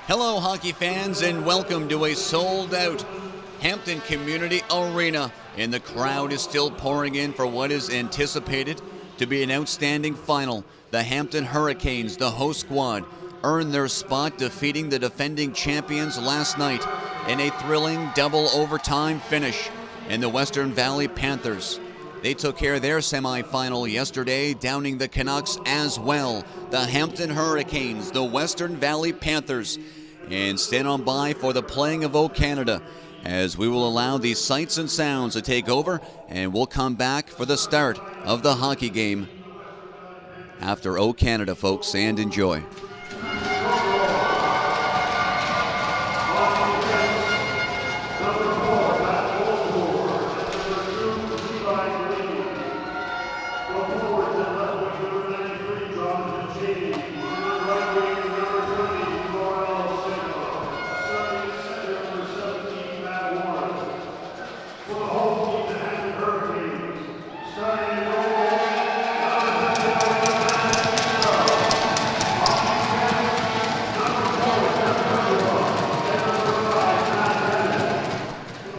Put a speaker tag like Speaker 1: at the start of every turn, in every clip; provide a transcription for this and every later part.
Speaker 1: Hello, hockey fans, and welcome to a sold-out Hampton Community Arena. And the crowd is still pouring in for what is anticipated to be an outstanding final. The Hampton Hurricanes, the host squad, earned their spot, defeating the defending champions last night in a thrilling double overtime finish. And the Western Valley Panthers, they took care of their semifinal yesterday, downing the Canucks as well. The Hampton Hurricanes, the Western Valley Panthers, and stand on by for the playing of O Canada, as we will allow the sights and sounds to take over, and we'll come back for the start of the hockey game after O Canada, folks, and enjoy.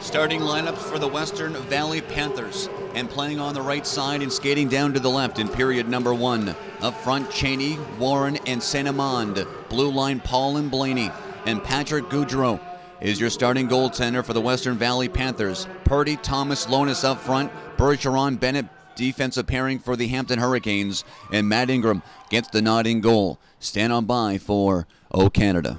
Speaker 1: Starting lineups for the Western Valley Panthers, and playing on the right side and skating down to the left in period number one. Up front, Cheney, Warren, and Saint Amand. Blue line, Paul and Blaney. And Patrick Goudreau is your starting goaltender for the Western Valley Panthers. Purdy, Thomas, Lonis up front. Bergeron, Bennett, defensive pairing for the Hampton Hurricanes. And Matt Ingram gets the nod in goal. Stand on by for O Canada.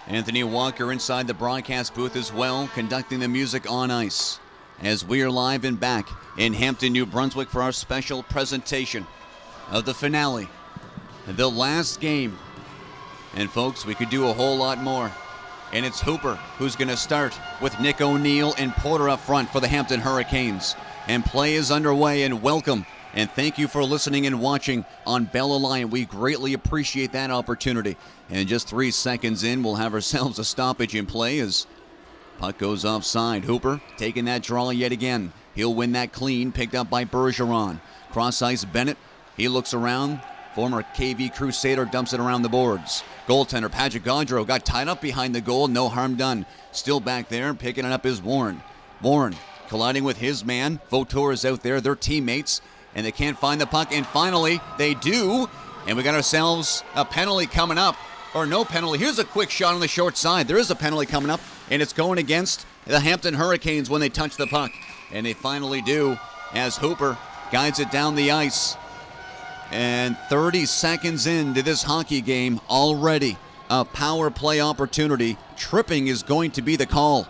Speaker 1: Anthony Walker inside the broadcast booth as well, conducting the music on ice, as we are live and back in Hampton, New Brunswick for our special presentation of the finale, the last game. And folks, we could do a whole lot more. And it's Hooper who's going to start with Nick O'Neill and Porter up front for the Hampton Hurricanes. And play is underway, and welcome. And thank you for listening and watching on Bell Alliance. We greatly appreciate that opportunity. And just 3 seconds in, we'll have ourselves a stoppage in play as puck goes offside. Hooper taking that draw yet again. He'll win that clean, picked up by Bergeron. Cross ice, Bennett. He looks around. Former KV Crusader dumps it around the boards. Goaltender Patrick Gaudreau got tied up behind the goal. No harm done. Still back there, picking it up is Warren. Warren colliding with his man. Vautour is out there. They're teammates, and they can't find the puck. And finally, they do. And we got ourselves a penalty coming up. Or no penalty. Here's a quick shot on the short side. There is a penalty coming up, and it's going against the Hampton Hurricanes when they touch the puck. And they finally do, as Hooper guides it down the ice. And 30 seconds into this hockey game, already a power play opportunity. Tripping is going to be the call.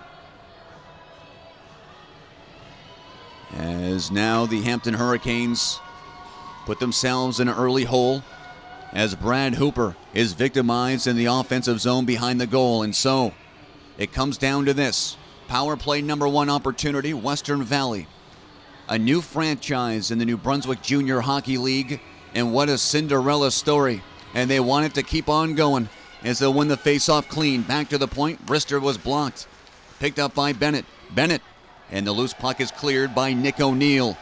Speaker 1: As now the Hampton Hurricanes put themselves in an early hole as Brad Hooper is victimized in the offensive zone behind the goal. And so it comes down to this. Power play number one opportunity, Western Valley. A new franchise in the New Brunswick Junior Hockey League. And what a Cinderella story. And they want it to keep on going as they'll win the face-off clean. Back to the point. Brister was blocked. Picked up by Bennett. Bennett. And the loose puck is cleared by Nick O'Neill.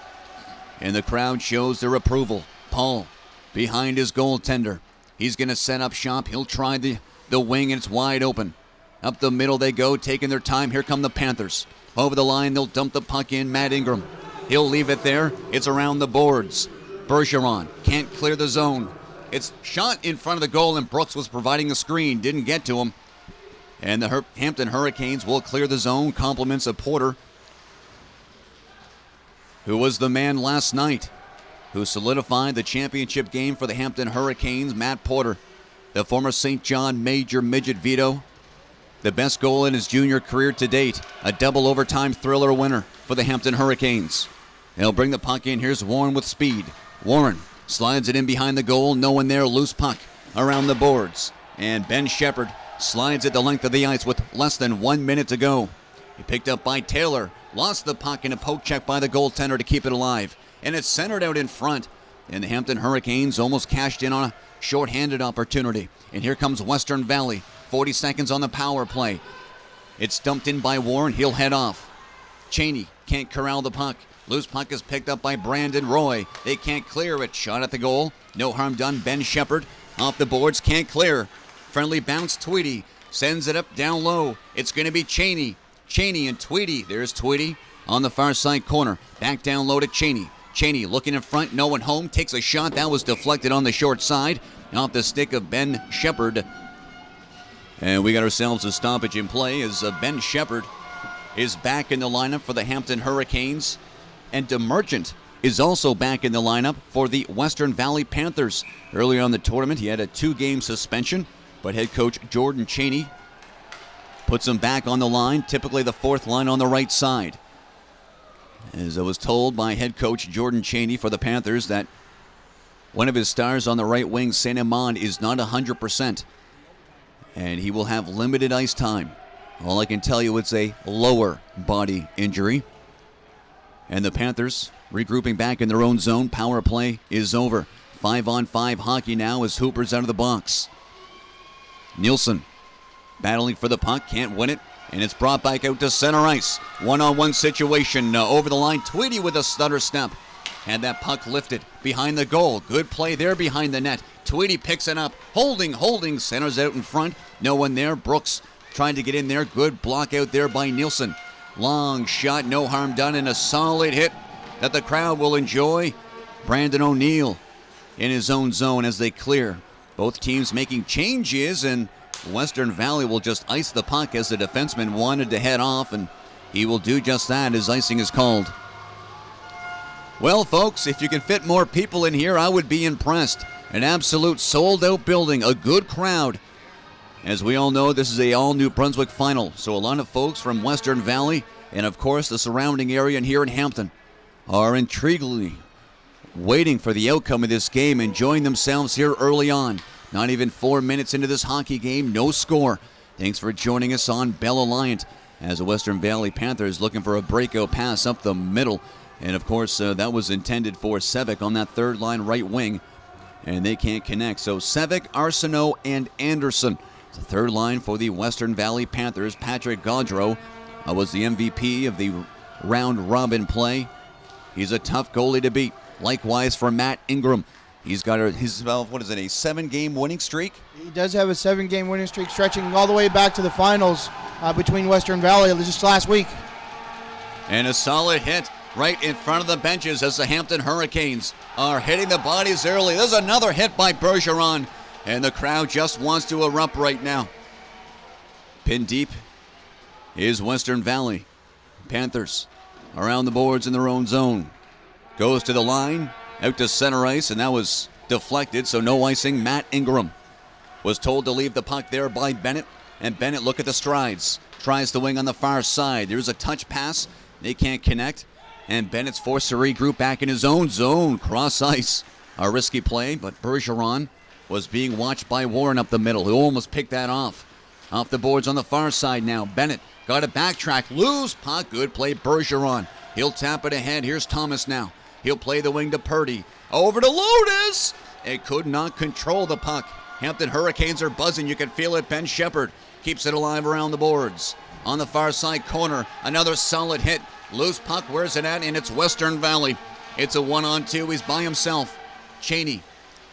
Speaker 1: And the crowd shows their approval. Paul behind his goaltender. He's going to set up shop. He'll try the wing, and it's wide open. Up the middle they go, taking their time. Here come the Panthers. Over the line, they'll dump the puck in. Matt Ingram. He'll leave it there. It's around the boards. Bergeron can't clear the zone. It's shot in front of the goal, and Brooks was providing a screen. Didn't get to him. And the Hampton Hurricanes will clear the zone. Compliments of Porter, who was the man last night, who solidified the championship game for the Hampton Hurricanes. Matt Porter, the former St. John Major Midget Vito. The best goal in his junior career to date. A double overtime thriller winner for the Hampton Hurricanes. They'll bring the puck in. Here's Warren with speed. Warren slides it in behind the goal. No one there. Loose puck around the boards. And Ben Shepard slides it the length of the ice with less than 1 minute to go. He picked up by Taylor. Lost the puck in a poke check by the goaltender to keep it alive. And it's centered out in front. And the Hampton Hurricanes almost cashed in on a shorthanded opportunity. And here comes Western Valley. 40 seconds on the power play. It's dumped in by Warren. He'll head off. Cheney can't corral the puck. Loose puck is picked up by Brandon Roy. They can't clear it. Shot at the goal. No harm done. Ben Shepard off the boards. Can't clear. Friendly bounce. Tweedy sends it up down low. It's going to be Cheney. Cheney and Tweedy. There's Tweedy on the far side corner. Back down low to Cheney. Cheney looking in front. No one home. Takes a shot. That was deflected on the short side. Off the stick of Ben Shepard. And we got ourselves a stoppage in play as Ben Shepard is back in the lineup for the Hampton Hurricanes. And DeMerchant is also back in the lineup for the Western Valley Panthers. Earlier on the tournament, he had a 2-game suspension, but head coach Jordan Cheney puts him back on the line, typically the fourth line on the right side. As I was told by head coach Jordan Cheney for the Panthers that one of his stars on the right wing, Saint Amand, is not 100%. And he will have limited ice time. All I can tell you, it's a lower body injury. And the Panthers regrouping back in their own zone. Power play is over. 5-on-5 hockey now as Hooper's out of the box. Nielsen battling for the puck, can't win it. And it's brought back out to center ice. One-on-one situation over the line. Tweedy with a stutter step. Had that puck lifted behind the goal. Good play there behind the net. Tweedy picks it up. Holding. Centers out in front. No one there. Brooks trying to get in there. Good block out there by Nielsen. Long shot. No harm done. And a solid hit that the crowd will enjoy. Brandon O'Neill in his own zone as they clear. Both teams making changes. And Western Valley will just ice the puck as the defenseman wanted to head off. And he will do just that as icing is called. Well, folks, if you can fit more people in here, I would be impressed. An absolute sold-out building, a good crowd. As we all know, this is a all-New Brunswick final, so a lot of folks from Western Valley and, of course, the surrounding area and here in Hampton are intriguingly waiting for the outcome of this game, enjoying themselves here early on. Not even 4 minutes into this hockey game, no score. Thanks for joining us on Bell Alliant as the Western Valley Panthers looking for a breakout pass up the middle. And, of course, that was intended for Sevic on that third line right wing, and they can't connect. So Sevic, Arsenault, and Anderson. The third line for the Western Valley Panthers. Patrick Gaudreau was the MVP of the round-robin play. He's a tough goalie to beat. Likewise for Matt Ingram. He's got a 7-game winning streak?
Speaker 2: He does have a 7-game winning streak stretching all the way back to the finals between Western Valley just last week.
Speaker 1: And a solid hit right in front of the benches as the Hampton Hurricanes are hitting the bodies early. There's another hit by Bergeron, and the crowd just wants to erupt right now. Pinned deep is Western Valley. Panthers around the boards in their own zone. Goes to the line, out to center ice, and that was deflected, so no icing. Matt Ingram was told to leave the puck there by Bennett, and Bennett, look at the strides. Tries the wing on the far side. There's a touch pass. They can't connect. And Bennett's forced to regroup back in his own zone. Cross ice. A risky play, but Bergeron was being watched by Warren up the middle, who almost picked that off. Off the boards on the far side now. Bennett got to backtrack. Loose puck. Good play, Bergeron. He'll tap it ahead. Here's Thomas now. He'll play the wing to Purdy. Over to Lotus. It could not control the puck. Hampton Hurricanes are buzzing. You can feel it. Ben Shepherd keeps it alive around the boards. On the far side corner, another solid hit. Loose puck. Where's it at? And it's Western Valley. It's a 1-on-2. He's by himself. Cheney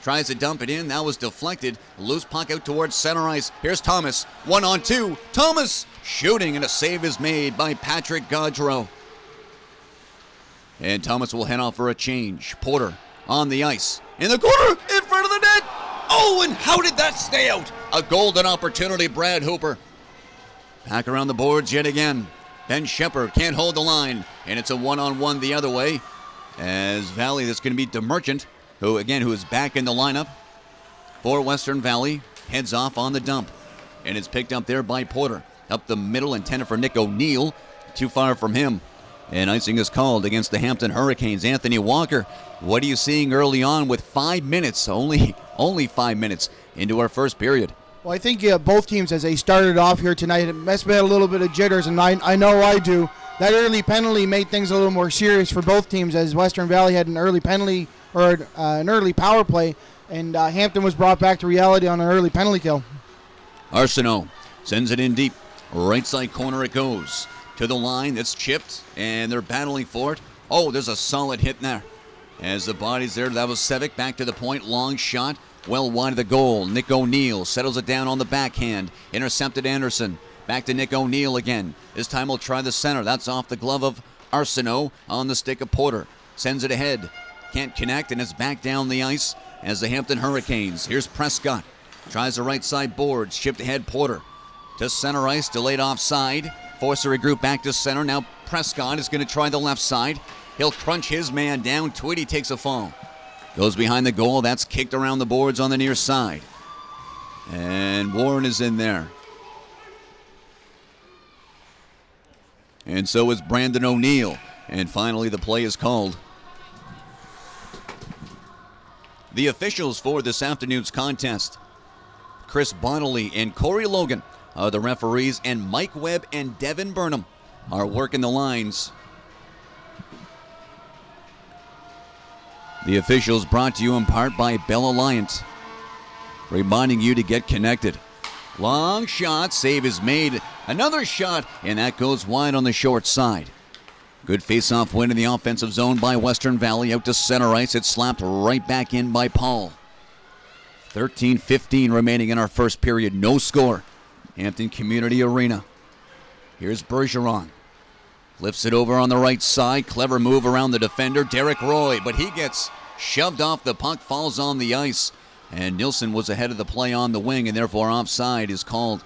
Speaker 1: tries to dump it in. That was deflected. Loose puck out towards center ice. Here's Thomas. 1-on-2. Thomas shooting, and a save is made by Patrick Gaudreau. And Thomas will head off for a change. Porter on the ice. In the corner, in front of the net. Oh, and how did that stay out? A golden opportunity, Brad Hooper. Back around the boards yet again. Ben Shepherd can't hold the line, and it's a 1-on-1 the other way. As Valley, that's going to be DeMerchant, who is back in the lineup for Western Valley, heads off on the dump. And it's picked up there by Porter. Up the middle, intended for Nick O'Neill. Too far from him. And icing is called against the Hampton Hurricanes. Anthony Walker, what are you seeing early on with 5 minutes, only 5 minutes into our first period?
Speaker 2: Well, I think both teams, as they started off here tonight, it must have been a little bit of jitters, and I know I do. That early penalty made things a little more serious for both teams, as Western Valley had an early penalty, or an early power play, and Hampton was brought back to reality on an early penalty kill.
Speaker 1: Arsenault sends it in deep. Right side corner it goes. To the line, that's chipped, and they're battling for it. Oh, there's a solid hit there. As the body's there, that was Sevic, back to the point, long shot, well wide of the goal. Nick O'Neill settles it down on the backhand, intercepted Anderson. Back to Nick O'Neill again. This time he'll try the center. That's off the glove of Arsenault on the stick of Porter. Sends it ahead. Can't connect, and it's back down the ice as the Hampton Hurricanes. Here's Prescott. Tries the right side boards. Chipped ahead Porter. To center ice, delayed offside. Forced to regroup back to center. Now Prescott is going to try the left side. He'll crunch his man down. Tweedy takes a fall. Goes behind the goal. That's kicked around the boards on the near side. And Warren is in there. And so is Brandon O'Neill. And finally the play is called. The officials for this afternoon's contest: Chris Bonnelly and Corey Logan are the referees, and Mike Webb and Devin Burnham are working the lines. The officials brought to you in part by Bell Alliance, reminding you to get connected. Long shot, save is made. Another shot, and that goes wide on the short side. Good face-off win in the offensive zone by Western Valley. Out to center ice. It's slapped right back in by Paul. 13:15 remaining in our first period. No score. Hampton Community Arena. Here's Bergeron. Lifts it over on the right side. Clever move around the defender, Derek Roy. But he gets shoved off the puck, falls on the ice. And Nilsson was ahead of the play on the wing, and therefore offside is called.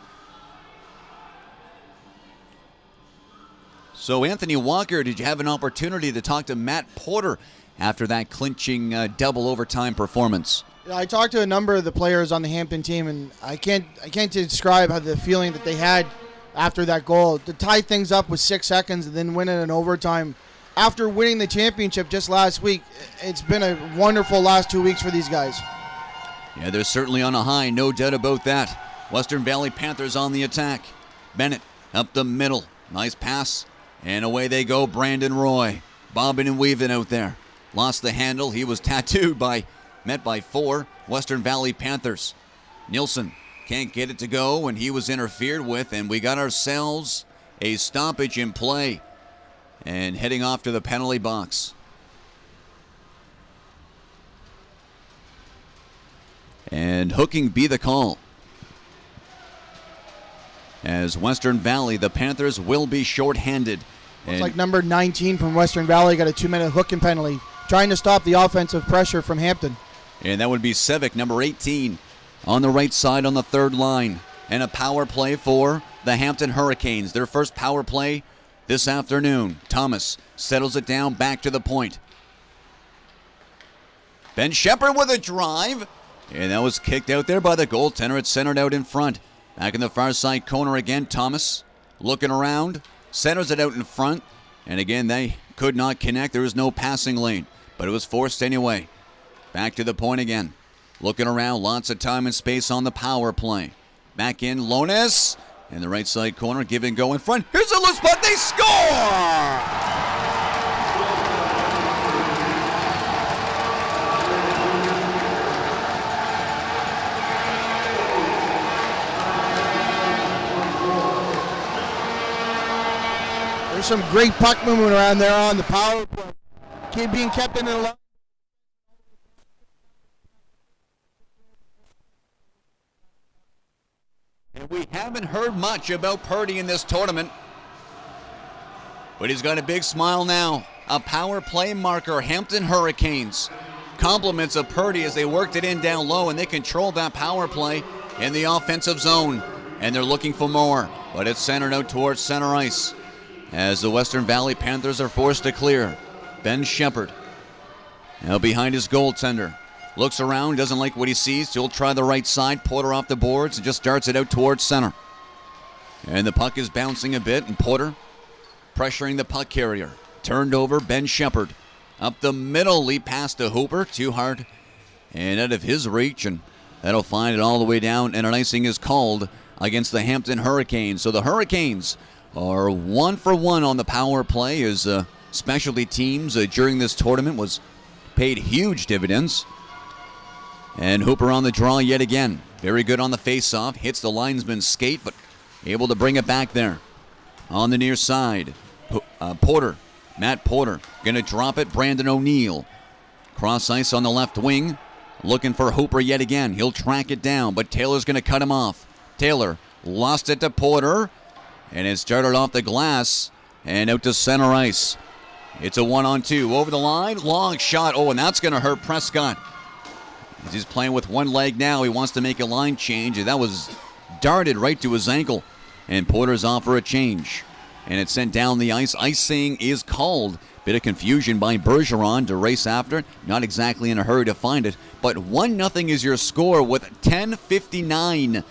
Speaker 1: So, Anthony Walker, did you have an opportunity to talk to Matt Porter after that clinching double overtime performance?
Speaker 2: I talked to a number of the players on the Hampton team, and I can't describe how the feeling that they had after that goal. To tie things up with 6 seconds and then win it in overtime. After winning the championship just last week, it's been a wonderful last 2 weeks for these guys.
Speaker 1: Yeah, they're certainly on a high, no doubt about that. Western Valley Panthers on the attack. Bennett up the middle. Nice pass. And away they go, Brandon Roy. Bobbing and weaving out there. Lost the handle. He was met by 4 Western Valley Panthers. Nilsson can't get it to go, and he was interfered with, and we got ourselves a stoppage in play. And heading off to the penalty box. And hooking be the call. As Western Valley, the Panthers will be shorthanded.
Speaker 2: Looks like number 19 from Western Valley got a 2-minute hooking penalty, trying to stop the offensive pressure from Hampton.
Speaker 1: And that would be Sevic, number 18, on the right side on the third line. And a power play for the Hampton Hurricanes. Their first power play this afternoon. Thomas settles it down back to the point. Ben Shepherd with a drive. And that was kicked out there by the goaltender. It's centered out in front. Back in the far side corner again. Thomas looking around. Centers it out in front. And again, they could not connect. There was no passing lane. But it was forced anyway. Back to the point again. Looking around, lots of time and space on the power play. Back in, Lones. In the right side corner, give and go in front. Here's a loose puck, they score!
Speaker 2: There's some great puck movement around there on the power play. Being kept in the line.
Speaker 1: And we haven't heard much about Purdy in this tournament. But he's got a big smile now. A power play marker, Hampton Hurricanes. Compliments of Purdy as they worked it in down low, and they controlled that power play in the offensive zone. And they're looking for more, but it's centered out towards center ice as the Western Valley Panthers are forced to clear. Ben Shepard now behind his goaltender. Looks around, doesn't like what he sees. He'll try the right side. Porter off the boards and just darts it out towards center. And the puck is bouncing a bit, and Porter pressuring the puck carrier. Turned over, Ben Shepard. Up the middle, leap past to Hooper. Too hard and out of his reach, and that'll find it all the way down. And an icing is called against the Hampton Hurricanes. So the Hurricanes are 1 for 1 on the power play as specialty teams during this tournament was paid huge dividends. And Hooper on the draw yet again. Very good on the face-off. Hits the linesman's skate, but able to bring it back there. On the near side, Porter. Matt Porter going to drop it. Brandon O'Neill. Cross ice on the left wing. Looking for Hooper yet again. He'll track it down, but Taylor's going to cut him off. Taylor lost it to Porter. And it started off the glass and out to center ice. It's a 1-on-2. Over the line. Long shot. Oh, and that's going to hurt Prescott. He's playing with one leg now. He wants to make a line change. And that was darted right to his ankle. And Porter's off for a change. And it's sent down the ice. Icing is called. Bit of confusion by Bergeron to race after it. Not exactly in a hurry to find it. But 1-0 is your score with 10:59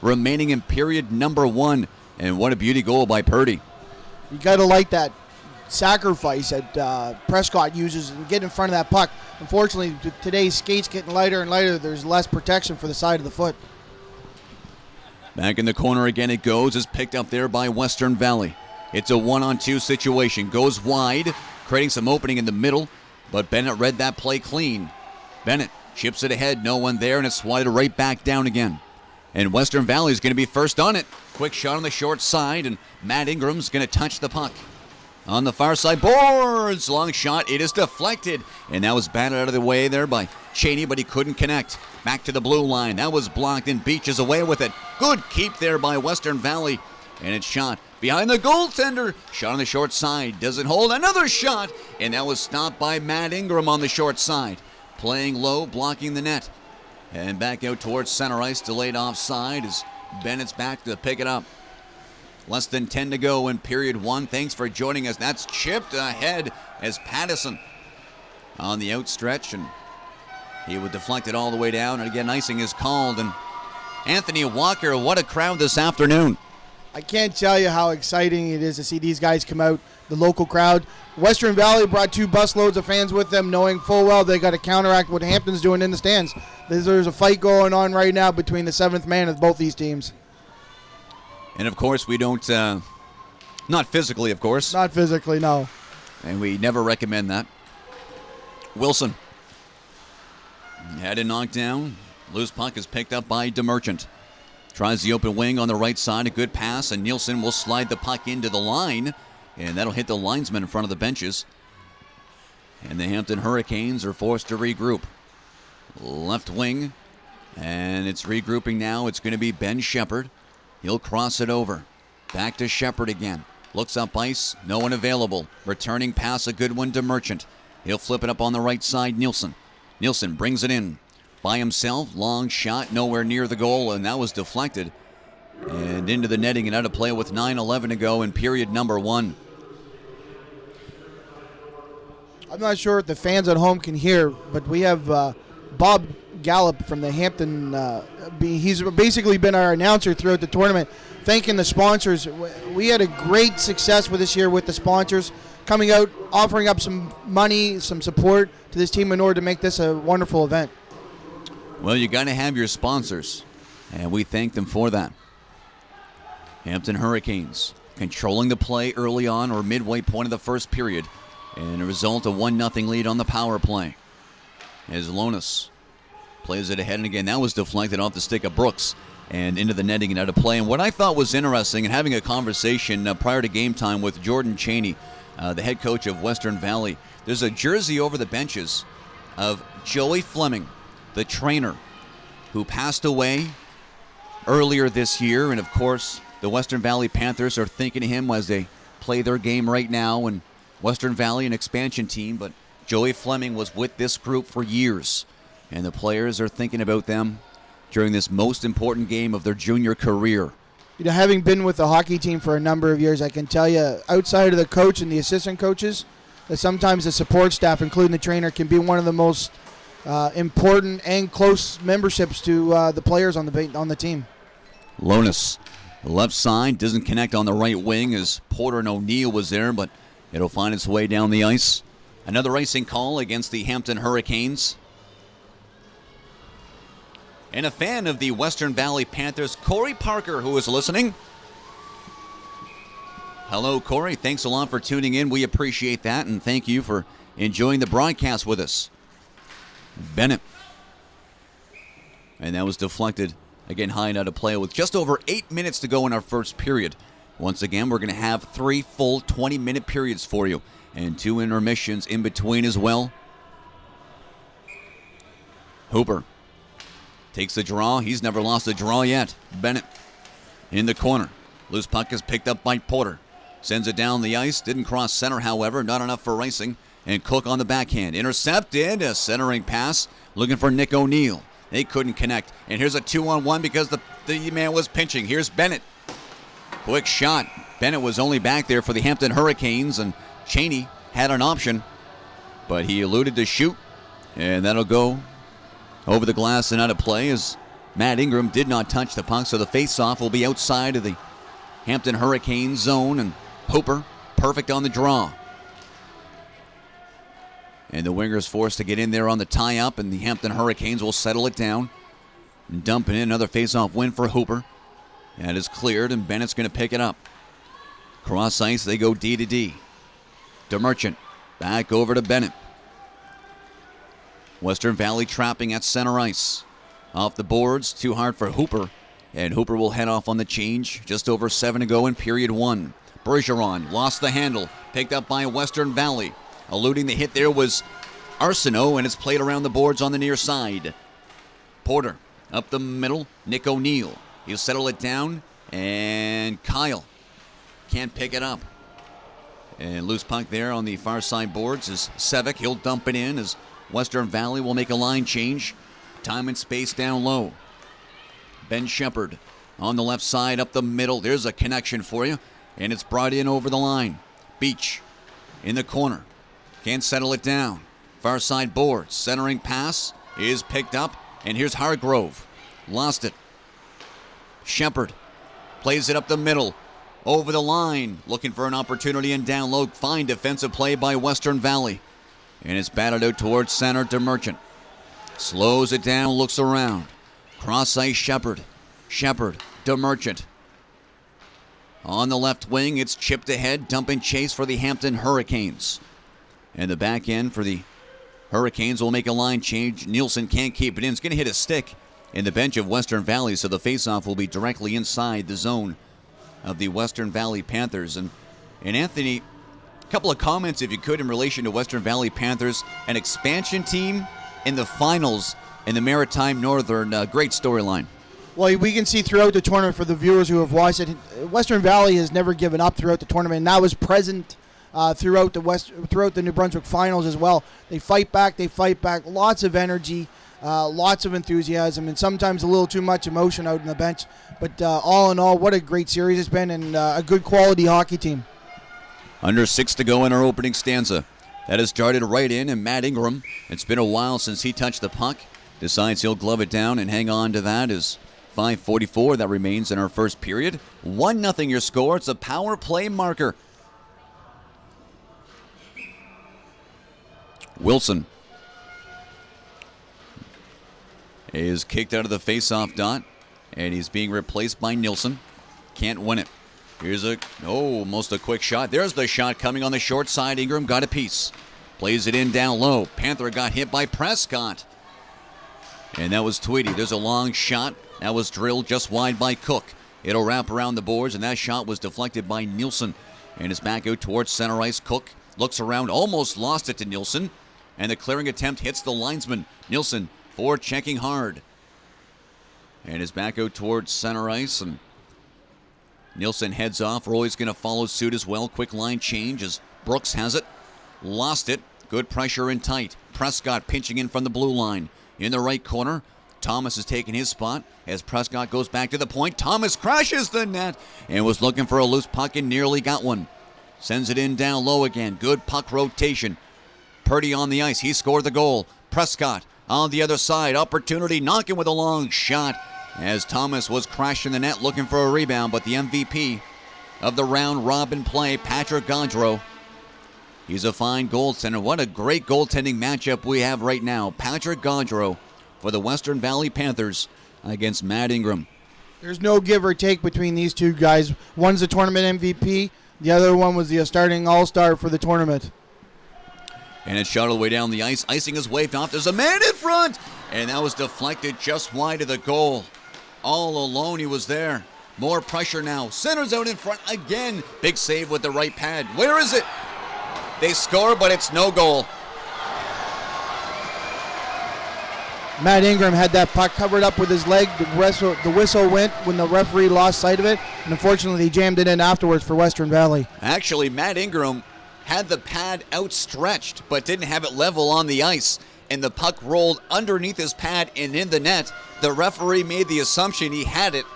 Speaker 1: remaining in period number 1. And what a beauty goal by Purdy.
Speaker 2: You got to like that sacrifice that Prescott uses and get in front of that puck. Unfortunately, today's skates getting lighter and lighter. There's less protection for the side of the foot.
Speaker 1: Back in the corner again it goes. Is picked up there by Western Valley. It's a 1-on-2 situation. Goes wide, creating some opening in the middle, but Bennett read that play clean. Bennett chips it ahead. No one there, and it's swatted right back down again. And Western Valley is going to be first on it. Quick shot on the short side, and Matt Ingram's going to touch the puck. On the far side, boards, long shot. It is deflected, and that was batted out of the way there by Cheney, but he couldn't connect. Back to the blue line. That was blocked, and Beach is away with it. Good keep there by Western Valley, and it's shot behind the goaltender. Shot on the short side. Doesn't hold. Another shot, and that was stopped by Matt Ingram on the short side. Playing low, blocking the net. And back out towards center ice, delayed offside as Bennett's back to pick it up. Less than 10 to go in period 1. Thanks for joining us. That's chipped ahead as Pattison on the outstretch, and he would deflect it all the way down. And again, icing is called. And Anthony Walker, what a crowd this afternoon.
Speaker 2: I can't tell you how exciting it is to see these guys come out, the local crowd. Western Valley brought 2 busloads of fans with them, knowing full well they got to counteract what Hampton's doing in the stands. There's a fight going on right now between the 7th man of both these teams.
Speaker 1: And, of course, we don't, not physically, of course.
Speaker 2: Not physically, no.
Speaker 1: And we never recommend that. Wilson had a knockdown. Loose puck is picked up by DeMerchant. Tries the open wing on the right side. A good pass, and Nielsen will slide the puck into the line. And that'll hit the linesman in front of the benches. And the Hampton Hurricanes are forced to regroup. Left wing. And it's regrouping now. It's going to be Ben Shepard. He'll cross it over. Back to Shepard again. Looks up ice. No one available. Returning pass, a good one to Merchant. He'll flip it up on the right side. Nielsen. Nielsen brings it in. By himself. Long shot. Nowhere near the goal. And that was deflected. And into the netting and out of play with 9:11 to go in period number 1.
Speaker 2: I'm not sure if the fans at home can hear, but we have Bob Gallup from the Hampton. He's basically been our announcer throughout the tournament, thanking the sponsors. We had a great success with this year with the sponsors. coming out, offering up some money, some support to this team in order to make this a wonderful event.
Speaker 1: Well, you got to have your sponsors, and we thank them for that. Hampton Hurricanes controlling the play early on or midway point of the first period, and a result of 1-0 lead on the power play. As Lonis plays it ahead, and again, that was deflected off the stick of Brooks and into the netting and out of play. And what I thought was interesting, and having a conversation prior to game time with Jordan Chaney, the head coach of Western Valley, there's a jersey over the benches of Joey Fleming, the trainer, who passed away earlier this year. And of course, the Western Valley Panthers are thinking of him as they play their game right now. And Western Valley, an expansion team, but Joey Fleming was with this group for years. And the players are thinking about them during this most important game of their junior career.
Speaker 2: You know, having been with the hockey team for a number of years, I can tell you, outside of the coach and the assistant coaches, that sometimes the support staff, including the trainer, can be one of the most important and close memberships to the players on the team.
Speaker 1: Lonis, left side, doesn't connect on the right wing as Porter and O'Neill was there, but it'll find its way down the ice. Another icing call against the Hampton Hurricanes. And a fan of the Western Valley Panthers, Corey Parker, who is listening. Hello, Corey. Thanks a lot for tuning in. We appreciate that, and thank you for enjoying the broadcast with us. Bennett. And that was deflected, again, high and out of play with just over 8 minutes to go in our first period. Once again, we're going to have 3 full 20-minute periods for you, and 2 intermissions in between as well. Hooper takes the draw. He's never lost a draw yet. Bennett in the corner. Loose puck is picked up by Porter. Sends it down the ice. Didn't cross center, however. Not enough for racing. And Cook on the backhand. Intercepted. A centering pass. Looking for Nick O'Neill. They couldn't connect. And here's a 2-on-1 because the man was pinching. Here's Bennett. Quick shot. Bennett was only back there for the Hampton Hurricanes. And Chaney had an option. But he eluded to shoot. And that'll go over the glass and out of play as Matt Ingram did not touch the puck, so the face-off will be outside of the Hampton Hurricane zone, and Hooper perfect on the draw. And the winger's forced to get in there on the tie-up, and the Hampton Hurricanes will settle it down and dump in another face-off win for Hooper. That is cleared, and Bennett's going to pick it up. Cross ice, they go D to D. DeMerchant back over to Bennett. Western Valley trapping at center ice. Off the boards, too hard for Hooper. And Hooper will head off on the change. Just over 7 to go in period 1. Bergeron lost the handle. Picked up by Western Valley. Eluding the hit there was Arsenault, and it's played around the boards on the near side. Porter up the middle. Nick O'Neill. He'll settle it down. And Kyle can't pick it up. And loose puck there on the far side boards is Sevic. He'll dump it in as Western Valley will make a line change. Time and space down low. Ben Shepard on the left side up the middle. There's a connection for you. And it's brought in over the line. Beach in the corner. Can't settle it down. Far side boards. Centering pass is picked up. And here's Hargrove. Lost it. Shepard plays it up the middle. Over the line. Looking for an opportunity and down low. Fine defensive play by Western Valley. And it's batted out towards center to Merchant. Slows it down, looks around. Cross ice Shepard. Shepard to Merchant. On the left wing, it's chipped ahead. Dump and chase for the Hampton Hurricanes. And the back end for the Hurricanes will make a line change. Nielsen can't keep it in. It's going to hit a stick in the bench of Western Valley, so the faceoff will be directly inside the zone of the Western Valley Panthers. And Anthony, couple of comments, if you could, in relation to Western Valley Panthers, an expansion team in the finals in the Maritime Northern. Great storyline.
Speaker 2: Well, we can see throughout the tournament, for the viewers who have watched it, Western Valley has never given up throughout the tournament, and that was present throughout the New Brunswick finals as well. They fight back, lots of energy, lots of enthusiasm, and sometimes a little too much emotion out on the bench. But all in all, what a great series it's been, and a good quality hockey team.
Speaker 1: Under 6 to go in our opening stanza. That has started right in, and Matt Ingram, it's been a while since he touched the puck. Decides he'll glove it down and hang on to that as 5:44 that remains in our first period. 1-0 your score. It's a power play marker. Wilson is kicked out of the face-off dot, and he's being replaced by Nilsson. Can't win it. Here's almost a quick shot. There's the shot coming on the short side. Ingram got a piece. Plays it in down low. Panther got hit by Prescott. And that was Tweedy. There's a long shot. That was drilled just wide by Cook. It'll wrap around the boards, and that shot was deflected by Nilsson. And it's back out towards center ice. Cook looks around, almost lost it to Nilsson. And the clearing attempt hits the linesman. Nilsson forechecking hard. And is back out towards center ice. And Nilsson heads off. Roy's going to follow suit as well. Quick line change as Brooks has it. Lost it. Good pressure and tight. Prescott pinching in from the blue line. In the right corner, Thomas is taking his spot as Prescott goes back to the point. Thomas crashes the net and was looking for a loose puck and nearly got one. Sends it in down low again. Good puck rotation. Purdy on the ice. He scored the goal. Prescott on the other side. Opportunity knocking with a long shot as Thomas was crashing the net looking for a rebound, but the MVP of the round robin play, Patrick Gaudreau. He's a fine goaltender. What a great goaltending matchup we have right now. Patrick Gaudreau for the Western Valley Panthers against Matt Ingram.
Speaker 2: There's no give or take between these two guys. One's the tournament MVP. The other one was the starting all-star for the tournament.
Speaker 1: And it's shot all the way down the ice. Icing is waved off. There's a man in front. And that was deflected just wide of the goal. All alone he was there. More pressure now. Center's out in front again. Big save with the right pad. Where is it? They score, but it's no goal.
Speaker 2: Matt Ingram had that puck covered up with his leg. The whistle went when the referee lost sight of it. And unfortunately, he jammed it in afterwards for Western Valley.
Speaker 1: Actually, Matt Ingram had the pad outstretched, but didn't have it level on the ice. And the puck rolled underneath his pad and in the net. The referee made the assumption he had it,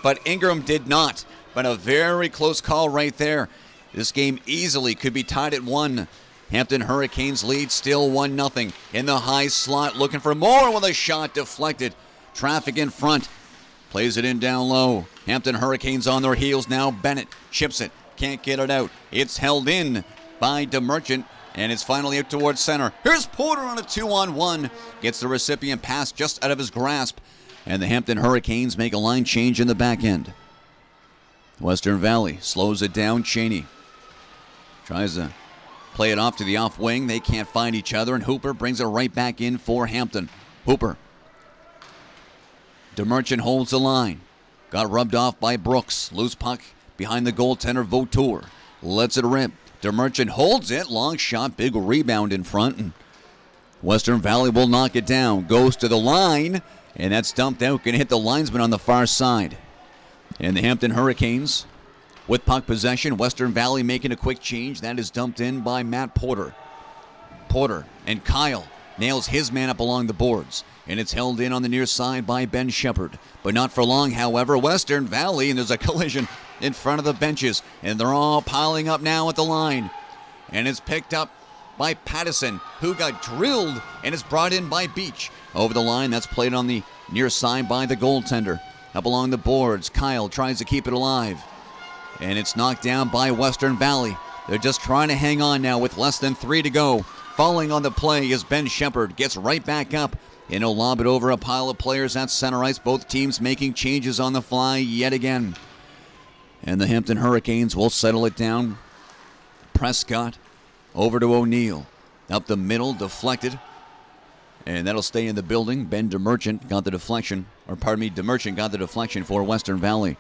Speaker 1: but Ingram did not. But a very close call right there. This game easily could be tied at 1. Hampton Hurricanes lead still 1-0. In the high slot, looking for more with a shot deflected. Traffic in front. Plays it in down low. Hampton Hurricanes on their heels now. Bennett chips it. Can't get it out. It's held in by DeMerchant, and it's finally out towards center. Here's Porter on a 2-on-1. Gets the recipient pass just out of his grasp. And the Hampton Hurricanes make a line change in the back end. Western Valley slows it down. Cheney tries to play it off to the off wing. They can't find each other, and Hooper brings it right back in for Hampton. Hooper. DeMerchant holds the line. Got rubbed off by Brooks. Loose puck behind the goaltender, Vautour. Lets it rip. DeMerchant holds it. Long shot. Big rebound in front. And Western Valley will knock it down. Goes to the line, and that's dumped out. Going to hit the linesman on the far side. And the Hampton Hurricanes with puck possession. Western Valley making a quick change. That is dumped in by Matt Porter. Porter and Kyle nails his man up along the boards. And it's held in on the near side by Ben Shepard. But not for long, however. Western Valley, and there's a collision in front of the benches. And they're all piling up now at the line. And it's picked up by Pattison, who got drilled, and is brought in by Beach. Over the line, that's played on the near side by the goaltender. Up along the boards, Kyle tries to keep it alive. And it's knocked down by Western Valley. They're just trying to hang on now with less than 3 to go. Falling on the play is Ben Shepard. Gets right back up. And he'll lob it over a pile of players at center ice. Both teams making changes on the fly yet again. And the Hampton Hurricanes will settle it down. Prescott over to O'Neill. Up the middle, deflected. And that'll stay in the building. Ben DeMerchant got the deflection. DeMerchant got the deflection for Western Valley.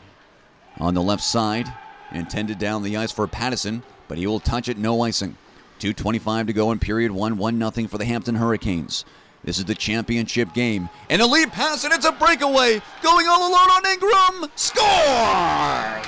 Speaker 1: On the left side, intended down the ice for Pattison, but he will touch it, no icing. 2:25 to go in period 1, 1-0 for the Hampton Hurricanes. This is the championship game. And a lead pass, and it's a breakaway. Going all alone on Ingram. Score!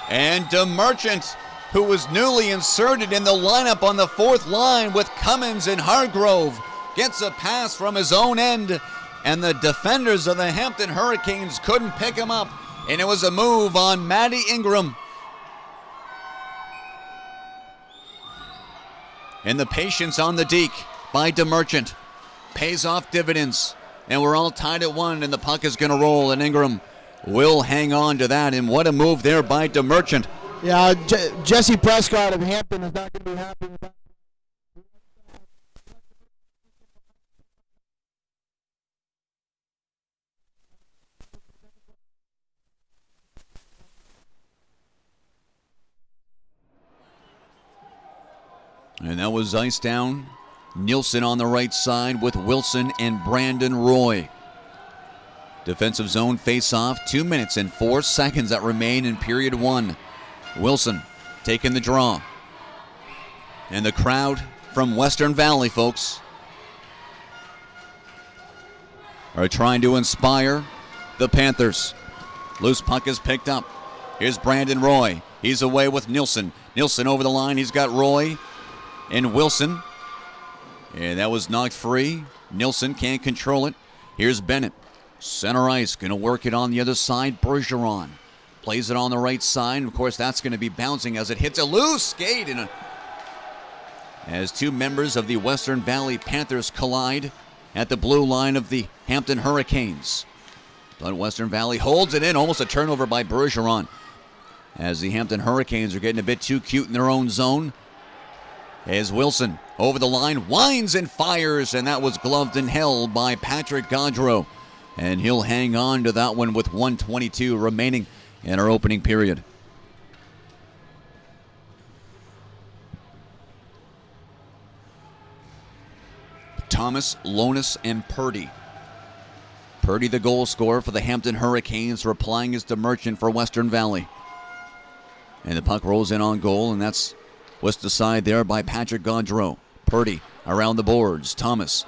Speaker 1: And DeMerchant, who was newly inserted in the lineup on the fourth line with Cummins and Hargrove, gets a pass from his own end, and the defenders of the Hampton Hurricanes couldn't pick him up, and it was a move on Matty Ingram. And the patience on the deke by DeMerchant pays off dividends, and we're all tied at 1, and the puck is going to roll, and Ingram will hang on to that, and what a move there by DeMerchant.
Speaker 2: Yeah, Jesse Prescott of Hampton is not going to be happy with that.
Speaker 1: And that was ice down. Nielsen on the right side with Wilson and Brandon Roy. Defensive zone face-off, 2 minutes and 4 seconds that remain in period one. Wilson taking the draw. And the crowd from Western Valley, folks, are trying to inspire the Panthers. Loose puck is picked up. Here's Brandon Roy. He's away with Nielsen. Nielsen over the line. He's got Roy and Wilson. And that was knocked free. Nielsen can't control it. Here's Bennett. Center ice, going to work it on the other side. Bergeron plays it on the right side. Of course, that's going to be bouncing as it hits a loose skate. As two members of the Western Valley Panthers collide at the blue line of the Hampton Hurricanes. But Western Valley holds it in. Almost a turnover by Bergeron. As the Hampton Hurricanes are getting a bit too cute in their own zone. As Wilson over the line, winds and fires, and that was gloved and held by Patrick Gaudreau. And he'll hang on to that one with 1:22 remaining in our opening period. Thomas, Lonis, and Purdy. Purdy, the goal scorer for the Hampton Hurricanes, replying as DeMerchant for Western Valley. And the puck rolls in on goal, and that's whisked aside there by Patrick Gaudreau. Purdy around the boards. Thomas.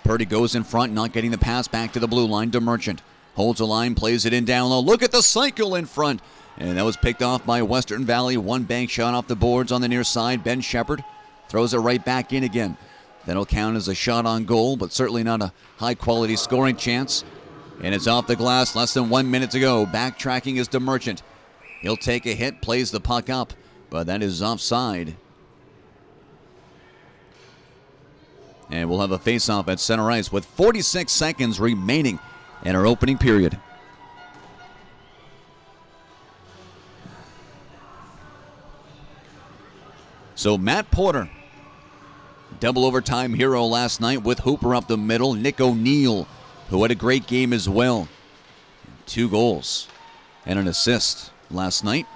Speaker 1: Purdy goes in front, not getting the pass back to the blue line. DeMerchant holds the line, plays it in down low. Look at the cycle in front. And that was picked off by Western Valley. One bank shot off the boards on the near side. Ben Shepard throws it right back in again. That'll count as a shot on goal, but certainly not a high-quality scoring chance. And it's off the glass, less than 1 minute to go. Backtracking is DeMerchant. He'll take a hit, plays the puck up, but that is offside. And we'll have a face-off at center ice with 46 seconds remaining in our opening period. So Matt Porter, double overtime hero last night with Hooper up the middle. Nick O'Neill, who had a great game as well. 2 goals and an assist last night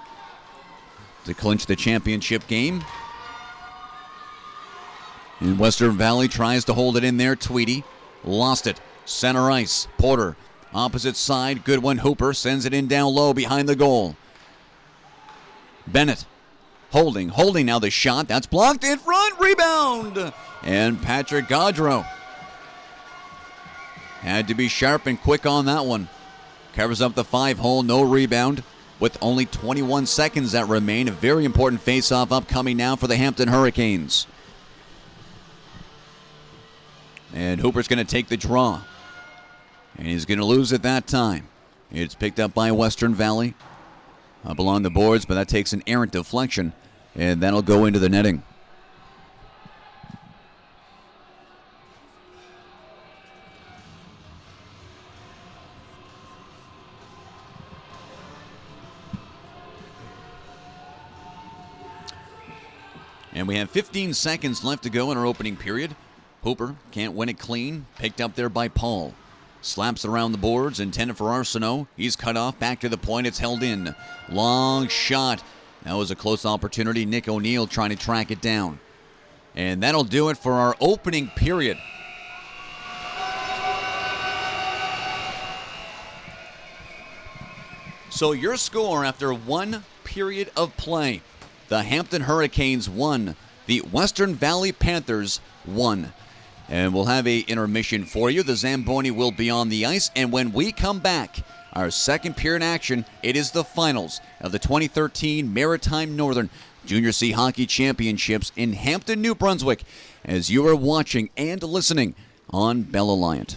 Speaker 1: to clinch the championship game. And Western Valley tries to hold it in there. Tweedy lost it. Center ice. Porter, opposite side. Good one. Hooper sends it in down low behind the goal. Bennett holding now the shot. That's blocked in front. Rebound. And Patrick Gaudreau had to be sharp and quick on that one. Covers up the 5-hole. No rebound. With only 21 seconds that remain. A very important face-off upcoming now for the Hampton Hurricanes. And Hooper's going to take the draw. And he's going to lose it that time. It's picked up by Western Valley. Up along the boards, but that takes an errant deflection. And that'll go into the netting. And we have 15 seconds left to go in our opening period. Hooper can't win it clean. Picked up there by Paul. Slaps around the boards, intended for Arsenault. He's cut off, back to the point, it's held in. Long shot. That was a close opportunity. Nick O'Neill trying to track it down. And that'll do it for our opening period. So your score after 1 period of play. The Hampton Hurricanes won. The Western Valley Panthers won. And we'll have an intermission for you. The Zamboni will be on the ice. And when we come back, our second period action, it is the finals of the 2013 Maritime Northern Junior C Hockey Championships in Hampton, New Brunswick, as you are watching and listening on Bell Alliant.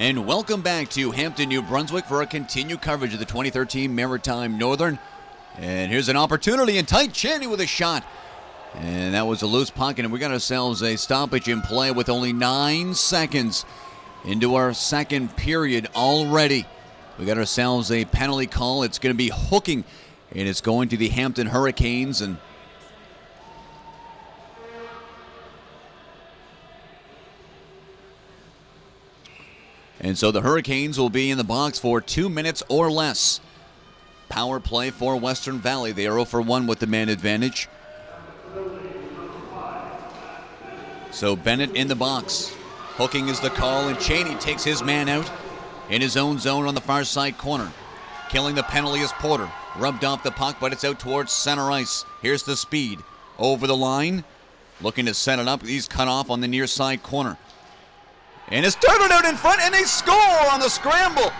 Speaker 1: And welcome back to Hampton, New Brunswick for our continued coverage of the 2013 Maritime Northern. And here's an opportunity, and Tight Chaney with a shot. And that was a loose puck, and we got ourselves a stoppage in play with only 9 seconds into our second period already. We got ourselves a penalty call. It's going to be hooking, and it's going to the Hampton Hurricanes. And so the Hurricanes will be in the box for 2 minutes or less. Power play for Western Valley. They are 0 for 1 with the man advantage. So Bennett in the box. Hooking is the call, and Chaney takes his man out in his own zone on the far side corner. Killing the penalty is Porter. Rubbed off the puck, but it's out towards center ice. Here's the speed. Over the line. Looking to set it up. He's cut off on the near side corner. And it's darted out in front, and they score on the scramble.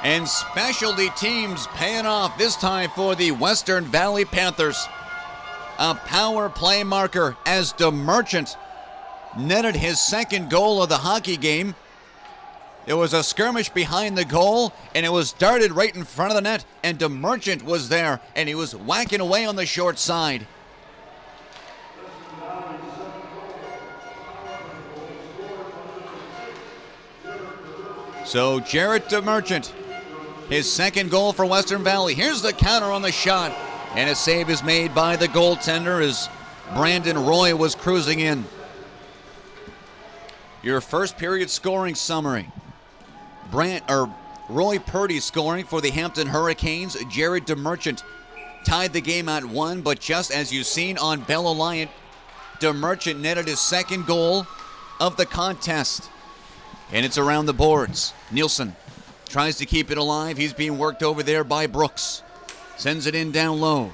Speaker 1: And specialty teams paying off this time for the Western Valley Panthers. A power play marker as DeMerchant netted his second goal of the hockey game. There was a skirmish behind the goal, and it was darted right in front of the net, and DeMerchant was there, and he was whacking away on the short side. So Jarrett DeMerchant, his second goal for Western Valley. Here's the counter on the shot, and a save is made by the goaltender as Brandon Roy was cruising in. Your first period scoring summary. Roy Purdy scoring for the Hampton Hurricanes. Jared DeMerchant tied the game at 1, but just as you've seen on Bell Alliant, DeMerchant netted his second goal of the contest. And it's around the boards. Nielsen tries to keep it alive. He's being worked over there by Brooks. Sends it in down low.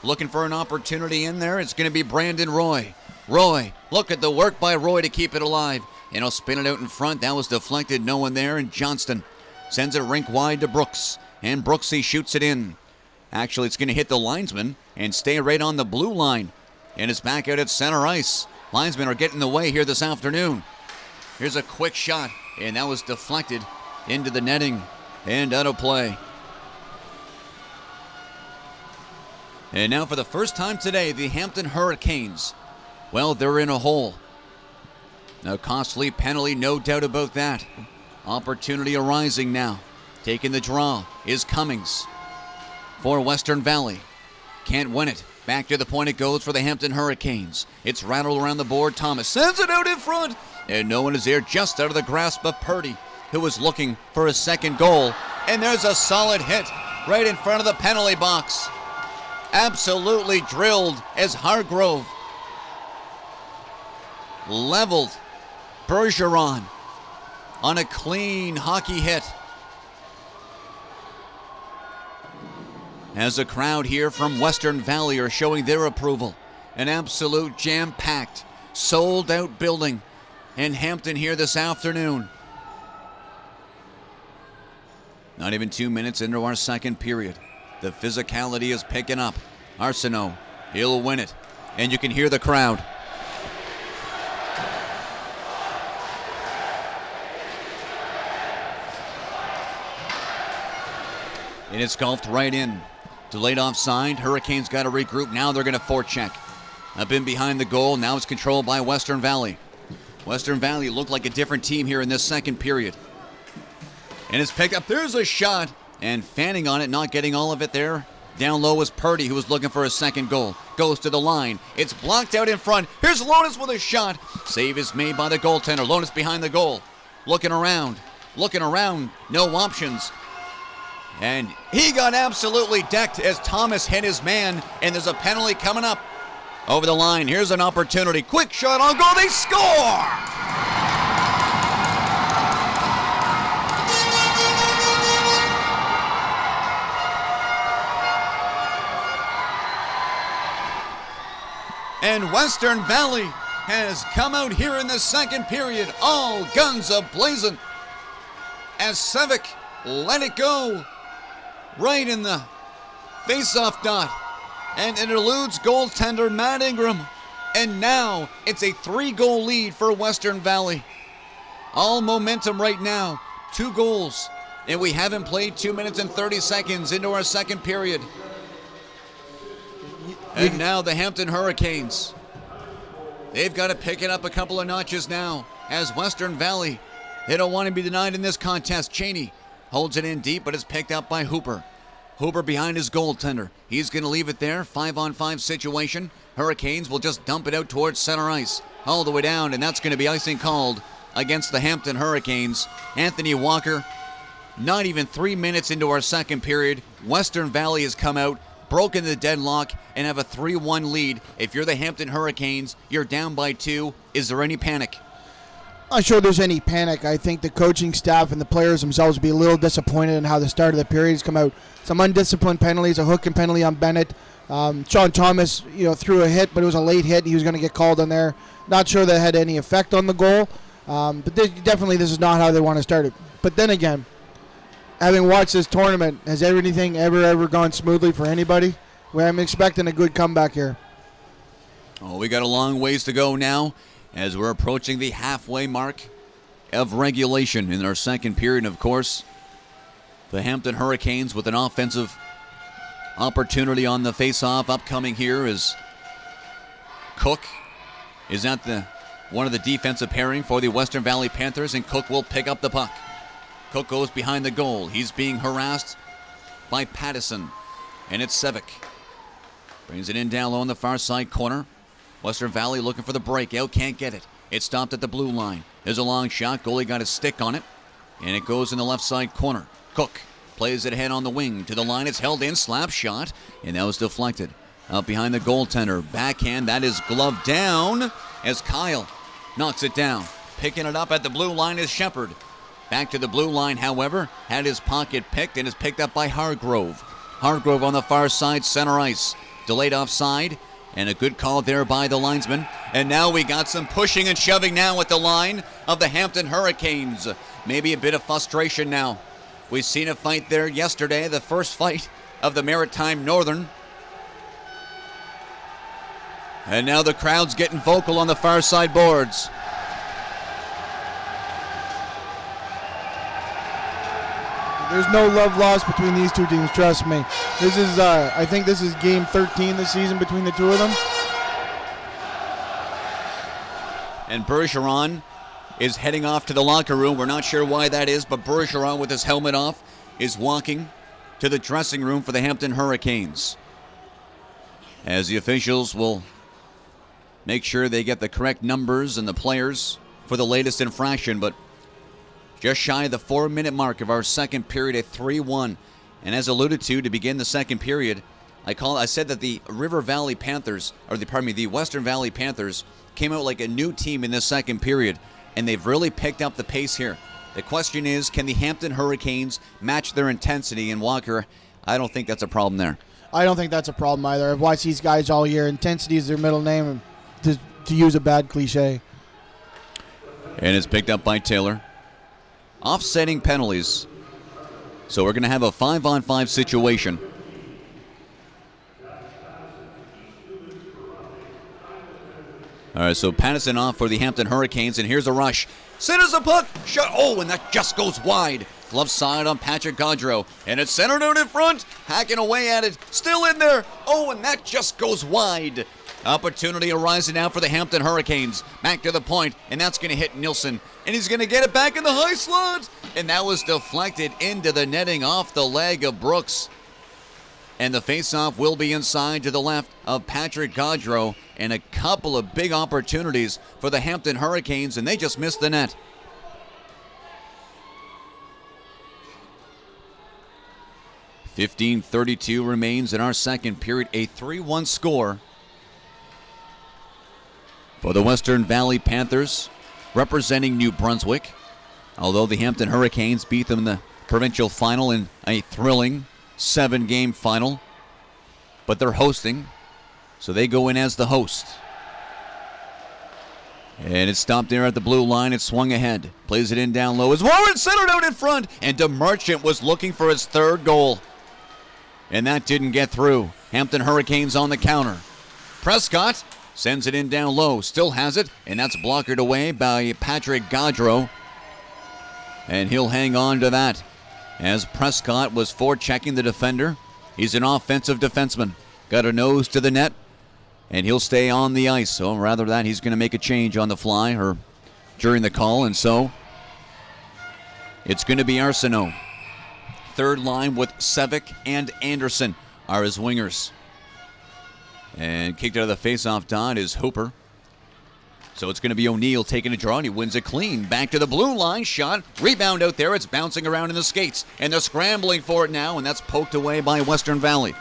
Speaker 1: Looking for an opportunity in there. It's going to be Brandon Roy. Roy, look at the work by Roy to keep it alive. And he'll spin it out in front. That was deflected. No one there. And Johnston sends it rink wide to Brooks. And Brooksy shoots it in. Actually, it's going to hit the linesman and stay right on the blue line. And it's back out at center ice. Linesmen are getting in the way here this afternoon. Here's a quick shot. And that was deflected into the netting and out of play. And now for the first time today, the Hampton Hurricanes, well, they're in a hole. A costly penalty, no doubt about that. Opportunity arising now. Taking the draw is Cummings for Western Valley. Can't win it. Back to the point it goes for the Hampton Hurricanes. It's rattled around the board. Thomas sends it out in front. And no one is there, just out of the grasp of Purdy, who was looking for his second goal. And there's a solid hit right in front of the penalty box. Absolutely drilled as Hargrove leveled Bergeron on a clean hockey hit. As a crowd here from Western Valley are showing their approval. An absolute jam-packed, sold-out building in Hampton here this afternoon. Not even 2 minutes into our second period. The physicality is picking up. Arsenault, he'll win it. And you can hear the crowd. And it's golfed right in. Delayed offside. Hurricanes got to regroup. Now they're going to forecheck. Up in behind the goal. Now it's controlled by Western Valley. Western Valley looked like a different team here in this second period. And it's picked up. There's a shot. And fanning on it, not getting all of it there. Down low was Purdy, who was looking for his second goal. Goes to the line. It's blocked out in front. Here's Lonis with a shot. Save is made by the goaltender. Lonis behind the goal. Looking around. No options. And he got absolutely decked as Thomas hit his man. And there's a penalty coming up. Over the line. Here's an opportunity. Quick shot on goal. They score! And Western Valley has come out here in the second period, all guns a-blazing, as Sevic let it go right in the Face-off dot. And it eludes goaltender Matt Ingram. And now it's a 3-goal lead for Western Valley. All momentum right now. 2 goals. And we haven't played 2 minutes and 30 seconds into our second period. And now the Hampton Hurricanes. They've got to pick it up a couple of notches now as Western Valley. They don't want to be denied in this contest. Cheney holds it in deep, but it's picked up by Hooper. Hooper behind his goaltender. He's going to leave it there. 5-on-5 situation. Hurricanes will just dump it out towards center ice. All the way down, and that's going to be icing called against the Hampton Hurricanes. Anthony Walker, not even 3 minutes into our second period. Western Valley has come out, broken the deadlock, and have a 3-1 lead. If you're the Hampton Hurricanes, you're down by 2. Is there any panic?
Speaker 2: Not sure there's any panic. I think the coaching staff and the players themselves will be a little disappointed in how the start of the period has come out. Some undisciplined penalties, a hook and penalty on Bennett. Sean Thomas, threw a hit, but it was a late hit. He was going to get called on there. Not sure that had any effect on the goal. But definitely this is not how they want to start it. But then again, having watched this tournament, has anything ever gone smoothly for anybody? Well, I'm expecting a good comeback here.
Speaker 1: Oh, we got a long ways to go now as we're approaching the halfway mark of regulation in our second period. Of course, the Hampton Hurricanes with an offensive opportunity on the face-off upcoming here is Cook is at one of the defensive pairing for the Western Valley Panthers, and Cook will pick up the puck. Cook goes behind the goal. He's being harassed by Pattison, and it's Sevic. Brings it in down low in the far side corner. Western Valley looking for the breakout, can't get it. It stopped at the blue line. There's a long shot. Goalie got his stick on it, and it goes in the left side corner. Cook plays it ahead on the wing to the line. It's held in, slap shot, and that was deflected. Out behind the goaltender. Backhand, that is gloved down as Kyle knocks it down. Picking it up at the blue line is Shepard. Back to the blue line, however, had his pocket picked and is picked up by Hargrove. Hargrove on the far side, center ice. Delayed offside, and a good call there by the linesman. And now we got some pushing and shoving now at the line of the Hampton Hurricanes. Maybe a bit of frustration now. We've seen a fight there yesterday, the first fight of the Maritime Northern. And now the crowd's getting vocal on the far side boards.
Speaker 2: There's no love lost between these two teams, trust me. This is, I think this is game 13 this season between the two of them.
Speaker 1: And Bergeron is heading off to the locker room. We're not sure why that is, but Bergeron with his helmet off is walking to the dressing room for the Hampton Hurricanes. As the officials will make sure they get the correct numbers and the players for the latest infraction, but just shy of the 4-minute mark of our second period at 3-1. And as alluded to begin the second period, I said that the River Valley Panthers, the Western Valley Panthers came out like a new team in this second period, and they've really picked up the pace here. The question is, can the Hampton Hurricanes match their intensity? And Walker, I don't think that's a problem there.
Speaker 2: I don't think that's a problem either. I've watched these guys all year. Intensity is their middle name, to use a bad cliche.
Speaker 1: And it's picked up by Taylor. Offsetting penalties. So we're going to have a 5-on-5 situation. All right, so Pattison off for the Hampton Hurricanes, and here's a rush. Centers the puck. Shot. Oh, and that just goes wide. Glove side on Patrick Gaudreau, and it's centered out in front. Hacking away at it. Still in there. Oh, and that just goes wide. Opportunity arising now for the Hampton Hurricanes. Back to the point, and that's going to hit Nilsson. And he's going to get it back in the high slot. And that was deflected into the netting off the leg of Brooks. And the faceoff will be inside to the left of Patrick Gaudreau. And a couple of big opportunities for the Hampton Hurricanes, and they just missed the net. .15:32 remains in our second period. A 3-1 score for the Western Valley Panthers, representing New Brunswick. Although the Hampton Hurricanes beat them in the provincial final in a thrilling 7-game final. But they're hosting, so they go in as the host. And it's stopped there at the blue line. It's swung ahead. Plays it in down low as Warren centered out in front. And DeMarchant was looking for his third goal. and that didn't get through. Hampton Hurricanes on the counter. Prescott sends it in down low, still has it, and that's blockered away by Patrick Gaudreau. And he'll hang on to that as Prescott was forechecking the defender. He's an offensive defenseman. Got a nose to the net, and he'll stay on the ice. So rather that, he's going to make a change on the fly or during the call, and so it's going to be Arsenault. Third line with Sevic and Anderson are his wingers. And kicked out of the face-off dot is Hooper. So it's going to be O'Neill taking a draw, and he wins it clean. Back to the blue line, shot, rebound out there. It's bouncing around in the skates, and they're scrambling for it now, and that's poked away by Western Valley.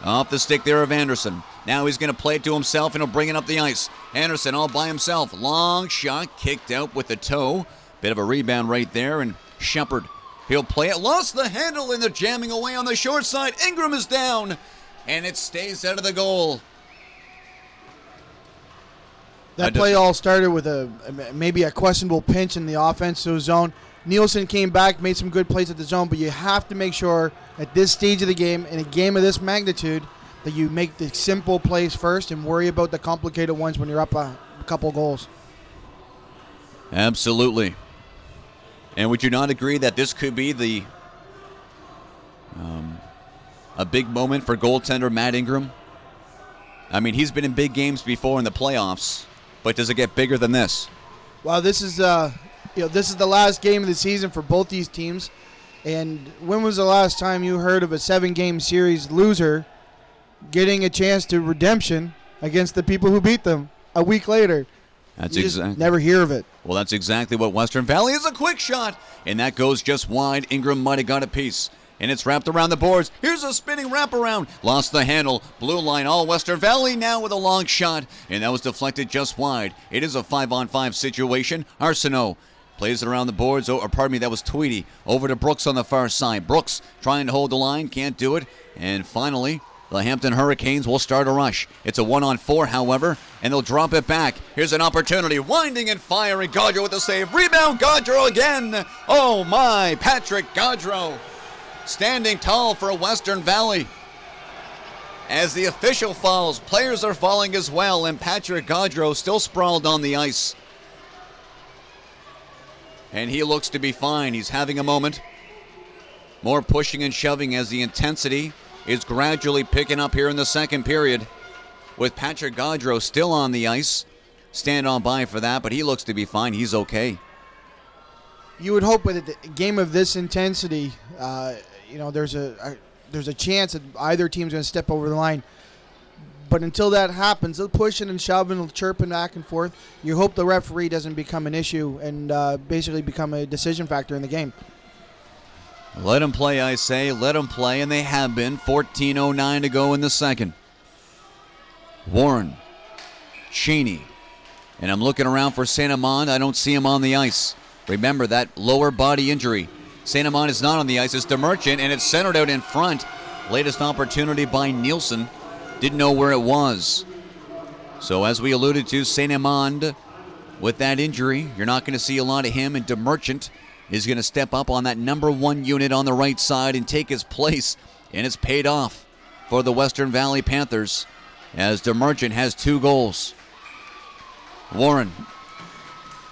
Speaker 1: Off the stick there of Anderson. Now he's going to play it to himself, and he'll bring it up the ice. Anderson all by himself. Long shot, kicked out with the toe. Bit of a rebound right there, and Shepard, he'll play it. Lost the handle, and they're jamming away on the short side. Ingram is down, and it stays out of the goal.
Speaker 2: That play all started with maybe a questionable pinch in the offensive zone. Nielsen came back, made some good plays at the zone, but you have to make sure at this stage of the game, in a game of this magnitude, that you make the simple plays first and worry about the complicated ones when you're up a couple goals.
Speaker 1: Absolutely. And would you not agree that this could be a big moment for goaltender Matt Ingram? I mean, he's been in big games before in the playoffs, but does it get bigger than this?
Speaker 2: Well, this is this is the last game of the season for both these teams. And when was the last time you heard of a 7-game series loser getting a chance to redemption against the people who beat them a week later?
Speaker 1: That's
Speaker 2: you
Speaker 1: exactly.
Speaker 2: Never hear of it.
Speaker 1: Well, that's exactly what Western Valley is. A quick shot, and that goes just wide. Ingram might have got a piece, and it's wrapped around the boards. Here's a spinning wraparound. Lost the handle. Blue line all Western Valley now with a long shot, and that was deflected just wide. It is a 5-on-5 situation. Arsenault plays it around the boards. That was Tweedy. Over to Brooks on the far side. Brooks trying to hold the line. Can't do it. And finally, the Hampton Hurricanes will start a rush. It's a 1-on-4, however, and they'll drop it back. Here's an opportunity. Winding and firing. Gaudreau with the save. Rebound. Gaudreau again. Oh, my. Patrick Gaudreau standing tall for Western Valley. As the official falls, players are falling as well, and Patrick Gaudreau still sprawled on the ice. And he looks to be fine. He's having a moment. More pushing and shoving as the intensity is gradually picking up here in the second period, with Patrick Gaudreau still on the ice. Stand on by for that, but he looks to be fine. He's okay.
Speaker 2: You would hope with a game of this intensity, there's a chance that either team's going to step over the line. But until that happens, they'll pushing and shoving and chirping back and forth. You hope the referee doesn't become an issue and basically become a decision factor in the game.
Speaker 1: Let them play, I say. Let them play, and they have been. 14:09 to go in the second. Warren. Cheney. And I'm looking around for St. Amand. I don't see him on the ice. Remember that lower body injury. St. Amand is not on the ice. It's DeMerchant, and it's centered out in front. Latest opportunity by Nielsen. Didn't know where it was. So as we alluded to, St. Amand, with that injury, you're not going to see a lot of him, and DeMerchant is going to step up on that number 1 unit on the right side and take his place, and it's paid off for the Western Valley Panthers as DeMerchant has 2 goals. Warren.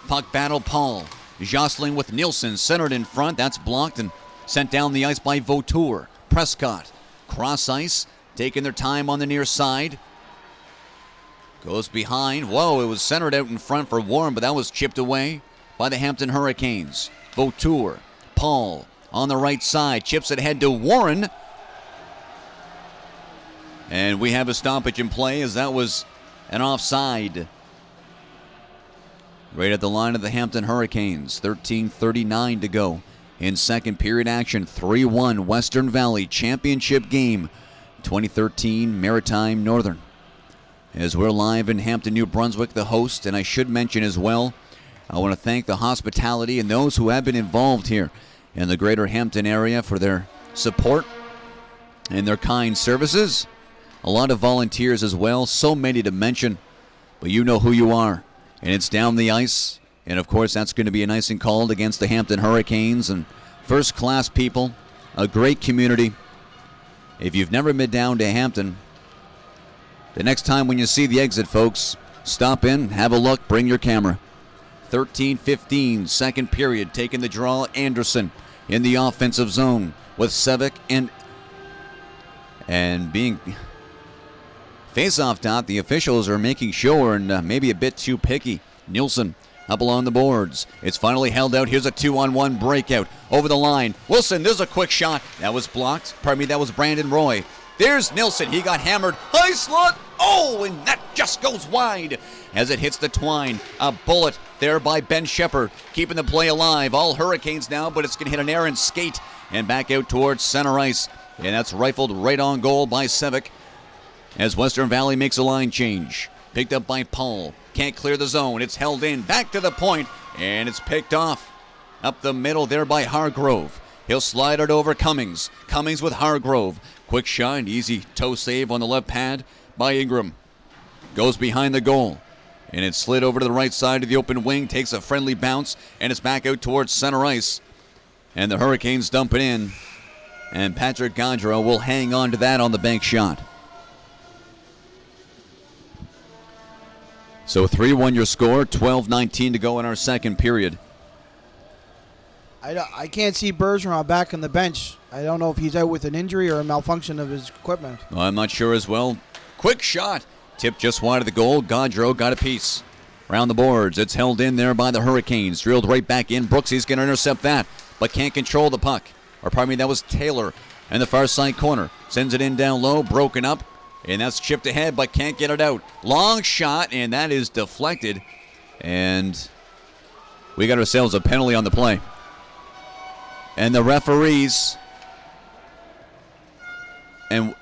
Speaker 1: Puck battle, Paul. Jostling with Nielsen, centered in front. That's blocked and sent down the ice by Vautour. Prescott. Cross ice. Taking their time on the near side. Goes behind. Whoa, it was centered out in front for Warren, but that was chipped away by the Hampton Hurricanes. Vautour. Paul on the right side. Chips it ahead to Warren. And we have a stoppage in play as that was an offside. Right at the line of the Hampton Hurricanes. 13:39 to go in second period action. 3-1 Western Valley championship game. 2013 Maritime Northern. As we're live in Hampton, New Brunswick, the host, and I should mention as well, I want to thank the hospitality and those who have been involved here in the greater Hampton area for their support and their kind services. A lot of volunteers as well, so many to mention, but you know who you are. And it's down the ice, and of course that's going to be a nice and called against the Hampton Hurricanes, and first-class people, a great community. If you've never been down to Hampton, the next time when you see the exit, folks, stop in, have a look, bring your camera. 13-15, second period, taking the draw. Anderson in the offensive zone with Sevic and being face-off dot. The officials are making sure and maybe a bit too picky. Nielsen up along the boards. It's finally held out. Here's a 2-on-1 breakout over the line. Wilson, there's a quick shot. That was blocked. Pardon me, that was Brandon Roy. There's Nielsen. He got hammered. High slot. Oh, and that just goes wide as it hits the twine. A bullet there by Ben Shepard, keeping the play alive. All Hurricanes now, but it's going to hit an errant skate and back out towards center ice. And that's rifled right on goal by Sevic as Western Valley makes a line change. Picked up by Paul. Can't clear the zone. It's held in. Back to the point, and it's picked off. Up the middle there by Hargrove. He'll slide it over Cummings. Cummings with Hargrove. Quick shot. Easy toe save on the left pad by Ingram. Goes behind the goal. And it's slid over to the right side of the open wing. Takes a friendly bounce, and it's back out towards center ice. And the Hurricanes dump it in. And Patrick Gaudreau will hang on to that on the bank shot. So 3-1 your score, 12-19 to go in our second period.
Speaker 2: I can't see Bergeron back on the bench. I don't know if he's out with an injury or a malfunction of his equipment.
Speaker 1: Well, I'm not sure as well. Quick shot. Tipped just wide of the goal. Gaudreau got a piece. Around the boards. It's held in there by the Hurricanes. Drilled right back in. Brooksy's going to intercept that, but can't control the puck. Or pardon me, that was Taylor in the far side corner. Sends it in down low. Broken up. And that's chipped ahead, but can't get it out. Long shot, and that is deflected. And we got ourselves a penalty on the play. And the referees. And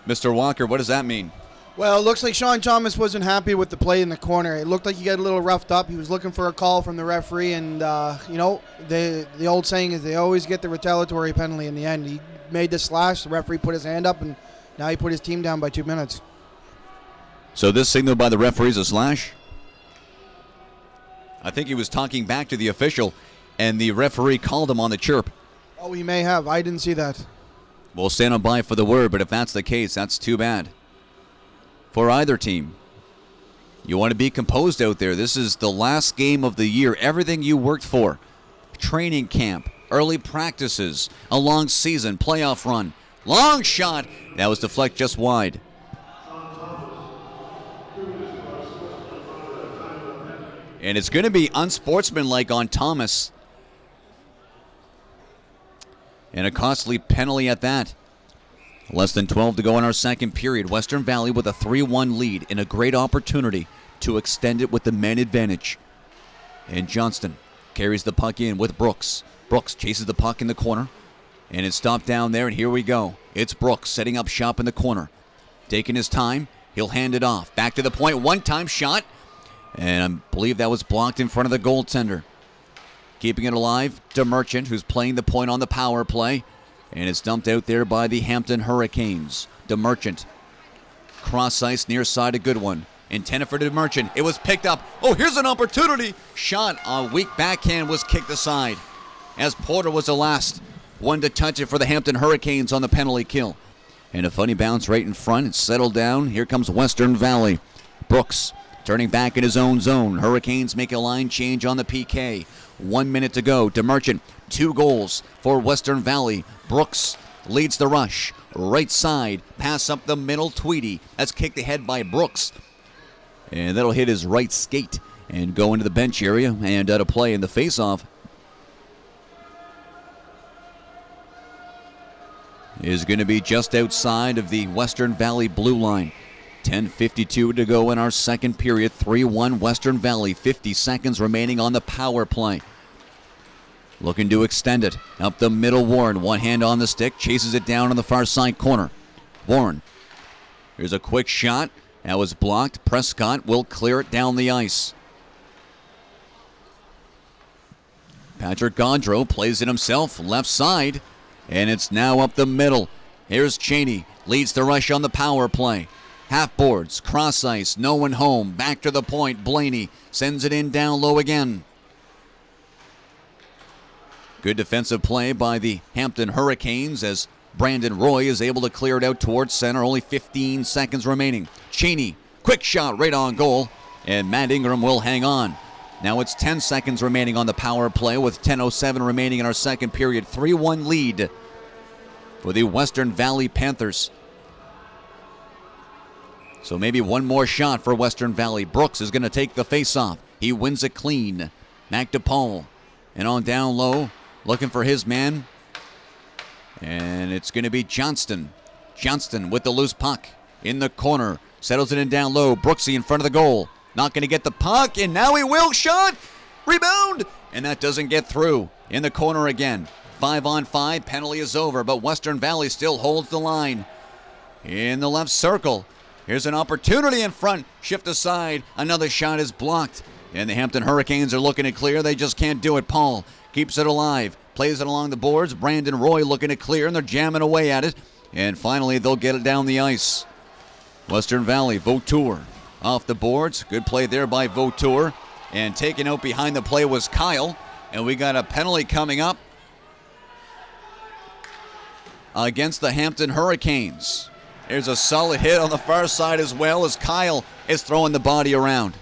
Speaker 1: Mr. Walker, what does that mean?
Speaker 2: Well, it looks like Sean Thomas wasn't happy with the play in the corner. It looked like he got a little roughed up. He was looking for a call from the referee, and, the old saying is they always get the retaliatory penalty in the end. He made the slash. The referee put his hand up, and now he put his team down by 2 minutes.
Speaker 1: So this signal by the referee is a slash? I think he was talking back to the official, and the referee called him on the chirp.
Speaker 2: Oh, he may have. I didn't see that.
Speaker 1: We'll stand on by for the word, but if that's the case, that's too bad for either team. You want to be composed out there. This is the last game of the year. Everything you worked for, training camp, early practices, a long season, playoff run. Long shot. That was deflected just wide. And it's going to be unsportsmanlike on Thomas. And a costly penalty at that. Less than 12 to go in our second period. Western Valley with a 3-1 lead and a great opportunity to extend it with the men advantage. And Johnston carries the puck in with Brooks. Brooks chases the puck in the corner. And it's stopped down there, and here we go. It's Brooks setting up shop in the corner. Taking his time. He'll hand it off. Back to the point. One-time shot. And I believe that was blocked in front of the goaltender. Keeping it alive, DeMerchant, who's playing the point on the power play. And it's dumped out there by the Hampton Hurricanes. DeMerchant. Cross ice, near side, a good one. Intended for DeMerchant. It was picked up. Oh, here's an opportunity. Shot on weak backhand was kicked aside. As Porter was the last one to touch it for the Hampton Hurricanes on the penalty kill. And a funny bounce right in front. It's settled down. Here comes Western Valley. Brooks turning back in his own zone. Hurricanes make a line change on the PK. 1 minute to go. DeMerchant, 2 goals for Western Valley. Brooks leads the rush. Right side. Pass up the middle. Tweedy. That's kicked ahead by Brooks. And that'll hit his right skate and go into the bench area and out of play in the faceoff. Is going to be just outside of the Western Valley blue line. 10:52 to go in our second period. 3-1 Western Valley. 50 seconds remaining on the power play. Looking to extend it. Up the middle, Warren. One hand on the stick. Chases it down on the far side corner. Warren. Here's a quick shot. That was blocked. Prescott will clear it down the ice. Patrick Gaudreau plays it himself. Left side. And it's now up the middle. Here's Cheney. Leads the rush on the power play. Half boards. Cross ice. No one home. Back to the point. Blaney sends it in down low again. Good defensive play by the Hampton Hurricanes as Brandon Roy is able to clear it out towards center. Only 15 seconds remaining. Cheney, quick shot right on goal. And Matt Ingram will hang on. Now it's 10 seconds remaining on the power play with 10:07 remaining in our second period. 3-1 lead for the Western Valley Panthers. So maybe one more shot for Western Valley. Brooks is going to take the face-off. He wins it clean. Back to Paul. And on down low, looking for his man. And it's going to be Johnston. Johnston with the loose puck in the corner. Settles it in down low. Brooksy in front of the goal. Not going to get the puck, and now he will. Shot! Rebound! And that doesn't get through. In the corner again. 5-on-5. Penalty is over, but Western Valley still holds the line. In the left circle. Here's an opportunity in front. Shift aside. Another shot is blocked. And the Hampton Hurricanes are looking to clear. They just can't do it. Paul keeps it alive. Plays it along the boards. Brandon Roy looking to clear, and they're jamming away at it. And finally, they'll get it down the ice. Western Valley, Vautour off the boards. Good play there by Vautour. And taken out behind the play was Kyle. And we got a penalty coming up against the Hampton Hurricanes. There's a solid hit on the far side as well as Kyle is throwing the body around.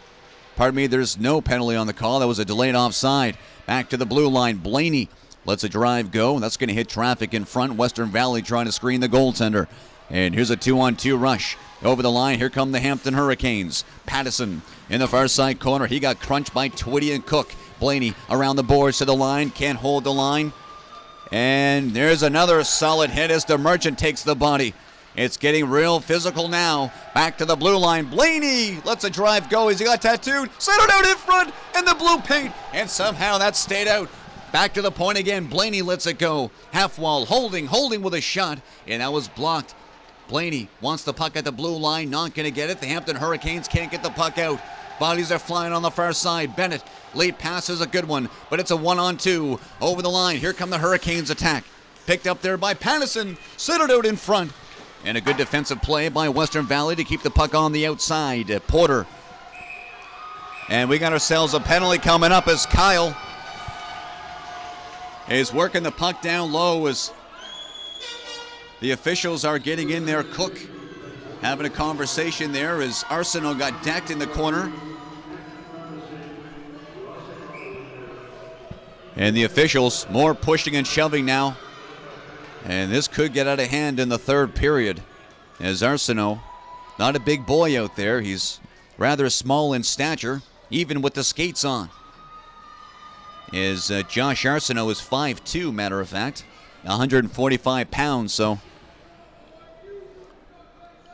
Speaker 1: Pardon me, there's no penalty on the call. That was a delayed offside. Back to the blue line. Blaney lets a drive go. That's going to hit traffic in front. Western Valley trying to screen the goaltender. And here's a 2-on-2 rush. Over the line, here come the Hampton Hurricanes. Pattison in the far side corner. He got crunched by Twitty and Cook. Blaney around the boards to the line. Can't hold the line. And there's another solid hit as the Merchant takes the body. It's getting real physical now. Back to the blue line. Blaney lets a drive go as he got tattooed. Set it out in front in the blue paint. And somehow that stayed out. Back to the point again. Blaney lets it go. Half wall. Holding with a shot. And that was blocked. Blaney wants the puck at the blue line. Not going to get it. The Hampton Hurricanes can't get the puck out. Bodies are flying on the far side. Bennett. Late pass is a good one. But it's a 1-on-2. Over the line. Here come the Hurricanes attack. Picked up there by Pattison. Set it out in front. And a good defensive play by Western Valley to keep the puck on the outside. Porter. And we got ourselves a penalty coming up as Kyle is working the puck down low as the officials are getting in there. Cook having a conversation there as Arsenault got decked in the corner. And the officials more pushing and shoving now. And this could get out of hand in the third period as Arsenault, not a big boy out there. He's rather small in stature, even with the skates on. As Josh Arsenault is 5'2", matter of fact, 145 pounds, so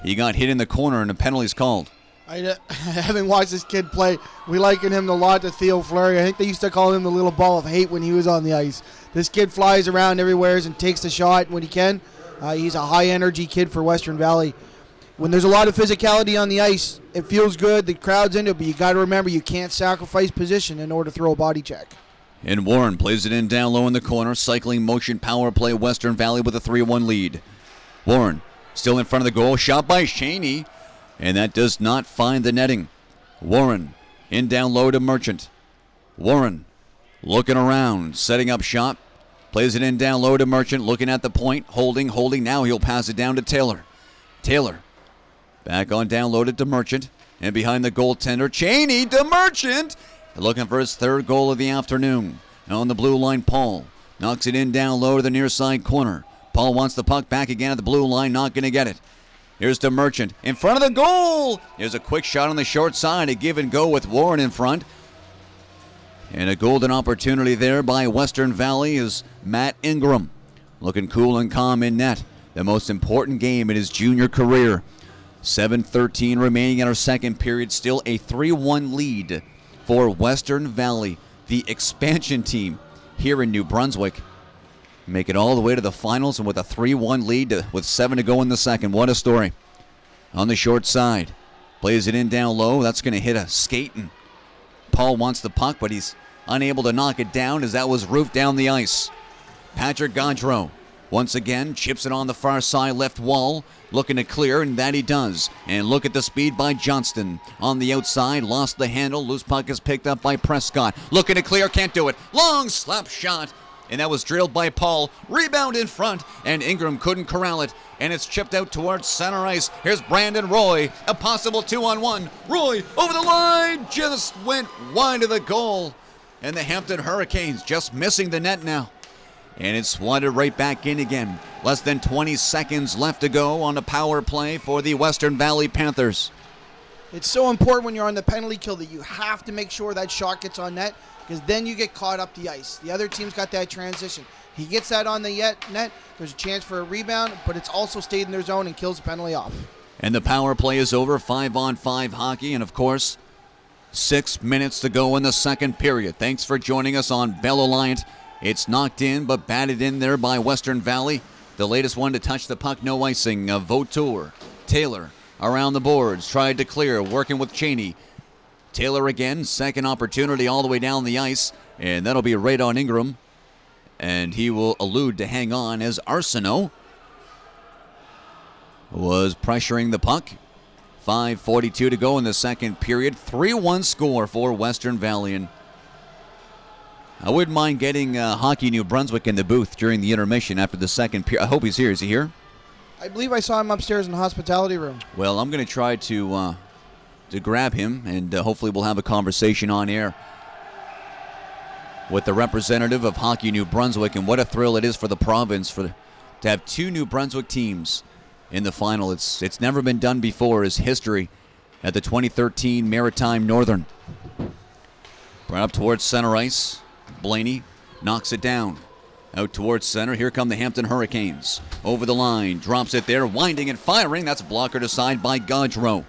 Speaker 1: he got hit in the corner and a penalty's called.
Speaker 2: Having watched this kid play, we liken him a lot to Theo Fleury. I think they used to call him the little ball of hate when he was on the ice. This kid flies around everywhere and takes the shot when he can. He's a high-energy kid for Western Valley. When there's a lot of physicality on the ice, it feels good. The crowd's into it, but you got to remember you can't sacrifice position in order to throw a body check.
Speaker 1: And Warren plays it in down low in the corner. Cycling motion power play. Western Valley with a 3-1 lead. Warren still in front of the goal. Shot by Cheney. And that does not find the netting. Warren in down low to Merchant. Warren looking around, setting up shot. Plays it in down low to Merchant, looking at the point. Holding. Now he'll pass it down to Taylor. Taylor back on down low to Merchant. And behind the goaltender, Cheney to Merchant. Looking for his third goal of the afternoon. On the blue line, Paul knocks it in down low to the near side corner. Paul wants the puck back again at the blue line, not going to get it. Here's to Merchant in front of the goal. There's a quick shot on the short side, a give and go with Warren in front. And a golden opportunity there by Western Valley is Matt Ingram. Looking cool and calm in net. The most important game in his junior career. 7:13 remaining in our second period. Still a 3-1 lead for Western Valley, the expansion team here in New Brunswick. Make it all the way to the finals and with a 3-1 lead with 7 to go in the second. What a story. On the short side. Plays it in down low. That's going to hit a skate. And Paul wants the puck, but he's unable to knock it down as that was roofed down the ice. Patrick Gaudreau once again chips it on the far side left wall. Looking to clear, and that he does. And look at the speed by Johnston. On the outside, lost the handle. Loose puck is picked up by Prescott. Looking to clear, can't do it. Long slap shot. And that was drilled by Paul. Rebound in front, and Ingram couldn't corral it. And it's chipped out towards center ice. Here's Brandon Roy. A possible 2-on-1. Roy over the line. Just went wide of the goal. And the Hampton Hurricanes just missing the net now. And it's swatted right back in again. Less than 20 seconds left to go on the power play for the Western Valley Panthers.
Speaker 2: It's so important when you're on the penalty kill that you have to make sure that shot gets on net, because then you get caught up the ice. The other team's got that transition. He gets that on the net, there's a chance for a rebound, but it's also stayed in their zone and kills the penalty off.
Speaker 1: And the power play is over, 5-on-5 hockey, and of course, 6 minutes to go in the second period. Thanks for joining us on Bell Alliant. It's knocked in, but batted in there by Western Valley. The latest one to touch the puck, no icing. Vautour, Taylor around the boards, tried to clear, working with Cheney. Taylor again, second opportunity all the way down the ice, and that'll be right on Ingram. And he will elude to hang on as Arsenault was pressuring the puck. 5:42 to go in the second period. 3-1 score for Western Valley. And I wouldn't mind getting Hockey New Brunswick in the booth during the intermission after the second period. I hope he's here. Is he here?
Speaker 2: I believe I saw him upstairs in the hospitality room.
Speaker 1: Well, I'm going to try to grab him, and hopefully we'll have a conversation on air with the representative of Hockey New Brunswick. And what a thrill it is for the province to have two New Brunswick teams in the final. It's never been done before. It's history at the 2013 Maritime Northern. Right up towards center ice. Blaney knocks it down. Out towards center. Here come the Hampton Hurricanes. Over the line. Drops it there. Winding and firing. That's blockered aside by Gaudreau.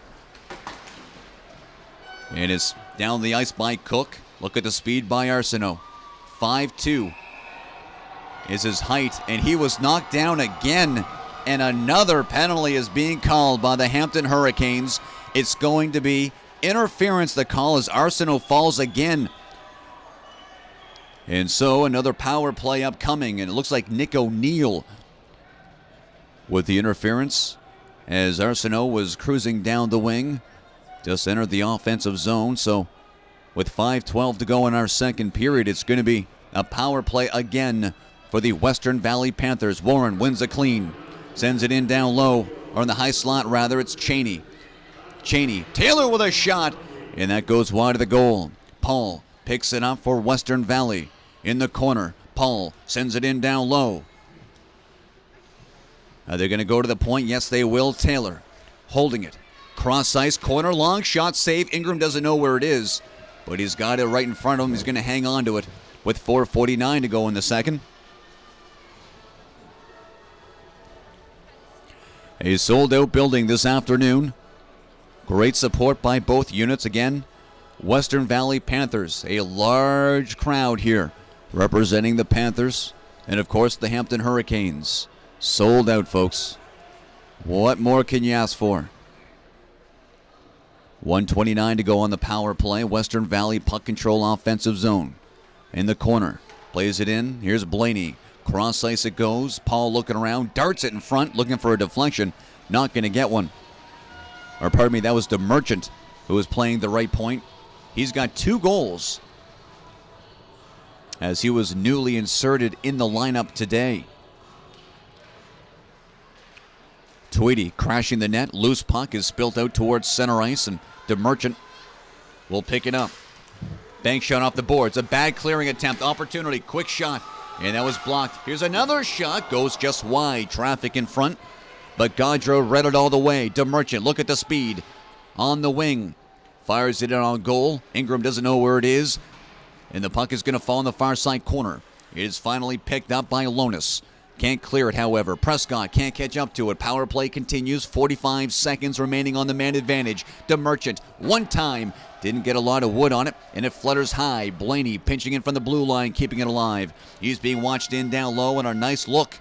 Speaker 1: And it's down the ice by Cook. Look at the speed by Arsenault. 5'2" is his height. And he was knocked down again. And another penalty is being called by the Hampton Hurricanes. It's going to be interference. The call as Arsenault falls again. And so another power play upcoming, and it looks like Nick O'Neill with the interference as Arsenault was cruising down the wing, just entered the offensive zone. So with 5:12 to go in our second period, it's going to be a power play again for the Western Valley Panthers. Warren wins a clean, sends it in down low, or in the high slot rather. It's Cheney. Taylor with a shot, and that goes wide of the goal. Paul picks it up for Western Valley. In the corner, Paul sends it in down low. Are they going to go to the point? Yes, they will. Taylor holding it. Cross ice, corner, long shot, save. Ingram doesn't know where it is, but he's got it right in front of him. He's going to hang on to it with 4:49 to go in the second. A sold-out building this afternoon. Great support by both units. Again, Western Valley Panthers, a large crowd here representing the Panthers, and of course the Hampton Hurricanes. Sold out, folks. What more can you ask for? 1:29 to go on the power play. Western Valley puck control offensive zone. In the corner, plays it in. Here's Blaney. Cross ice it goes. Paul looking around, darts it in front, looking for a deflection. Not going to get one. Or pardon me, that was DeMerchant who was playing the right point. He's got 2 goals as he was newly inserted in the lineup today. Tweedy crashing the net. Loose puck is spilt out towards center ice, and DeMerchant will pick it up. Bank shot off the boards. A bad clearing attempt. Opportunity. Quick shot. And that was blocked. Here's another shot. Goes just wide. Traffic in front. But Gaudreau read it all the way. DeMerchant, look at the speed. On the wing. Fires it in on goal. Ingram doesn't know where it is. And the puck is going to fall in the far side corner. It is finally picked up by Lonis. Can't clear it, however. Prescott can't catch up to it. Power play continues. 45 seconds remaining on the man advantage. DeMerchant, one time. Didn't get a lot of wood on it, and it flutters high. Blaney pinching in from the blue line, keeping it alive. He's being watched in down low, and a nice look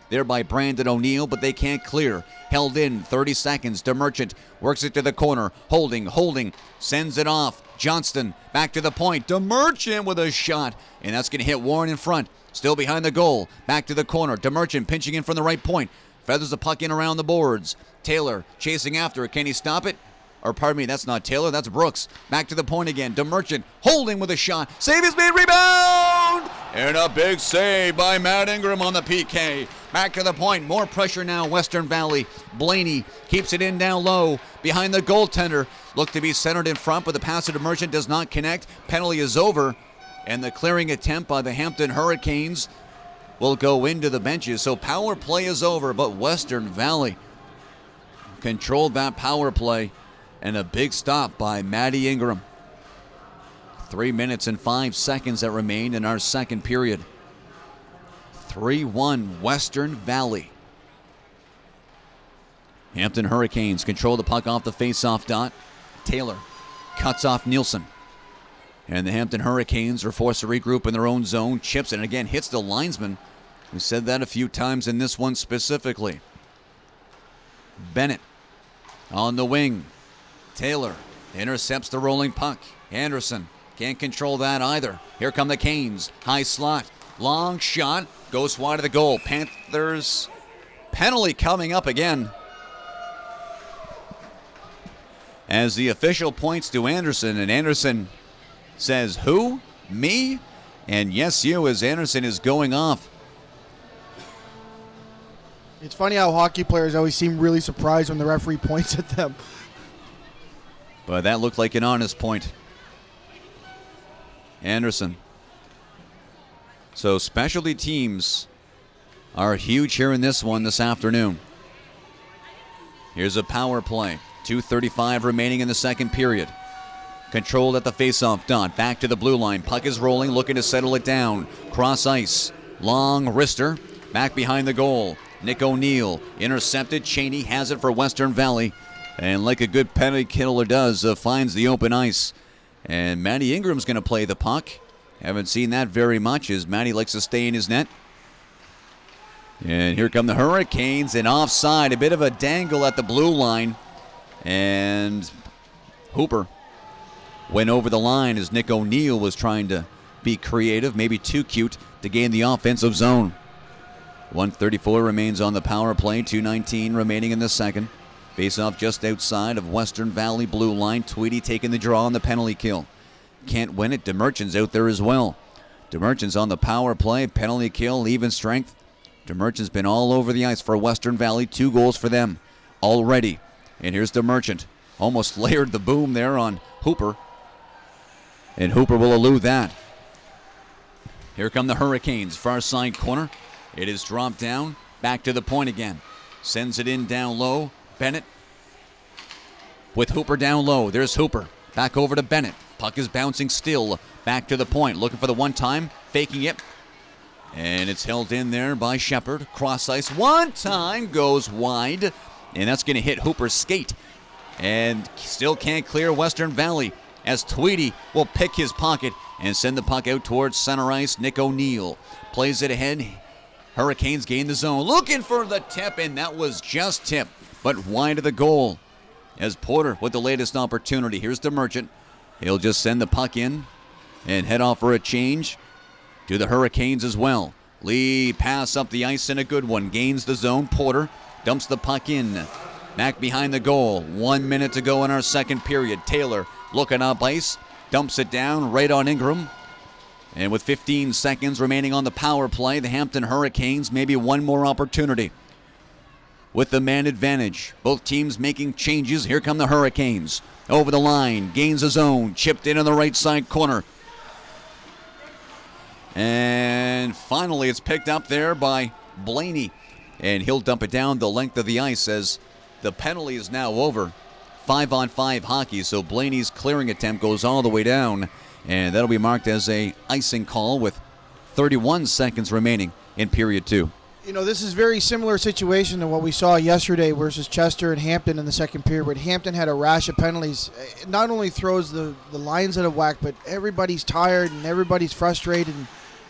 Speaker 1: there by Brandon O'Neill, but they can't clear. Held in, 30 seconds. DeMerchant works it to the corner. Holding. Sends it off. Johnston back to the point. DeMerchant with a shot, and that's going to hit Warren in front. Still behind the goal. Back to the corner. DeMerchant pinching in from the right point. Feathers the puck in around the boards. Taylor chasing after it. Can he stop it? Or pardon me, that's not Taylor, that's Brooks. Back to the point again. DeMerchant holding with a shot. Save is made, rebound! And a big save by Matt Ingram on the PK. Back to the point. More pressure now. Western Valley. Blaney keeps it in down low. Behind the goaltender. Looked to be centered in front, but the pass to Merchant does not connect. Penalty is over. And the clearing attempt by the Hampton Hurricanes will go into the benches. So power play is over, but Western Valley controlled that power play. And a big stop by Matty Ingram. 3 minutes and 5 seconds that remained in our second period. 3-1 Western Valley. Hampton Hurricanes control the puck off the face-off dot. Taylor cuts off Nielsen. And the Hampton Hurricanes are forced to regroup in their own zone. Chips it and again hits the linesman. We said that a few times in this one specifically. Bennett on the wing. Taylor intercepts the rolling puck. Anderson can't control that either. Here come the Canes. High slot. Long shot. Goes wide of the goal. Panthers penalty coming up again. As the official points to Anderson, and Anderson says, "Who? Me?" And yes, you, as Anderson is going off.
Speaker 2: It's funny how hockey players always seem really surprised when the referee points at them.
Speaker 1: But that looked like an honest point. Anderson. So specialty teams are huge here in this one this afternoon. Here's a power play. 2:35 remaining in the second period. Controlled at the faceoff dot. Back to the blue line. Puck is rolling, looking to settle it down. Cross ice. Long wrister. Back behind the goal. Nick O'Neill intercepted. Cheney has it for Western Valley. And like a good penalty killer does, finds the open ice. And Matty Ingram's going to play the puck. Haven't seen that very much as Matty likes to stay in his net. And here come the Hurricanes and offside. A bit of a dangle at the blue line. And Hooper went over the line as Nick O'Neill was trying to be creative, maybe too cute, to gain the offensive zone. 1:34 remains on the power play. 2:19 remaining in the second. Face-off just outside of Western Valley blue line. Tweedy taking the draw on the penalty kill. Can't win it. DeMerchant's out there as well. DeMerchant's on the power play. Penalty kill, even strength. DeMerchant's been all over the ice for Western Valley. 2 goals for them already. And here's DeMerchant. Almost layered the boom there on Hooper. And Hooper will elude that. Here come the Hurricanes. Far side corner. It is dropped down. Back to the point again. Sends it in down low. Bennett with Hooper down low. There's Hooper. Back over to Bennett. Puck is bouncing still. Back to the point. Looking for the one time. Faking it. And it's held in there by Shepard. Cross ice. One time goes wide. And that's going to hit Hooper's skate. And still can't clear Western Valley as Tweedy will pick his pocket and send the puck out towards center ice. Nick O'Neill plays it ahead. Hurricanes gain the zone. Looking for the tip, and that was just tip. But wide of the goal as Porter with the latest opportunity. Here's DeMerchant. He'll just send the puck in and head off for a change to the Hurricanes as well. Lee pass up the ice and a good one. Gains the zone. Porter dumps the puck in. Back behind the goal. 1 minute to go in our second period. Taylor looking up ice. Dumps it down right on Ingram. And with 15 seconds remaining on the power play, the Hampton Hurricanes maybe one more opportunity. With the man advantage. Both teams making changes. Here come the Hurricanes. Over the line. Gains a zone. Chipped in on the right side corner. And finally it's picked up there by Blaney. And he'll dump it down the length of the ice as the penalty is now over. 5-on-5 hockey. So Blaney's clearing attempt goes all the way down. And that'll be marked as a icing call with 31 seconds remaining in period 2.
Speaker 2: You know, this is a very similar situation to what we saw yesterday versus Chester and Hampton in the second period, where Hampton had a rash of penalties. It not only throws the lines out of whack, but everybody's tired and everybody's frustrated.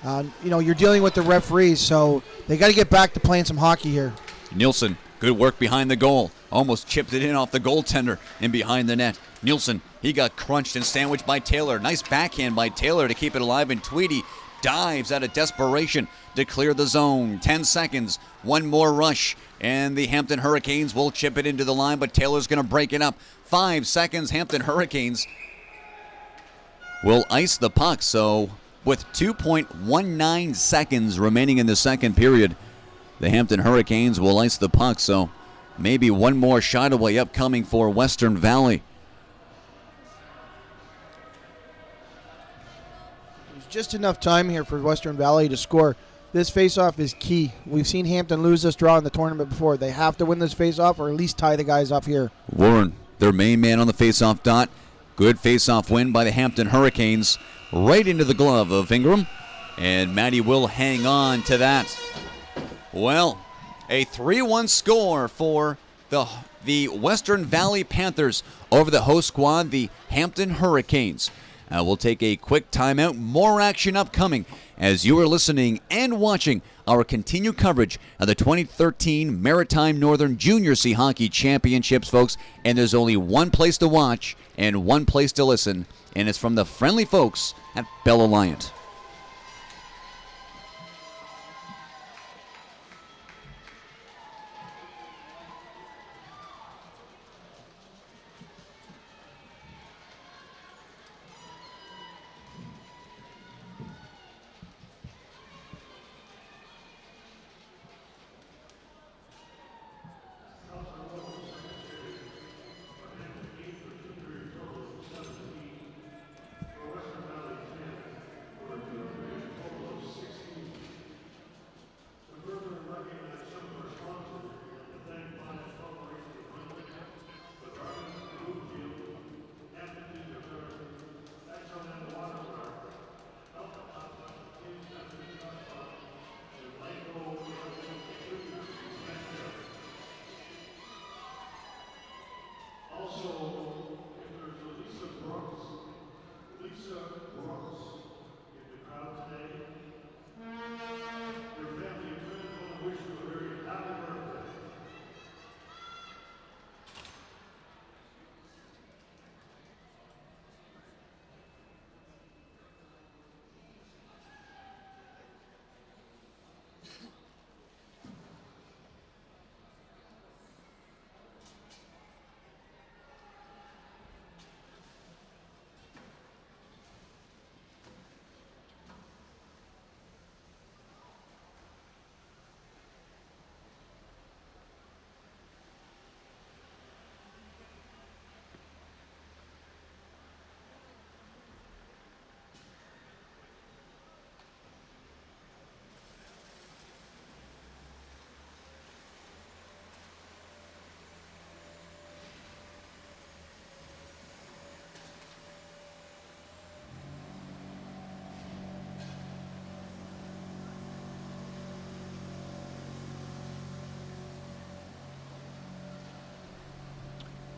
Speaker 2: You know, you're dealing with the referees, so they got to get back to playing some hockey here.
Speaker 1: Nielsen, good work behind the goal. Almost chipped it in off the goaltender and behind the net. Nielsen, he got crunched and sandwiched by Taylor. Nice backhand by Taylor to keep it alive, and Tweedy dives out of desperation to clear the zone. 10 seconds, one more rush, and the Hampton Hurricanes will chip it into the line, but Taylor's going to break it up. 5 seconds, Hampton Hurricanes will ice the puck, so With 2.19 seconds remaining in the second period, the Hampton Hurricanes will ice the puck, so maybe one more shot away upcoming for Western Valley.
Speaker 2: There's just enough time here for Western Valley to score. This faceoff is key. We've seen Hampton lose this draw in the tournament before. They have to win this faceoff or at least tie the guys up here.
Speaker 1: Warren, their main man on the faceoff dot. Good faceoff win by the Hampton Hurricanes. Right into the glove of Ingram. And Matty will hang on to that. Well, a 3-1 score for the Western Valley Panthers over the host squad, the Hampton Hurricanes. We'll take a quick timeout. More action upcoming as you are listening and watching our continued coverage of the 2013 Maritime Northern Junior C Hockey Championships, folks. And there's only one place to watch and one place to listen, and it's from the friendly folks at Bell Alliant.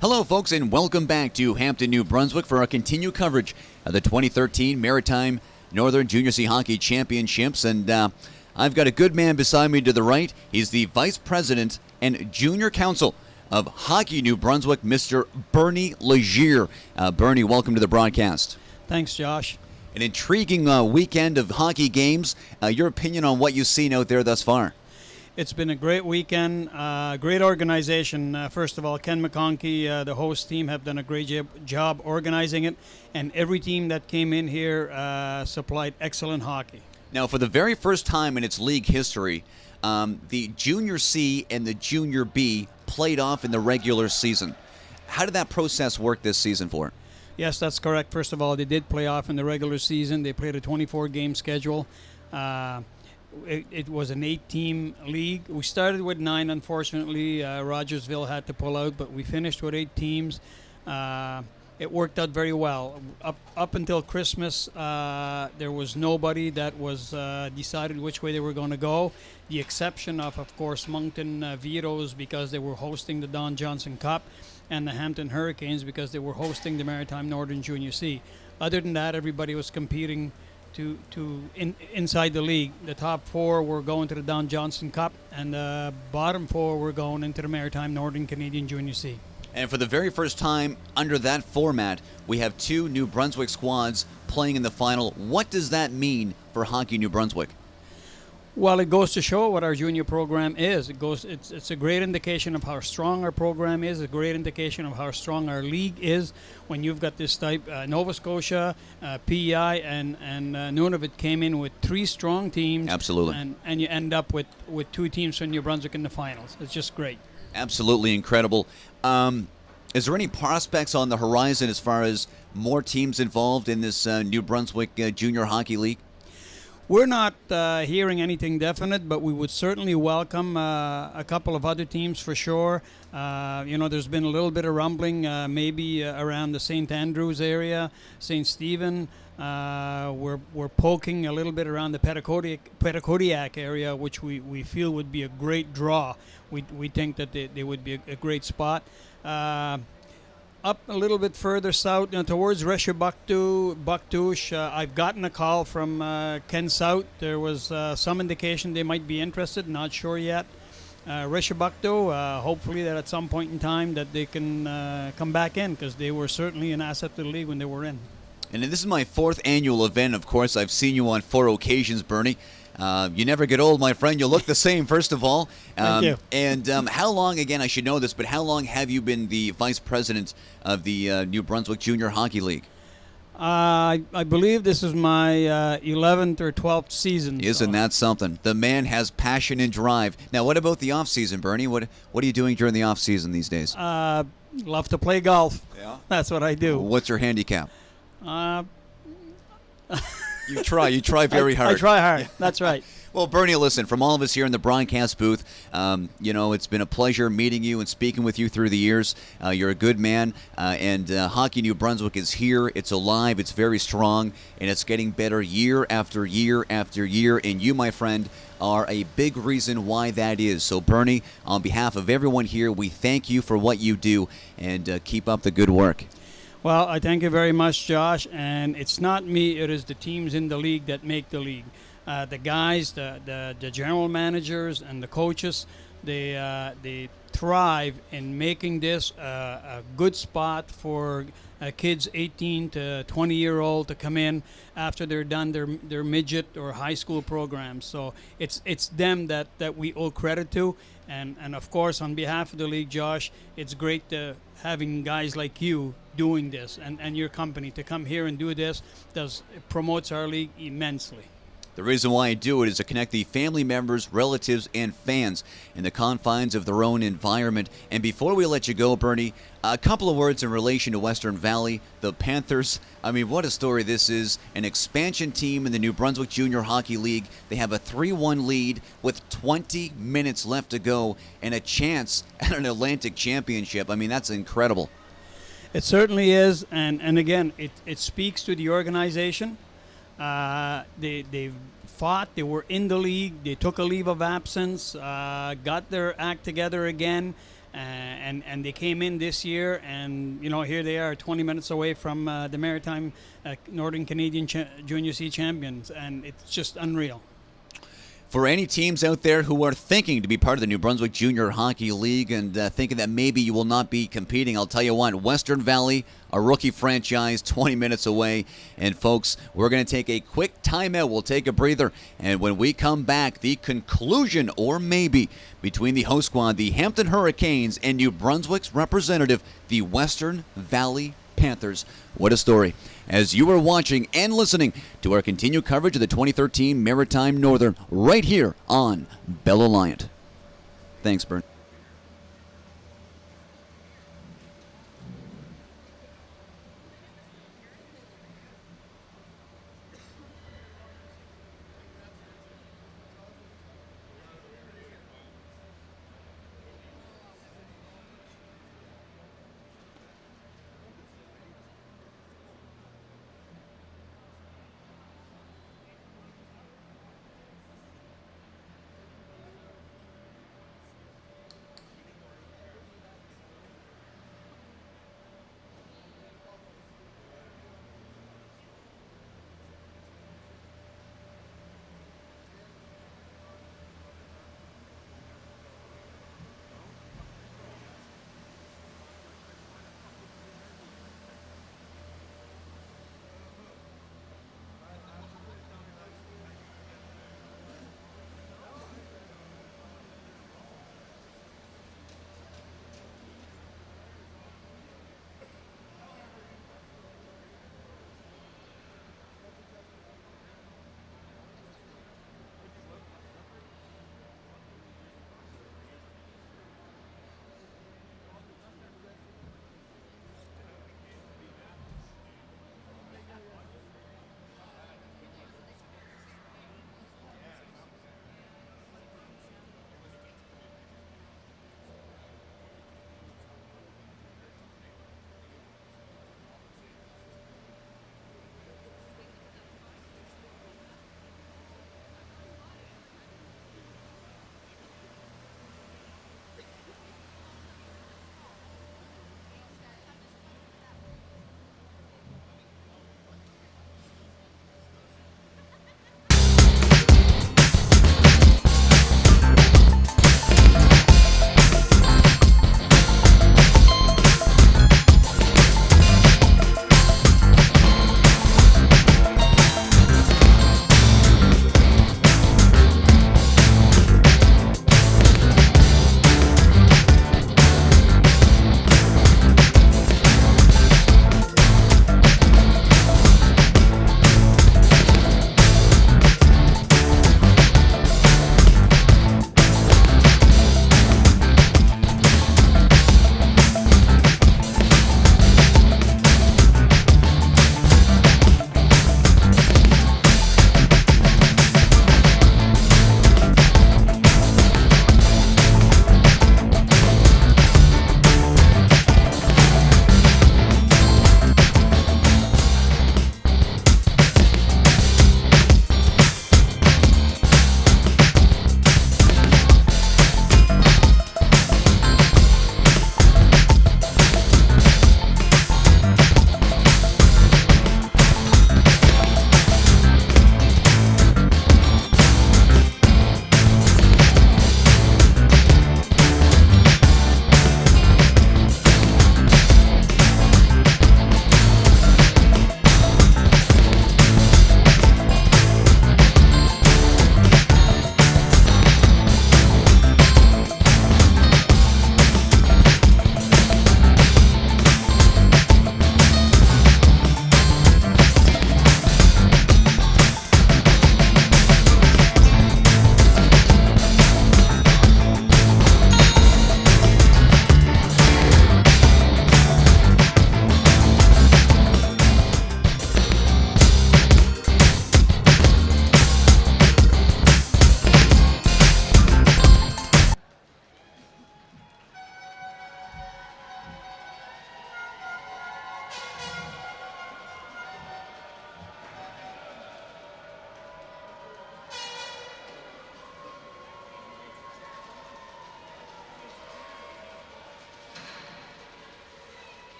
Speaker 1: Hello, folks, and welcome back to Hampton, New Brunswick for our continued coverage of the 2013 Maritime Northern Junior C Hockey Championships. And I've got a good man beside me to the right. He's the Vice President and Junior Counsel of Hockey New Brunswick, Mr. Bernie Legier. Bernie, welcome to the broadcast.
Speaker 3: Thanks, Josh.
Speaker 1: An intriguing weekend of hockey games. Your opinion on what you've seen out there thus far?
Speaker 3: It's been a great weekend, great organization. First of all, Ken McConkey, the host team, have done a great job organizing it, and every team that came in here supplied excellent hockey.
Speaker 1: Now, for the very first time in its league history, the Junior C and the Junior B played off in the regular season. How did that process work this season for it?
Speaker 3: Yes, that's correct. First of all, they did play off in the regular season. They played a 24-game schedule. It was an 8-team league. We started with 9, unfortunately. Rogersville had to pull out, but we finished with 8 teams. It worked out very well. Up until Christmas, there was nobody that was decided which way they were going to go. The exception of course, Moncton Vetoes, because they were hosting the Don Johnson Cup, and the Hampton Hurricanes because they were hosting the Maritime Northern Junior C. Other than that, everybody was competing inside the league. The top 4 were going to the Don Johnson Cup, and the bottom 4 were going into the Maritime Northern Canadian Junior C.
Speaker 1: And for the very first time under that format, we have 2 New Brunswick squads playing in the final. What does that mean for Hockey New Brunswick?
Speaker 3: Well, it goes to show what our junior program is. It's a great indication of how strong our program is. A great indication of how strong our league is. When you've got this type, Nova Scotia, PEI, and Nunavut came in with 3 strong teams.
Speaker 1: Absolutely.
Speaker 3: And you end up with 2 teams from New Brunswick in the finals. It's just great.
Speaker 1: Absolutely incredible. Is there any prospects on the horizon as far as more teams involved in this New Brunswick Junior Hockey League?
Speaker 3: We're not hearing anything definite, but we would certainly welcome a couple of other teams for sure. There's been a little bit of rumbling, maybe around the St. Andrews area, St. Stephen. We're poking a little bit around the Petitcodiac area, which we feel would be a great draw. We think that they would be a great spot. Up a little bit further south, towards Reshibuctouche, I've gotten a call from Ken South. There was some indication they might be interested, not sure yet. Reshibucto, hopefully that at some point in time that they can come back in, because they were certainly an asset to the league when they were in.
Speaker 1: And this is my 4th annual event, of course. I've seen you on 4 occasions, Bernie. You never get old, my friend. You look the same, first of all.
Speaker 3: Thank you.
Speaker 1: And how long, again, I should know this, but how long have you been the vice president of the New Brunswick Junior Hockey League?
Speaker 3: I believe this is my 11th or 12th season.
Speaker 1: Isn't that something? The man has passion and drive. Now, what about the off-season, Bernie? What are you doing during the off-season these days?
Speaker 3: Love to play golf.
Speaker 1: Yeah?
Speaker 3: That's what I do.
Speaker 1: What's your handicap? You try very hard.
Speaker 3: I try hard. That's right.
Speaker 1: Well, Bernie, listen, from all of us here in the broadcast booth, it's been a pleasure meeting you and speaking with you through the years. You're a good man, and Hockey New Brunswick is here. It's alive. It's very strong, and it's getting better year after year after year. And you, my friend, are a big reason why that is. So, Bernie, on behalf of everyone here, we thank you for what you do, and keep up the good work.
Speaker 3: Well, I thank you very much, Josh. And it's not me, it is the teams in the league that make the league. The guys, the general managers, and the coaches, they thrive in making this a good spot for kids 18 to 20-year-old to come in after they're done their midget or high school programs. So it's them that we owe credit to. And of course, on behalf of the league, Josh, it's great having guys like you doing this and your company to come here and do this. It promotes our league immensely.
Speaker 1: The reason why I do it is to connect the family members, relatives, and fans in the confines of their own environment. And before we let you go, Bernie, a couple of words in relation to Western Valley, the Panthers. I mean, what a story this is. An expansion team in the New Brunswick Junior Hockey League. They have a 3-1 lead with 20 minutes left to go and a chance at an Atlantic championship. I mean, that's incredible.
Speaker 3: It certainly is. And again, it speaks to the organization. They fought. They were in the league. They took a leave of absence, got their act together again, and they came in this year. And here they are, 20 minutes away from the Maritime Northern Canadian Junior C champions, and it's just unreal.
Speaker 1: For any teams out there who are thinking to be part of the New Brunswick Junior Hockey League and thinking that maybe you will not be competing, I'll tell you what, Western Valley, a rookie franchise, 20 minutes away. And folks, we're going to take a quick timeout. We'll take a breather. And when we come back, the conclusion, or maybe, between the host squad, the Hampton Hurricanes, and New Brunswick's representative, the Western Valley Panthers. What a story. As you are watching and listening to our continued coverage of the 2013 Maritime Northern right here on Bell Alliant. Thanks, Bern.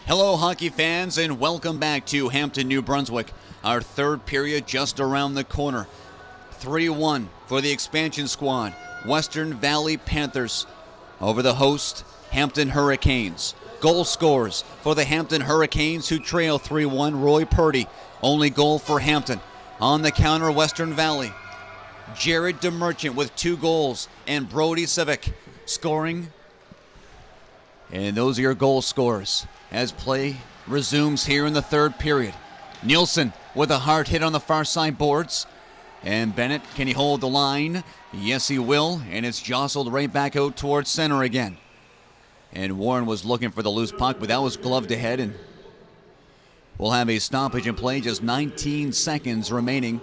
Speaker 1: Hello, hockey fans, and welcome back to Hampton, New Brunswick. Our third period just around the corner. 3-1 for the expansion squad, Western Valley Panthers, over the host, Hampton Hurricanes. Goal scorers for the Hampton Hurricanes, who trail 3-1, Roy Purdy. Only goal for Hampton. On the counter, Western Valley, Jared DeMerchant with 2 goals, and Brody Civic scoring. And those are your goal scorers as play resumes here in the third period. Nielsen with a hard hit on the far side boards. And Bennett, can he hold the line? Yes, he will. And it's jostled right back out towards center again. And Warren was looking for the loose puck, but that was gloved ahead. And we'll have a stoppage in play, just 19 seconds remaining,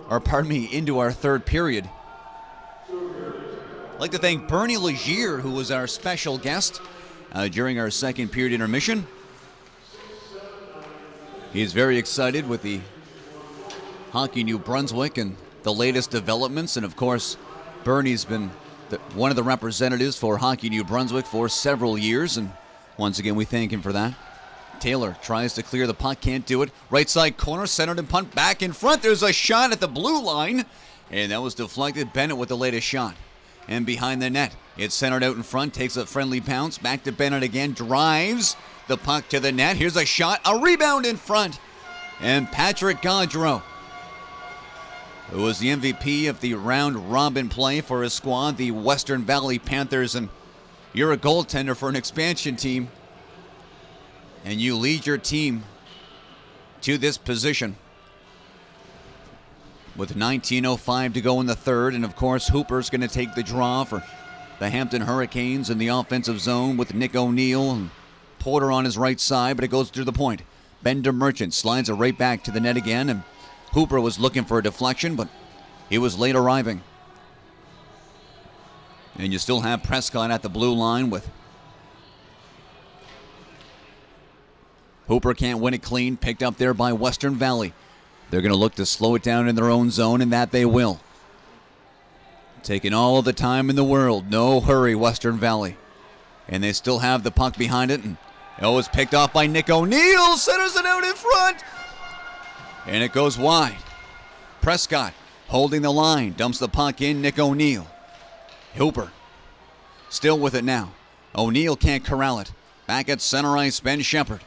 Speaker 1: into our third period. I'd like to thank Bernie Legier, who was our special guest during our second period intermission. He's very excited with the Hockey New Brunswick and the latest developments. And of course, Bernie's been one of the representatives for Hockey New Brunswick for several years. And once again, we thank him for that. Taylor tries to clear the puck, can't do it. Right side corner, centered and punt back in front. There's a shot at the blue line. And that was deflected. Bennett with the latest shot. And behind the net, it's centered out in front, takes a friendly bounce. Back to Bennett again, drives the puck to the net. Here's a shot, a rebound in front. And Patrick Gaudreau, who was the MVP of the round-robin play for his squad, the Western Valley Panthers. And you're a goaltender for an expansion team, and you lead your team to this position. With 19:05 to go in the third, and of course Hooper's going to take the draw for the Hampton Hurricanes in the offensive zone with Nick O'Neill and Porter on his right side, but it goes through the point. Ben DeMerchant slides it right back to the net again, and Hooper was looking for a deflection, but he was late arriving. And you still have Prescott at the blue line with Hooper can't win it clean, picked up there by Western Valley. They're going to look to slow it down in their own zone, and that they will. Taking all of the time in the world. No hurry, Western Valley. And they still have the puck behind it. And it was picked off by Nick O'Neill. Centers it out in front. And it goes wide. Prescott holding the line. Dumps the puck in. Nick O'Neill. Hooper still with it now. O'Neill can't corral it. Back at center ice, Ben Shepard.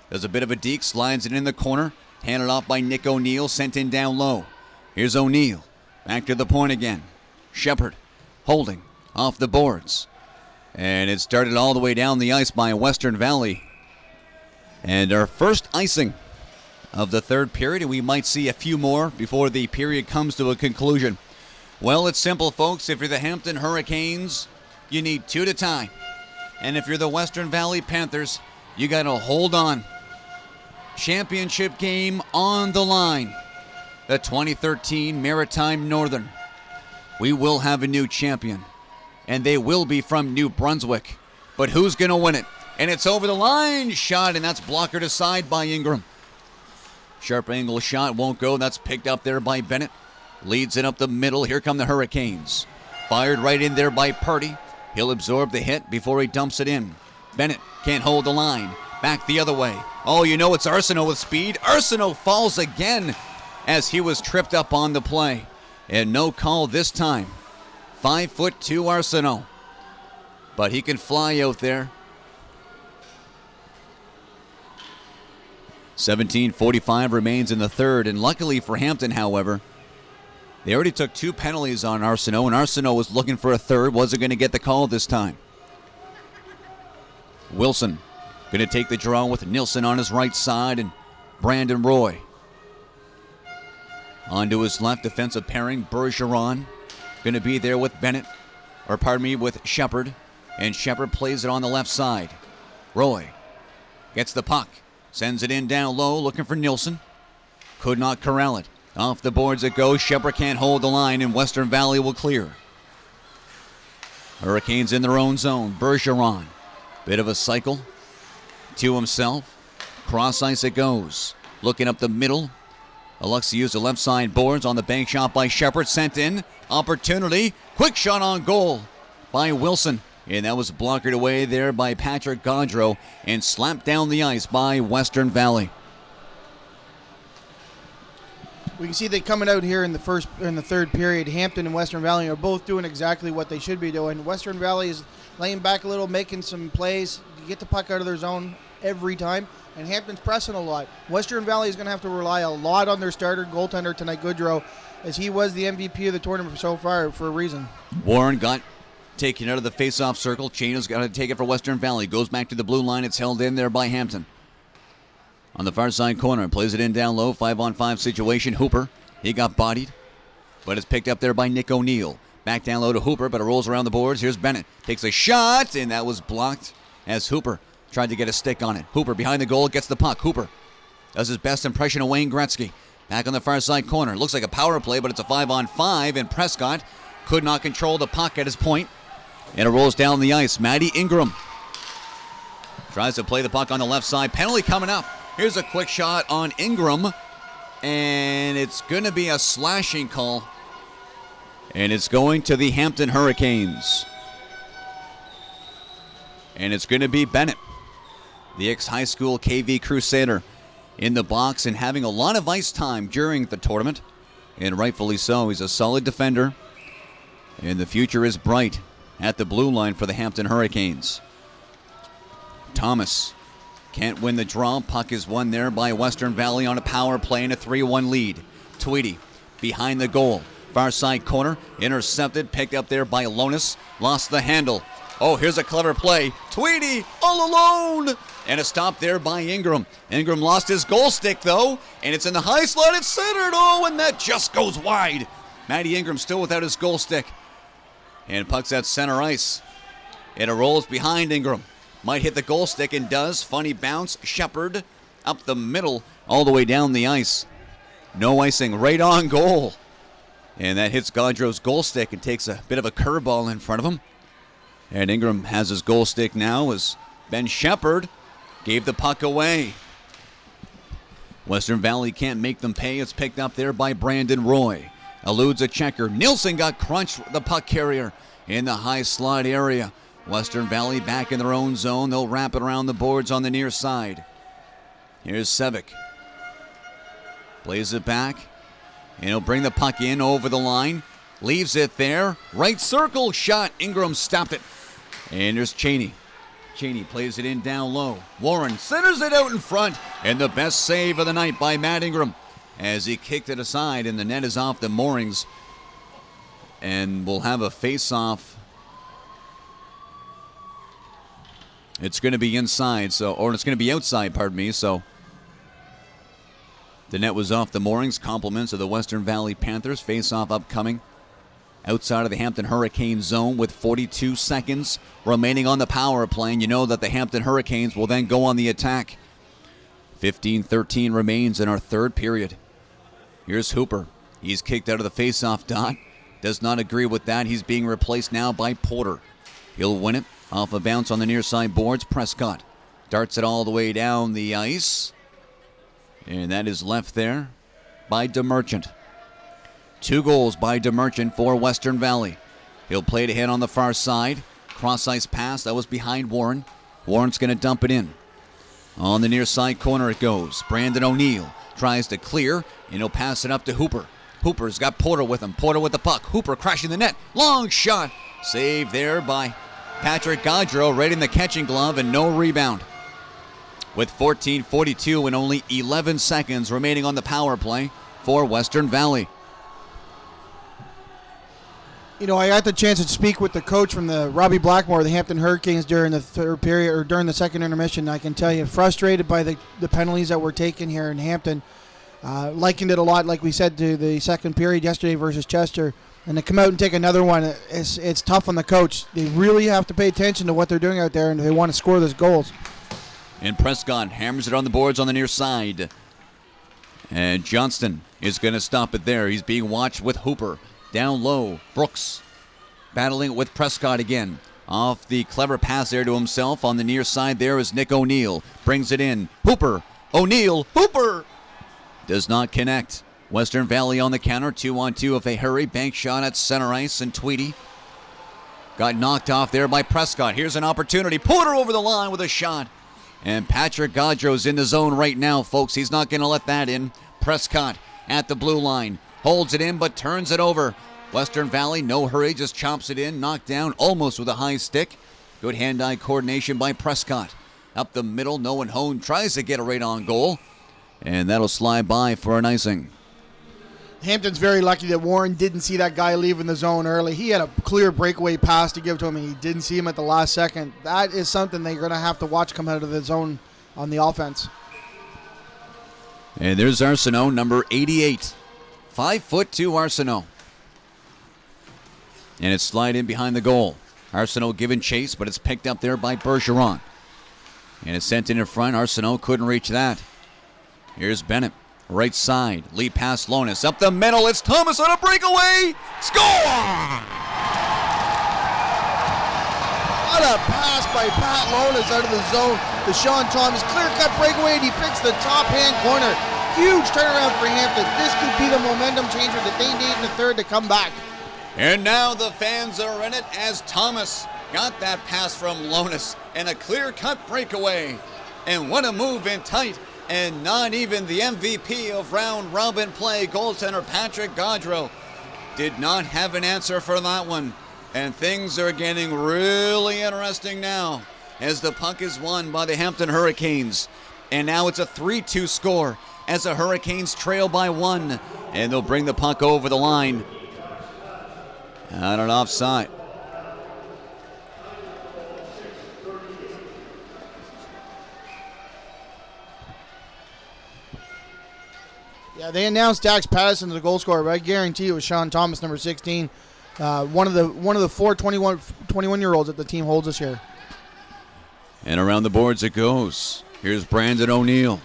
Speaker 1: There's a bit of a deke. Slides it in the corner. Handed off by Nick O'Neill, sent in down low. Here's O'Neill. Back to the point again. Shepard holding off the boards. And it started all the way down the ice by Western Valley. And our first icing of the third period, and we might see a few more before the period comes to a conclusion. Well, it's simple, folks. If you're the Hampton Hurricanes, you need 2 to tie. And if you're the Western Valley Panthers, you got to hold on. Championship game on the line. The 2013 Maritime Northern. We will have a new champion, and they will be from New Brunswick. But who's going to win it? And it's over the line. Shot, and that's blockered aside by Ingram. Sharp angle shot won't go. That's picked up there by Bennett. Leads it up the middle. Here come the Hurricanes. Fired right in there by Purdy. He'll absorb the hit before he dumps it in. Bennett can't hold the line. Back the other way. Oh, you know it's Arsenault with speed. Arsenault falls again as he was tripped up on the play. And no call this time. 5'2" Arsenault. But he can fly out there. 17:45 remains in the third. And luckily for Hampton, however, they already took 2 penalties on Arsenault. And Arsenault was looking for a third. Wasn't going to get the call this time. Wilson going to take the draw with Nielsen on his right side and Brandon Roy. Onto his left, defensive pairing, Bergeron. Going to be there with with Shepard. And Shepard plays it on the left side. Roy gets the puck. Sends it in down low, looking for Nielsen. Could not corral it. Off the boards it goes. Shepard can't hold the line, and Western Valley will clear. Hurricanes in their own zone. Bergeron. Bit of a cycle. To himself. Cross ice it goes. Looking up the middle. Elects to use the left side boards on the bank shot by Shepard. Sent in. Opportunity. Quick shot on goal by Wilson. And that was blockered away there by Patrick Gaudreau and slapped down the ice by Western Valley.
Speaker 2: We can see they coming out here in the third period. Hampton and Western Valley are both doing exactly what they should be doing. Western Valley is laying back a little, making some plays, get the puck out of their zone every time, and Hampton's pressing a lot. Western Valley is going to have to rely a lot on their starter goaltender tonight, Gaudreau, as he was the MVP of the tournament so far for a reason.
Speaker 1: Warren got taken out of the face-off circle. Chano's got to take it for Western Valley. Goes back to the blue line. It's held in there by Hampton. On the far side corner, plays it in down low. 5-on-5 situation. Hooper, he got bodied, but it's picked up there by Nick O'Neill. Back down low to Hooper, but it rolls around the boards. Here's Bennett. Takes a shot, and that was blocked as Hooper tried to get a stick on it. Hooper behind the goal, gets the puck. Hooper does his best impression of Wayne Gretzky. Back on the far side corner. Looks like a power play, but it's a 5-on-5, and Prescott could not control the puck at his point. And it rolls down the ice. Matty Ingram tries to play the puck on the left side. Penalty coming up. Here's a quick shot on Ingram. And it's going to be a slashing call. And it's going to the Hampton Hurricanes. And it's going to be Bennett, the ex-high school KV Crusader, in the box and having a lot of ice time during the tournament. And rightfully so. He's a solid defender. And the future is bright at the blue line for the Hampton Hurricanes. Thomas can't win the draw. Puck is won there by Western Valley on a power play and a 3-1 lead. Tweedy behind the goal. Far side corner. Intercepted. Picked up there by Lonis. Lost the handle. Oh, here's a clever play. Tweedy all alone. And a stop there by Ingram. Ingram lost his goal stick, though. And it's in the high slot. It's centered. Oh, and that just goes wide. Matty Ingram still without his goal stick. And puck's at center ice. And it rolls behind Ingram. Might hit the goal stick and does. Funny bounce. Shepard up the middle all the way down the ice. No icing. Right on goal. And that hits Gaudreau's goal stick and takes a bit of a curveball in front of him. And Ingram has his goal stick now as Ben Shepard gave the puck away. Western Valley can't make them pay. It's picked up there by Brandon Roy. Eludes a checker. Nielsen got crunched, the puck carrier, in the high slot area. Western Valley back in their own zone. They'll wrap it around the boards on the near side. Here's Sevic. Plays it back. And he'll bring the puck in over the line. Leaves it there. Right circle shot. Ingram stopped it. And there's Cheney. Cheney plays it in down low. Warren centers it out in front. And the best save of the night by Matt Ingram, as he kicked it aside, and the net is off the moorings. And we'll have a face-off. It's going to be inside, or it's going to be outside, pardon me. So the net was off the moorings. Compliments of the Western Valley Panthers. Face-off upcoming outside of the Hampton Hurricane zone with 42 seconds remaining on the power play. And you know that the Hampton Hurricanes will then go on the attack. 15-13 remains in our third period. Here's Hooper. He's kicked out of the face-off dot. Does not agree with that. He's being replaced now by Porter. He'll win it off a bounce on the near side boards. Prescott darts it all the way down the ice. And that is left there by DeMerchant. 2 goals by DeMerchant for Western Valley. He'll play it ahead on the far side. Cross-ice pass. That was behind Warren. Warren's going to dump it in. On the near side corner it goes. Brandon O'Neill tries to clear, and he'll pass it up to Hooper. Hooper's got Porter with him. Porter with the puck. Hooper crashing the net. Long shot. Saved there by Patrick Gaudreau, right in the catching glove, and no rebound. With 14:42 and only 11 seconds remaining on the power play for Western Valley.
Speaker 2: You know, I got the chance to speak with the coach from the Robbie Blackmore, the Hampton Hurricanes, during the third period or during the second intermission. I can tell you, frustrated by the penalties that were taken here in Hampton. Likened it a lot, like we said, to the second period yesterday versus Chester. And to come out and take another one, it's tough on the coach. They really have to pay attention to what they're doing out there, and if they want to score those goals.
Speaker 1: And Prescott hammers it on the boards on the near side. And Johnston is going to stop it there. He's being watched with Hooper. Down low, Brooks battling it with Prescott again. Off the clever pass there to himself. On the near side there is Nick O'Neill. Brings it in. Hooper. O'Neill. Hooper. Does not connect. Western Valley on the counter. 2-on-2 if they hurry. Bank shot at center ice, and Tweedy Got knocked off there by Prescott. Here's an opportunity. Porter over the line with a shot. And Patrick Gaudreau's in the zone right now, folks. He's not going to let that in. Prescott at the blue line. Holds it in, but turns it over. Western Valley, no hurry, just chops it in. Knocked down almost with a high stick. Good hand-eye coordination by Prescott. Up the middle, Noah Hone tries to get a right on goal. And that'll slide by for an icing.
Speaker 2: Hampton's very lucky that Warren didn't see that guy leaving the zone early. He had a clear breakaway pass to give to him, and he didn't see him at the last second. That is something they're going to have to watch come out of the zone on the offense.
Speaker 1: And there's Arsenault, number 88. 5'2" Arsenault. And it's slide in behind the goal. Arsenault given chase, but it's picked up there by Bergeron. And it's sent in front. Arsenault couldn't reach that. Here's Bennett. Right side, lead pass Lonis. Up the middle, it's Thomas on a breakaway. Score!
Speaker 2: What a pass by Pat Lonis out of the zone to Sean Thomas. Clear-cut breakaway, and he picks the top-hand corner. Huge turnaround for Hampton. This could be the momentum changer that they need in the third to come back.
Speaker 1: And now the fans are in it as Thomas got that pass from Lonis and a clear-cut breakaway. And what a move in tight. And not even the MVP of round-robin play, goaltender Patrick Gaudreau, did not have an answer for that one. And things are getting really interesting now as the puck is won by the Hampton Hurricanes. And now it's a 3-2 score as the Hurricanes trail by 1. And they'll bring the puck over the line. Out on offside.
Speaker 2: Yeah, they announced Dax Patterson as the goal scorer, but I guarantee it was Sean Thomas, number 16, one of the four 21-year-olds that the team holds this year.
Speaker 1: And around the boards it goes. Here's Brandon O'Neill.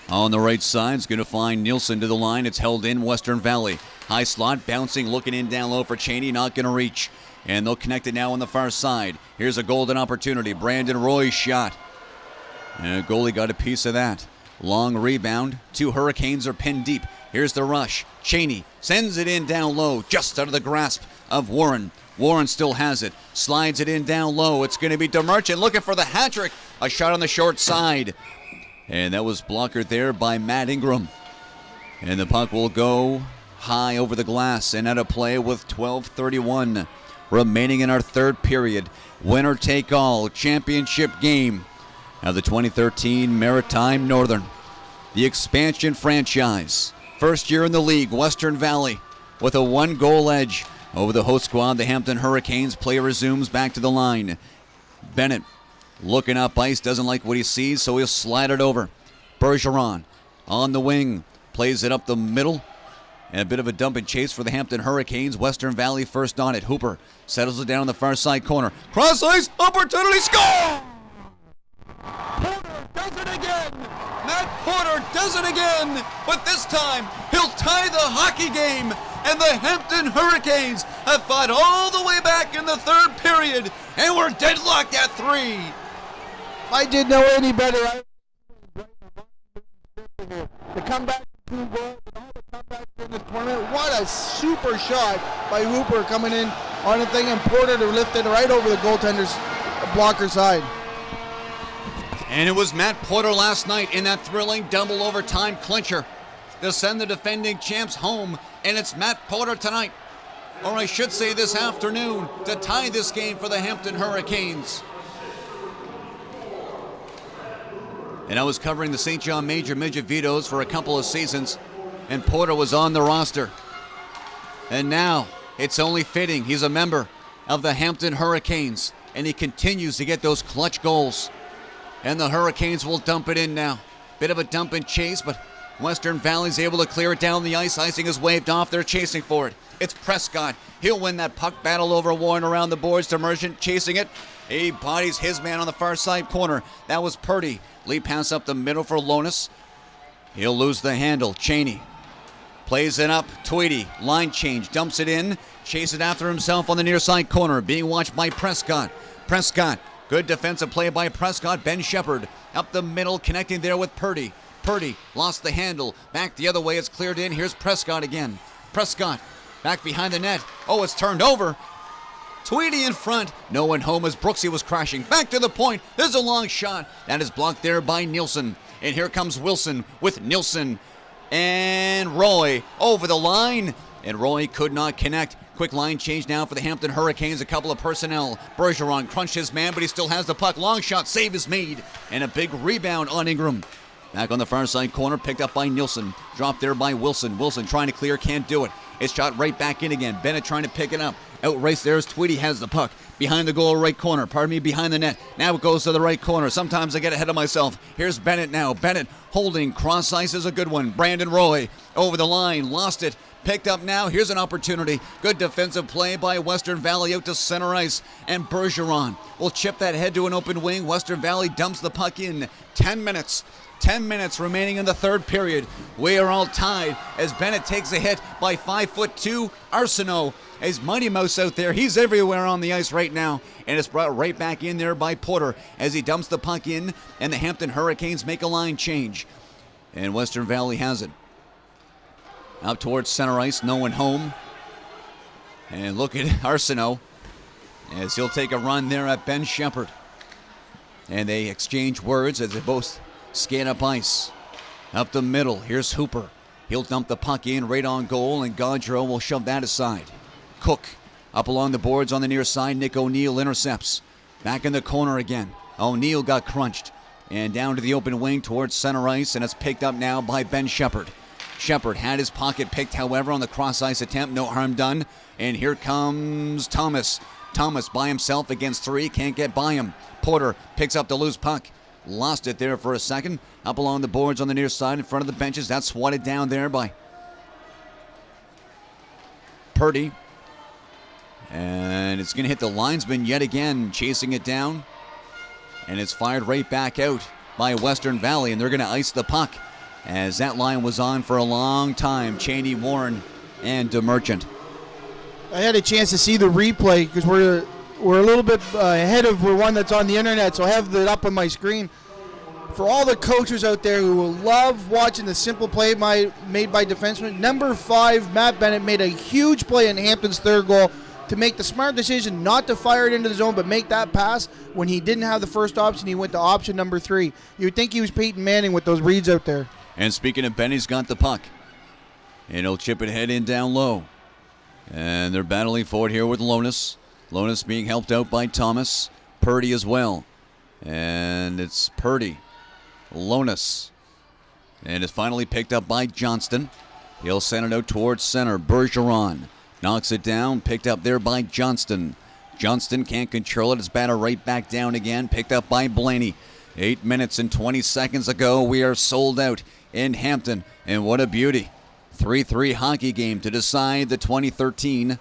Speaker 1: On the right side, is going to find Nielsen to the line. It's held in Western Valley. High slot, bouncing, looking in down low for Cheney, not going to reach. And they'll connect it now on the far side. Here's a golden opportunity. Brandon Roy's shot. And the goalie got a piece of that. Long rebound. 2 Hurricanes are pinned deep. Here's the rush. Cheney sends it in down low, just out of the grasp of Warren. Warren still has it. Slides it in down low. It's going to be DeMerchant looking for the hat trick. A shot on the short side. And that was blockered there by Matt Ingram. And the puck will go high over the glass and out of play with 12:31 remaining in our third period. Winner take all championship game of the 2013 Maritime Northern. The expansion franchise. First year in the league, Western Valley with a 1-goal edge over the host squad, the Hampton Hurricanes. Play resumes back to the line. Bennett looking up ice, doesn't like what he sees, so he'll slide it over. Bergeron on the wing, plays it up the middle. And a bit of a dump and chase for the Hampton Hurricanes. Western Valley first on it. Hooper settles it down on the far side corner. Cross ice, opportunity, score! Porter does it again! Matt Porter does it again! But this time, he'll tie the hockey game. And the Hampton Hurricanes have fought all the way back in the third period. And we're deadlocked at 3.
Speaker 2: If I did know any better, I the comeback, 2 goals, and all the comebacks in this tournament. What a super shot by Hooper coming in on the thing, and Porter to lift it right over the goaltender's blocker side.
Speaker 1: And it was Matt Porter last night in that thrilling double overtime clincher to send the defending champs home. And it's Matt Porter tonight, or I should say this afternoon, to tie this game for the Hampton Hurricanes. And I was covering the St. John Major Midget Vitoes for a couple of seasons, and Porter was on the roster. And now it's only fitting he's a member of the Hampton Hurricanes, and he continues to get those clutch goals. And the Hurricanes will dump it in now. Bit of a dump and chase, but Western Valley's able to clear it down the ice. Icing is waved off. They're chasing for it. It's Prescott. He'll win that puck battle over Warren around the boards. DeMerchant chasing it. He bodies his man on the far side corner. That was Purdy. Lead pass up the middle for Lonis. He'll lose the handle. Cheney plays it up. Tweedy, line change, dumps it in. Chase it after himself on the near side corner. Being watched by Prescott. Prescott, good defensive play by Prescott. Ben Shepard up the middle, connecting there with Purdy. Purdy lost the handle. Back the other way, it's cleared in. Here's Prescott again. Prescott back behind the net. Oh, it's turned over. Tweedy in front. No one home as Brooksy was crashing. Back to the point. There's a long shot. That is blocked there by Nielsen. And here comes Wilson with Nielsen and Roy over the line. And Roy could not connect. Quick line change now for the Hampton Hurricanes. A couple of personnel. Bergeron crunched his man, but he still has the puck. Long shot. Save is made. And a big rebound on Ingram. Back on the far side corner, picked up by Nielsen. Dropped there by Wilson. Wilson trying to clear, can't do it. It's shot right back in again. Bennett trying to pick it up. Outrace there as Tweedy has the puck. Behind the goal, right corner. Behind the net. Now it goes to the right corner. Sometimes I get ahead of myself. Here's Bennett now. Bennett holding. Cross ice is a good one. Brandon Roy over the line. Lost it. Picked up now. Here's an opportunity. Good defensive play by Western Valley out to center ice. And Bergeron will chip that head to an open wing. Western Valley dumps the puck in. 10 minutes. 10 minutes remaining in the third period. We are all tied as Bennett takes a hit by 5'2" Arsenault. As Mighty Mouse out there, he's everywhere on the ice right now. And it's brought right back in there by Porter as he dumps the puck in. And the Hampton Hurricanes make a line change. And Western Valley has it. Out towards center ice, no one home. And look at Arsenault as he'll take a run there at Ben Shepherd. And they exchange words as they both skate up ice. Up the middle, here's Hooper. He'll dump the puck in right on goal, and Gaudreau will shove that aside. Cook up along the boards on the near side. Nick O'Neill intercepts. Back in the corner again. O'Neill got crunched. And down to the open wing towards center ice, and it's picked up now by Ben Shepherd. Shepherd had his pocket picked, however, on the cross ice attempt. No harm done. And here comes Thomas. Thomas by himself against three. Can't get by him. Porter picks up the loose puck. Lost it there for a second. Up along the boards on the near side in front of the benches. That's swatted down there by Purdy. And it's going to hit the linesman yet again, chasing it down. And it's fired right back out by Western Valley, and they're going to ice the puck as that line was on for a long time. Cheney, Warren, and DeMerchant.
Speaker 2: I had a chance to see the replay because we're a little bit ahead of one that's on the internet, so I have it up on my screen. For all the coaches out there who will love watching the simple play made by defensemen, number 5, Matt Bennett, made a huge play in Hampton's third goal to make the smart decision not to fire it into the zone, but make that pass when he didn't have the first option. He went to option number 3. You would think he was Peyton Manning with those reads out there.
Speaker 1: And speaking of Ben, he's got the puck. And he'll chip it head in down low. And they're battling for it here with Lonis. Lonis being helped out by Thomas. Purdy as well. And it's Purdy. Lonis. And it's finally picked up by Johnston. He'll send it out towards center. Bergeron knocks it down. Picked up there by Johnston. Johnston can't control it. It's batted right back down again. Picked up by Blaney. 8 minutes and 20 seconds ago, we are sold out in Hampton. And what a beauty. 3-3 hockey game to decide the 2013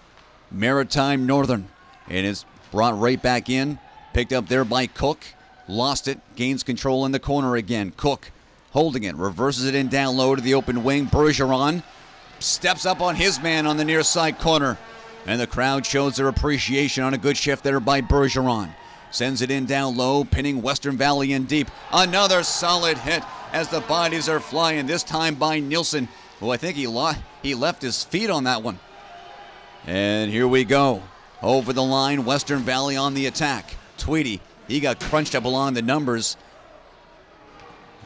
Speaker 1: Maritime Northern. And it's brought right back in. Picked up there by Cook. Lost it. Gains control in the corner again. Cook holding it. Reverses it in down low to the open wing. Bergeron steps up on his man on the near side corner. And the crowd shows their appreciation on a good shift there by Bergeron. Sends it in down low, pinning Western Valley in deep. Another solid hit as the bodies are flying, this time by Nielsen, who I think he left his feet on that one. And here we go. Over the line, Western Valley on the attack. Tweedy, he got crunched up along the numbers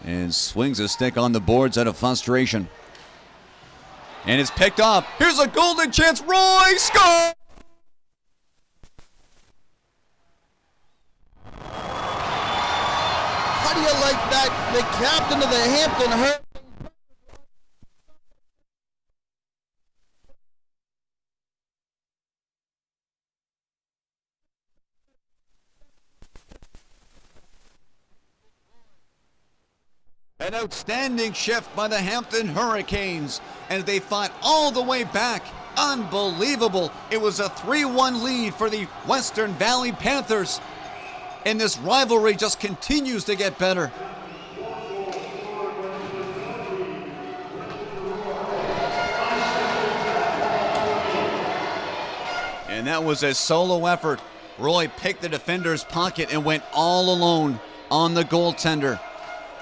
Speaker 1: and swings a stick on the boards out of frustration. And it's picked off. Here's a golden chance. Roy scores!
Speaker 2: How do you like that? The captain of the Hampton Hurricanes.
Speaker 1: An outstanding shift by the Hampton Hurricanes, and they fought all the way back. Unbelievable. It was a 3-1 lead for the Western Valley Panthers. And this rivalry just continues to get better. And that was a solo effort. Roy picked the defender's pocket and went all alone on the goaltender.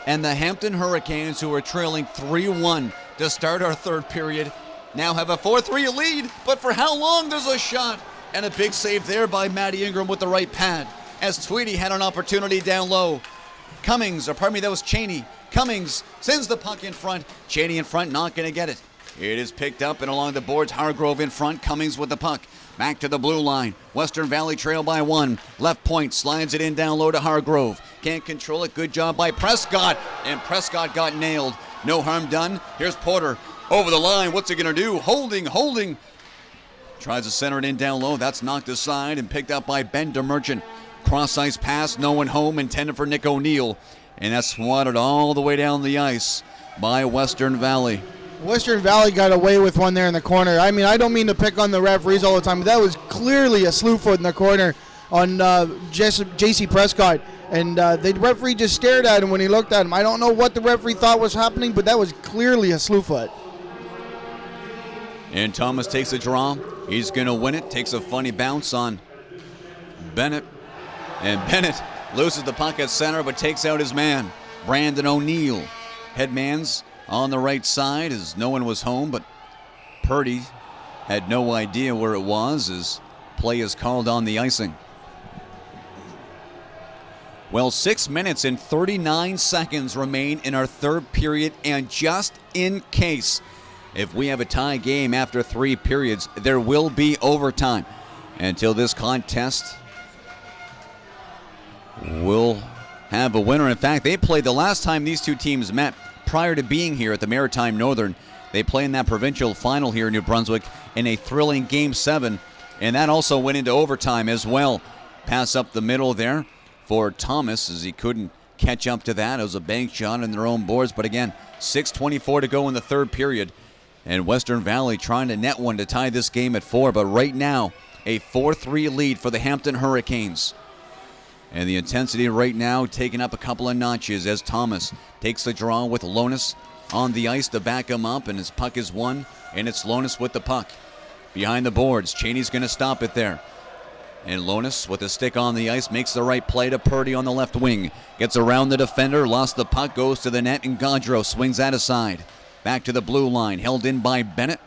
Speaker 1: And the Hampton Hurricanes, who are trailing 3-1 to start our third period, now have a 4-3 lead. But for how long? There's a shot. And a big save there by Matty Ingram with the right pad. As Tweedy had an opportunity down low. That was Cheney. Cummings sends the puck in front. Cheney in front, not going to get it. It is picked up and along the boards. Hargrove in front. Cummings with the puck. Back to the blue line. Western Valley trail by 1. Left point slides it in down low to Hargrove. Can't control it. Good job by Prescott. And Prescott got nailed. No harm done. Here's Porter over the line. What's he going to do? Holding. Tries to center it in down low. That's knocked aside and picked up by Ben DeMerchant. Cross ice pass. No one home. Intended for Nick O'Neill. And that's swatted all the way down the ice by Western Valley.
Speaker 2: Western Valley got away with one there in the corner. I mean, I don't mean to pick on the referees all the time, but that was clearly a slew foot in the corner on J.C. Prescott. And the referee just stared at him when he looked at him. I don't know what the referee thought was happening, but that was clearly a slew foot.
Speaker 1: And Thomas takes a draw. He's going to win it. Takes a funny bounce on Bennett. And Bennett loses the puck at center, but takes out his man, Brandon O'Neill. Headman's on the right side as no one was home, but Purdy had no idea where it was as play is called on the icing. Well, 6 minutes and 39 seconds remain in our third period, and just in case, if we have a tie game after 3 periods, there will be overtime. Until this contest will have a winner. In fact, they played the last time these two teams met prior to being here at the Maritime Northern. They played in that provincial final here in New Brunswick in a thrilling Game 7, and that also went into overtime as well. Pass up the middle there for Thomas as he couldn't catch up to that. It was a bank shot in their own boards, but again, 6:24 to go in the third period, and Western Valley trying to net one to tie this game at 4, but right now, a 4-3 lead for the Hampton Hurricanes. And the intensity right now taking up a couple of notches as Thomas takes the draw with Lonis on the ice to back him up, and his puck is won, and it's Lonis with the puck. Behind the boards, Cheney's going to stop it there. And Lonis with a stick on the ice makes the right play to Purdy on the left wing. Gets around the defender, lost the puck, goes to the net, and Gaudreau swings that aside. Back to the blue line, held in by Bennett.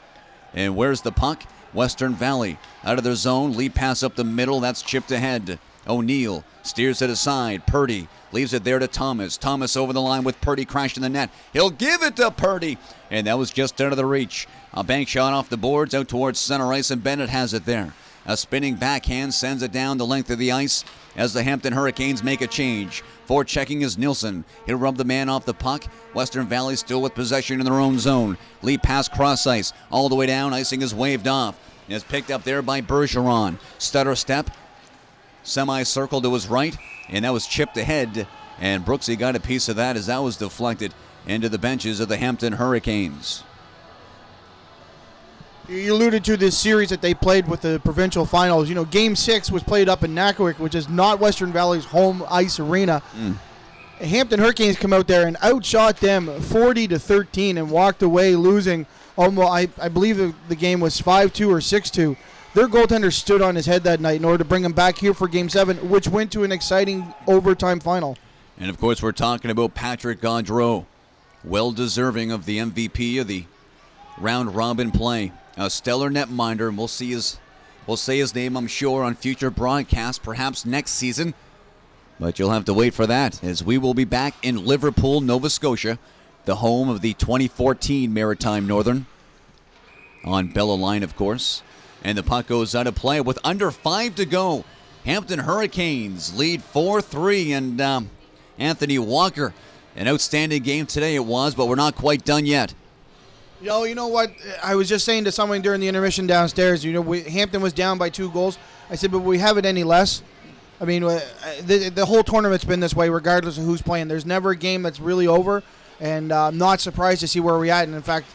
Speaker 1: And where's the puck? Western Valley out of their zone, lead pass up the middle, that's chipped ahead. O'Neill steers it aside. Purdy leaves it there to Thomas. Thomas over the line with Purdy crashing the net. He'll give it to Purdy. And that was just out of the reach. A bank shot off the boards out towards center ice, and Bennett has it there. A spinning backhand sends it down the length of the ice as the Hampton Hurricanes make a change. Forechecking is Nilsson. He'll rub the man off the puck. Western Valley still with possession in their own zone. Lead pass cross ice all the way down. Icing is waved off. It's picked up there by Bergeron. Stutter step. Semi-circle to his right, and that was chipped ahead, and Brooksy got a piece of that as that was deflected into the benches of the Hampton Hurricanes.
Speaker 2: You alluded to this series that they played with the provincial finals. You know, Game 6 was played up in Nakawik, which is not Western Valley's home ice arena. Hampton Hurricanes come out there and outshot them 40-13 and walked away losing almost, I believe the game was 5-2 or 6-2. Their goaltender stood on his head that night in order to bring him back here for Game 7, which went to an exciting overtime final.
Speaker 1: And, of course, we're talking about Patrick Gaudreau, well-deserving of the MVP of the round-robin play. A stellar netminder, and we'll say his name, I'm sure, on future broadcasts, perhaps next season. But you'll have to wait for that, as we will be back in Liverpool, Nova Scotia, the home of the 2014 Maritime Northern, on Bella Line, of course. And the puck goes out of play with under 5 to go. Hampton Hurricanes lead 4-3. And Anthony Walker, an outstanding game today it was, but we're not quite done yet.
Speaker 2: You know what? I was just saying to someone during the intermission downstairs, Hampton was down by 2 goals. I said, but we have it any less? I mean, the whole tournament's been this way regardless of who's playing. There's never a game that's really over, and I'm not surprised to see where we're at. And, in fact,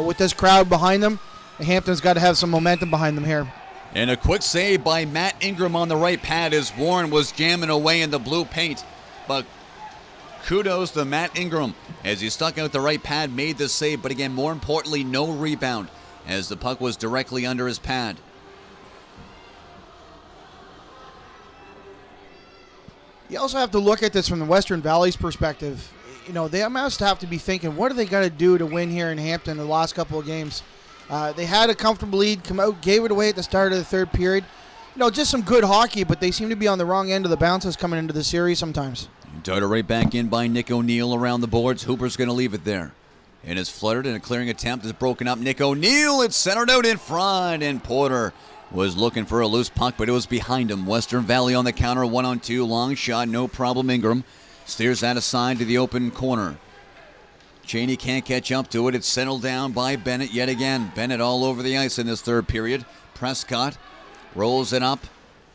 Speaker 2: with this crowd behind them, Hampton's got to have some momentum behind them here.
Speaker 1: And a quick save by Matt Ingram on the right pad as Warren was jamming away in the blue paint. But kudos to Matt Ingram as he stuck out the right pad, made the save, but again, more importantly, no rebound as the puck was directly under his pad.
Speaker 2: You also have to look at this from the Western Valley's perspective. They must have to be thinking, what do they got to do to win here in Hampton the last couple of games? They had a comfortable lead, come out, gave it away at the start of the third period. just some good hockey, but they seem to be on the wrong end of the bounces coming into the series sometimes.
Speaker 1: Darted right back in by Nick O'Neill around the boards. Hooper's going to leave it there. And is fluttered, and a clearing attempt is broken up. Nick O'Neill, it's centered out in front, and Porter was looking for a loose puck, but it was behind him. Western Valley on the counter, 1-on-2, long shot, no problem. Ingram steers that aside to the open corner. Cheney can't catch up to it. It's settled down by Bennett yet again. Bennett all over the ice in this third period. Prescott rolls it up,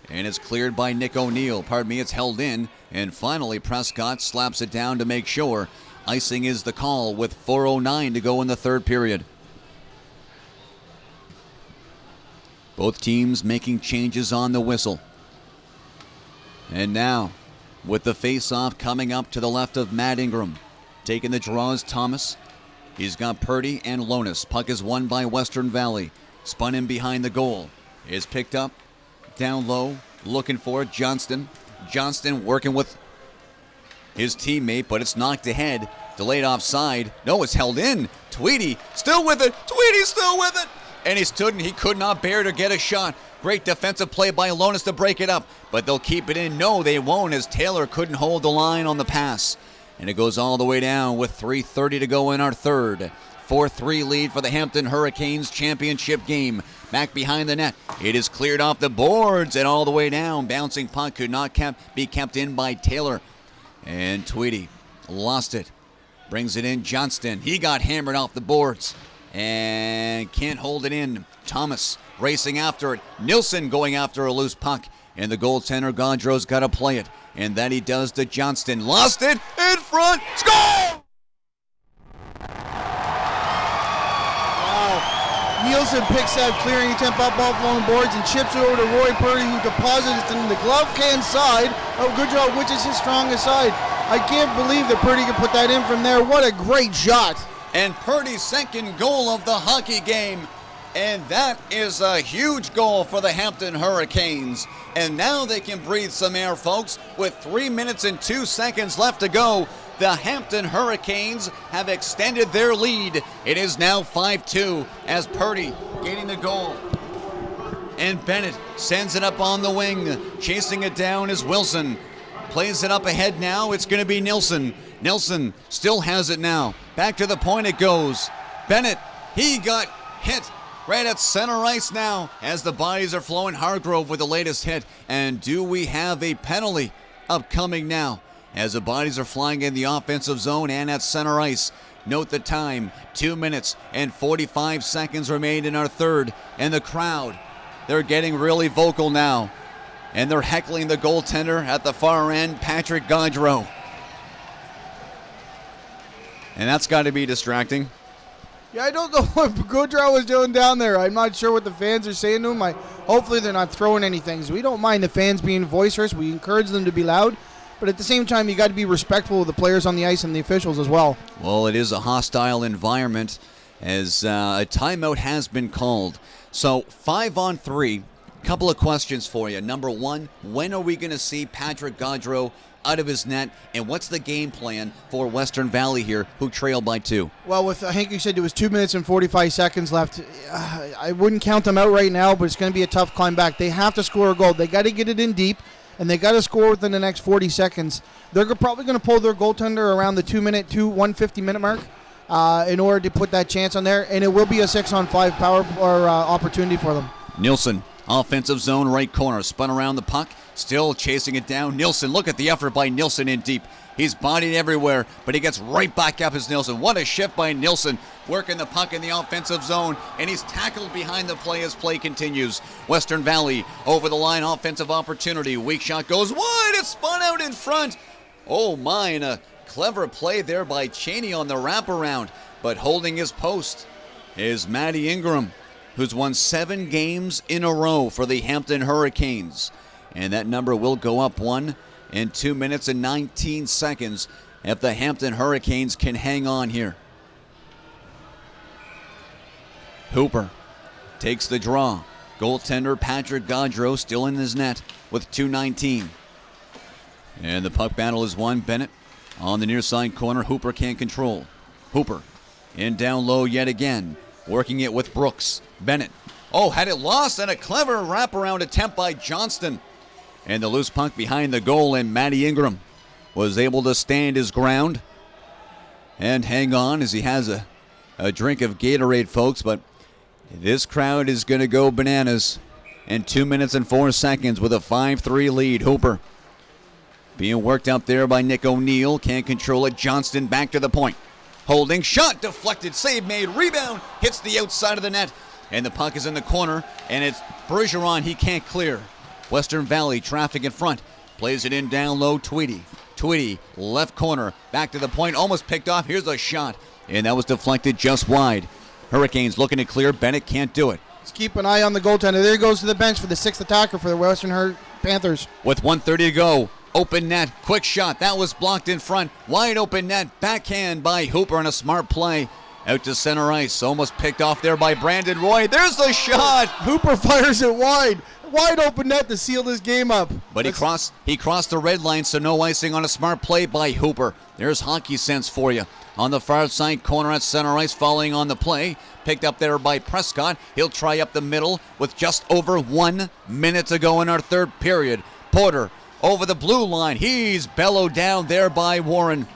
Speaker 1: and it's cleared by Nick O'Neill. It's held in, and finally Prescott slaps it down to make sure. Icing is the call with 4:09 to go in the third period. Both teams making changes on the whistle. And now, with the face-off coming up to the left of Matt Ingram. Taking the draw is Thomas. He's got Purdy and Lonis. Puck is won by Western Valley. Spun in behind the goal. Is picked up. Down low. Looking for it. Johnston. Johnston working with his teammate, but it's knocked ahead. Delayed offside. No, it's held in. Tweedy still with it. Tweedy still with it. And he stood and he could not bear to get a shot. Great defensive play by Lonis to break it up. But they'll keep it in. No, they won't, as Taylor couldn't hold the line on the pass. And it goes all the way down with 3:30 to go in our third. 4-3 lead for the Hampton Hurricanes championship game. Back behind the net. It is cleared off the boards and all the way down. Bouncing puck could not be kept in by Taylor. And Tweedy lost it. Brings it in Johnston. He got hammered off the boards and can't hold it in. Thomas racing after it. Nilsson going after a loose puck. And the goaltender Gaudreau's got to play it. And that he does to Johnston. Lost it in front. Score!
Speaker 2: Wow. Nielsen picks that clearing attempt up off long boards and chips it over to Roy Purdy, who deposits it in the glove can side of Gaudreau, which is his strongest side. I can't believe that Purdy could put that in from there. What a great shot.
Speaker 1: And Purdy's second goal of the hockey game. And that is a huge goal for the Hampton Hurricanes. And now they can breathe some air, folks. With 3 minutes and 2 seconds left to go, the Hampton Hurricanes have extended their lead. It is now 5-2 as Purdy gaining the goal. And Bennett sends it up on the wing. Chasing it down is Wilson. Plays it up ahead now. It's going to be Nilsson. Nilsson still has it now. Back to the point it goes. Bennett, he got hit right at center ice now as the bodies are flowing. Hargrove with the latest hit. And do we have a penalty upcoming now as the bodies are flying in the offensive zone and at center ice? Note the time, 2 minutes and 45 seconds remain in our third. And the crowd, they're getting really vocal now. And they're heckling the goaltender at the far end, Patrick Gaudreau. And that's got to be distracting.
Speaker 2: Yeah, I don't know what Gaudreau was doing down there. I'm not sure what the fans are saying to him. Hopefully they're not throwing anything. So we don't mind the fans being voicers. We encourage them to be loud. But at the same time, you got to be respectful of the players on the ice and the officials as well.
Speaker 1: Well, it is a hostile environment as a timeout has been called. So 5-on-3. Couple of questions for you. Number one, when are we going to see Patrick Gaudreau out of his net, and what's the game plan for Western Valley here, who trail by 2?
Speaker 2: Well, I think you said it was 2 minutes and 45 seconds left. I wouldn't count them out right now, but it's going to be a tough climb back. They have to score a goal. They got to get it in deep, and they got to score within the next 40 seconds. They're probably going to pull their goaltender around the 150-minute mark in order to put that chance on there, and it will be a 6-on-5 power or opportunity for them.
Speaker 1: Nilsson, offensive zone, right corner, spun around the puck, still chasing it down. Nilsson, look at the effort by Nilsson in deep. He's bodied everywhere, but he gets right back up as Nilsson. What a shift by Nilsson, working the puck in the offensive zone, and he's tackled behind the play as play continues. Western Valley over the line, offensive opportunity. Weak shot goes wide, it's spun out in front. Oh my, and a clever play there by Cheney on the wraparound, but holding his post is Matty Ingram, who's won 7 games in a row for the Hampton Hurricanes. And that number will go up 1 in 2 minutes and 19 seconds if the Hampton Hurricanes can hang on here. Hooper takes the draw. Goaltender Patrick Gaudreau still in his net with 2:19. And the puck battle is won. Bennett on the near side corner. Hooper can't control. Hooper in down low yet again. Working it with Brooks. Bennett Oh, had it lost, and a clever wraparound attempt by Johnston. And the loose puck behind the goal, and Matty Ingram was able to stand his ground and hang on as he has a drink of Gatorade, folks. But this crowd is going to go bananas in 2 minutes and 4 seconds with a 5-3 lead. Hooper being worked up there by Nick O'Neill. Can't control it. Johnston back to the point. Holding, shot, deflected, save made, rebound, hits the outside of the net. And the puck is in the corner, and it's Bergeron. He can't clear. Western Valley traffic in front. Plays it in down low, Tweedy. Tweedy, left corner, back to the point, almost picked off. Here's a shot, and that was deflected just wide. Hurricanes looking to clear. Bennett can't do it.
Speaker 2: Let's keep an eye on the goaltender. There he goes to the bench for the 6th attacker for the Western Panthers.
Speaker 1: With 1:30 to go, open net, quick shot. That was blocked in front. Wide open net, backhand by Hooper on a smart play. Out to center ice, almost picked off there by Brandon Roy. There's the shot.
Speaker 2: Hooper fires it wide. Wide open net to seal this game up.
Speaker 1: But he crossed the red line, so no icing on a smart play by Hooper. There's hockey sense for you. On the far side corner at center ice, following on the play. Picked up there by Prescott. He'll try up the middle with just over 1 minute to go in our third period. Porter over the blue line. He's bellowed down there by Warren.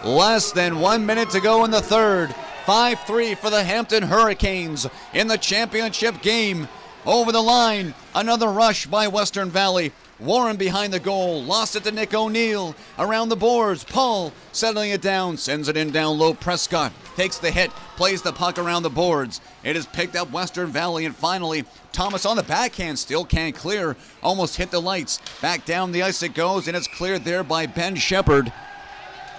Speaker 1: Less than 1 minute to go in the third. 5-3 for the Hampton Hurricanes in the championship game. Over the line, another rush by Western Valley. Warren behind the goal, lost it to Nick O'Neill. Around the boards, Paul settling it down, sends it in down low. Prescott takes the hit, plays the puck around the boards. It is picked up Western Valley, and finally, Thomas on the backhand, still can't clear. Almost hit the lights. Back down the ice it goes, and it's cleared there by Ben Shepard.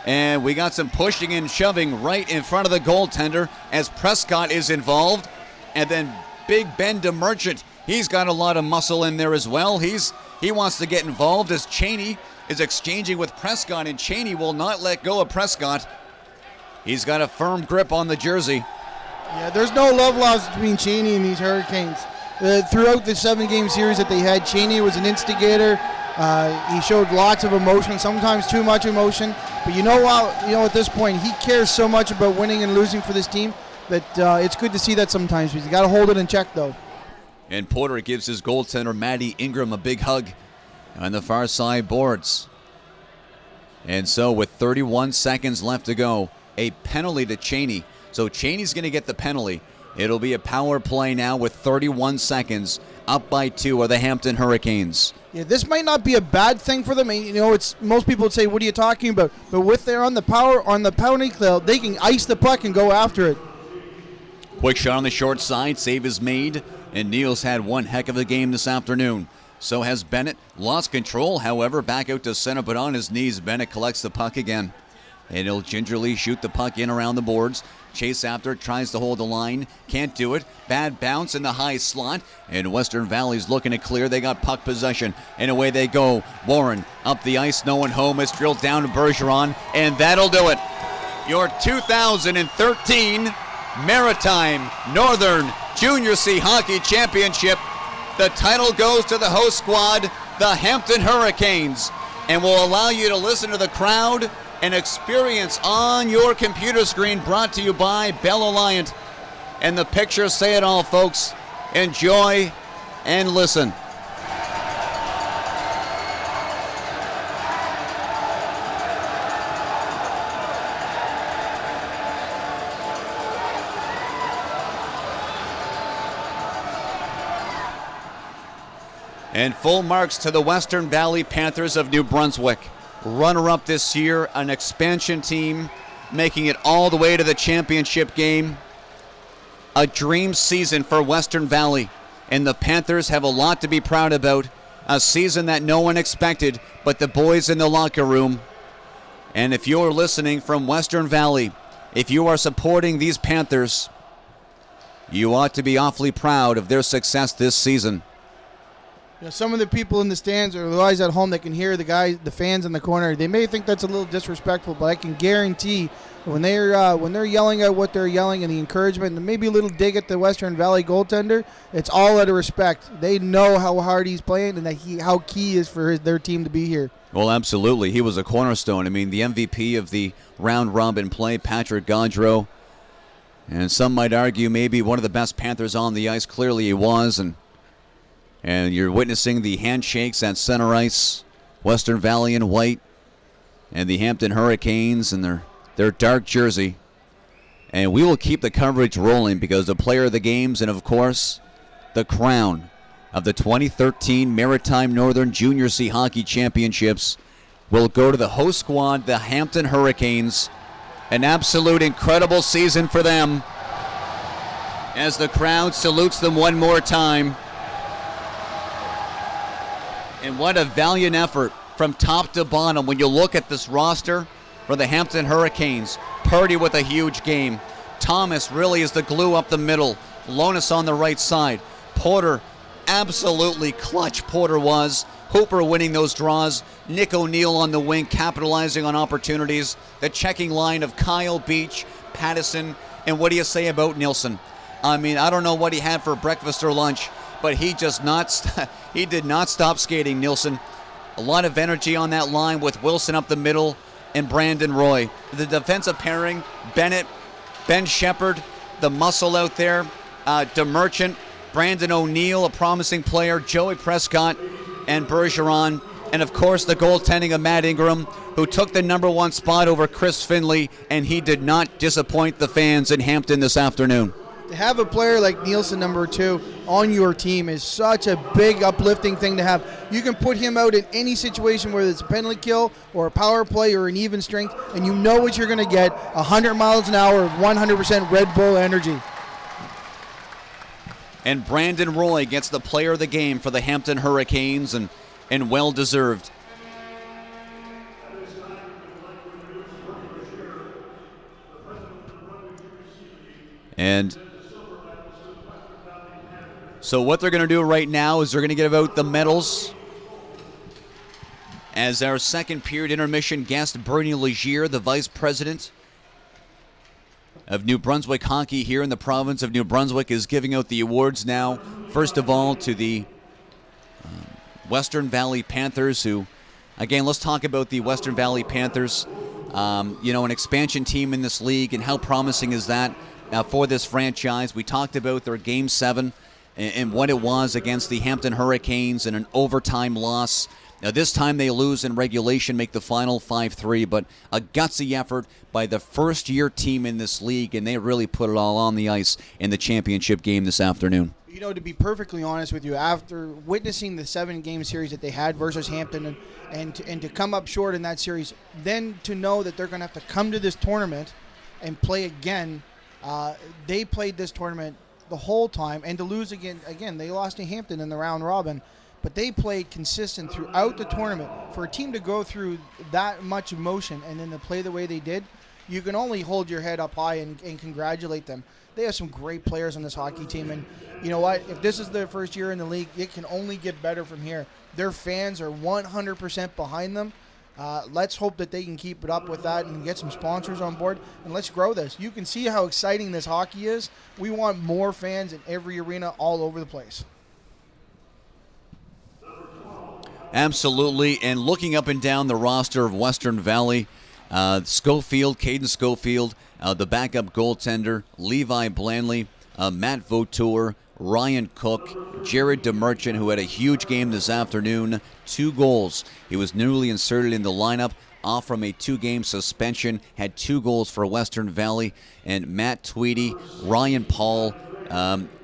Speaker 1: And we got some pushing and shoving right in front of the goaltender as Prescott is involved. And then Big Ben DeMerchant, he's got a lot of muscle in there as well. He wants to get involved as Cheney is exchanging with Prescott, and Cheney will not let go of Prescott. He's got a firm grip on the jersey.
Speaker 2: Yeah, there's no love lost between Cheney and these Hurricanes. Throughout the 7-game series that they had, Cheney was an instigator. He showed lots of emotion, sometimes too much emotion. But at this point, he cares so much about winning and losing for this team that it's good to see that sometimes. He's got to hold it in check, though.
Speaker 1: And Porter gives his goaltender, Matty Ingram, a big hug on the far side boards. And so with 31 seconds left to go, a penalty to Cheney. So Cheney's going to get the penalty. It'll be a power play now with 31 seconds. Up by 2 are the Hampton Hurricanes.
Speaker 2: Yeah, this might not be a bad thing for them. It's most people would say, "What are you talking about?" But with they're on the penalty kill, they can ice the puck and go after it.
Speaker 1: Quick shot on the short side, save is made, and Neal's had one heck of a game this afternoon. So has Bennett. Lost control, however, back out to center, but on his knees, Bennett collects the puck again. And he'll gingerly shoot the puck in around the boards. Chase after it, tries to hold the line. Can't do it. Bad bounce in the high slot. And Western Valley's looking to clear. They got puck possession. And away they go. Warren up the ice, no one home. It's drilled down to Bergeron. And that'll do it. Your 2013 Maritime Northern Junior C Hockey Championship. The title goes to the host squad, the Hampton Hurricanes. And will allow you to listen to the crowd and experience on your computer screen, brought to you by Bell Alliant. And the pictures say it all, folks. Enjoy and listen. And full marks to the Western Valley Panthers of New Brunswick. Runner-up this year, an expansion team, making it all the way to the championship game. A dream season for Western Valley, and the Panthers have a lot to be proud about. A season that no one expected but the boys in the locker room. And if you're listening from Western Valley, if you are supporting these Panthers, you ought to be awfully proud of their success this season.
Speaker 2: Some of the people in the stands or the guys at home that can hear the fans in the corner, they may think that's a little disrespectful, but I can guarantee when they're yelling out what they're yelling and the encouragement and maybe a little dig at the Western Valley goaltender, it's all out of respect. They know how hard he's playing and how key is for their team to be here.
Speaker 1: Well, absolutely. He was a cornerstone. I mean, the MVP of the round-robin play, Patrick Gaudreau, And some might argue maybe one of the best Panthers on the ice. Clearly he was. And you're witnessing the handshakes at center ice. Western Valley in white and the Hampton Hurricanes in their dark jersey. And we will keep the coverage rolling because the player of the games and, of course, the crown of the 2013 Maritime Northern Junior C Hockey Championships will go to the host squad, the Hampton Hurricanes. An absolute incredible season for them as the crowd salutes them one more time. And what a valiant effort from top to bottom when you look at this roster for the Hampton Hurricanes. Purdy with a huge game. Thomas really is the glue up the middle. Lonis on the right side. Porter, absolutely clutch Porter was. Hooper winning those draws. Nick O'Neill on the wing, capitalizing on opportunities. The checking line of Kyle Beach, Pattison, and what do you say about Nilsson? I mean, I don't know what he had for breakfast or lunch, but he did not stop skating, Nilsson. A lot of energy on that line with Wilson up the middle and Brandon Roy. The defensive pairing, Bennett, Ben Shepard, the muscle out there, DeMerchant, Brandon O'Neill, a promising player, Joey Prescott, and Bergeron, and of course the goaltending of Matt Ingram, who took the number one spot over Chris Finley, and he did not disappoint the fans in Hampton this afternoon.
Speaker 2: To have a player like Nielsen, number 2, on your team is such a big, uplifting thing to have. You can put him out in any situation, whether it's a penalty kill or a power play or an even strength, and you know what you're going to get, 100 miles an hour of 100% Red Bull energy.
Speaker 1: And Brandon Roy gets the player of the game for the Hampton Hurricanes, and well-deserved. And so what they're going to do right now is they're going to give out the medals. As our second period intermission guest, Bernie Legier, the vice president of New Brunswick hockey here in the province of New Brunswick, is giving out the awards now. First of all, to the Western Valley Panthers, who, again, let's talk about the Western Valley Panthers. An expansion team in this league, and how promising is that for this franchise? We talked about their Game 7 and what it was against the Hampton Hurricanes in an overtime loss. Now, this time they lose in regulation, make the final 5-3, but a gutsy effort by the first-year team in this league, and they really put it all on the ice in the championship game this afternoon.
Speaker 2: You know, to be perfectly honest with you, after witnessing the 7-game series that they had versus Hampton and to come up short in that series, then to know that they're going to have to come to this tournament and play again, they played this tournament the whole time, and to lose again, they lost to Hampton in the round robin. But they played consistent throughout the tournament. For a team to go through that much emotion and then to play the way they did, you can only hold your head up high and congratulate them. They have some great players on this hockey team, and you know what? If this is their first year in the league, it can only get better from here. Their fans are 100% behind them. Let's hope that they can keep it up with that and get some sponsors on board, and let's grow this. You can see how exciting this hockey is. We want more fans in every arena all over the place.
Speaker 1: Absolutely, and looking up and down the roster of Western Valley, Schofield, Caden Schofield, the backup goaltender, Levi Blandley, Matt Vautour, Ryan Cook, Jared DeMerchant, who had a huge game this afternoon, 2 goals. He was newly inserted in the lineup, off from a 2-game suspension, had 2 goals for Western Valley, and Matt Tweedy, Ryan Paul,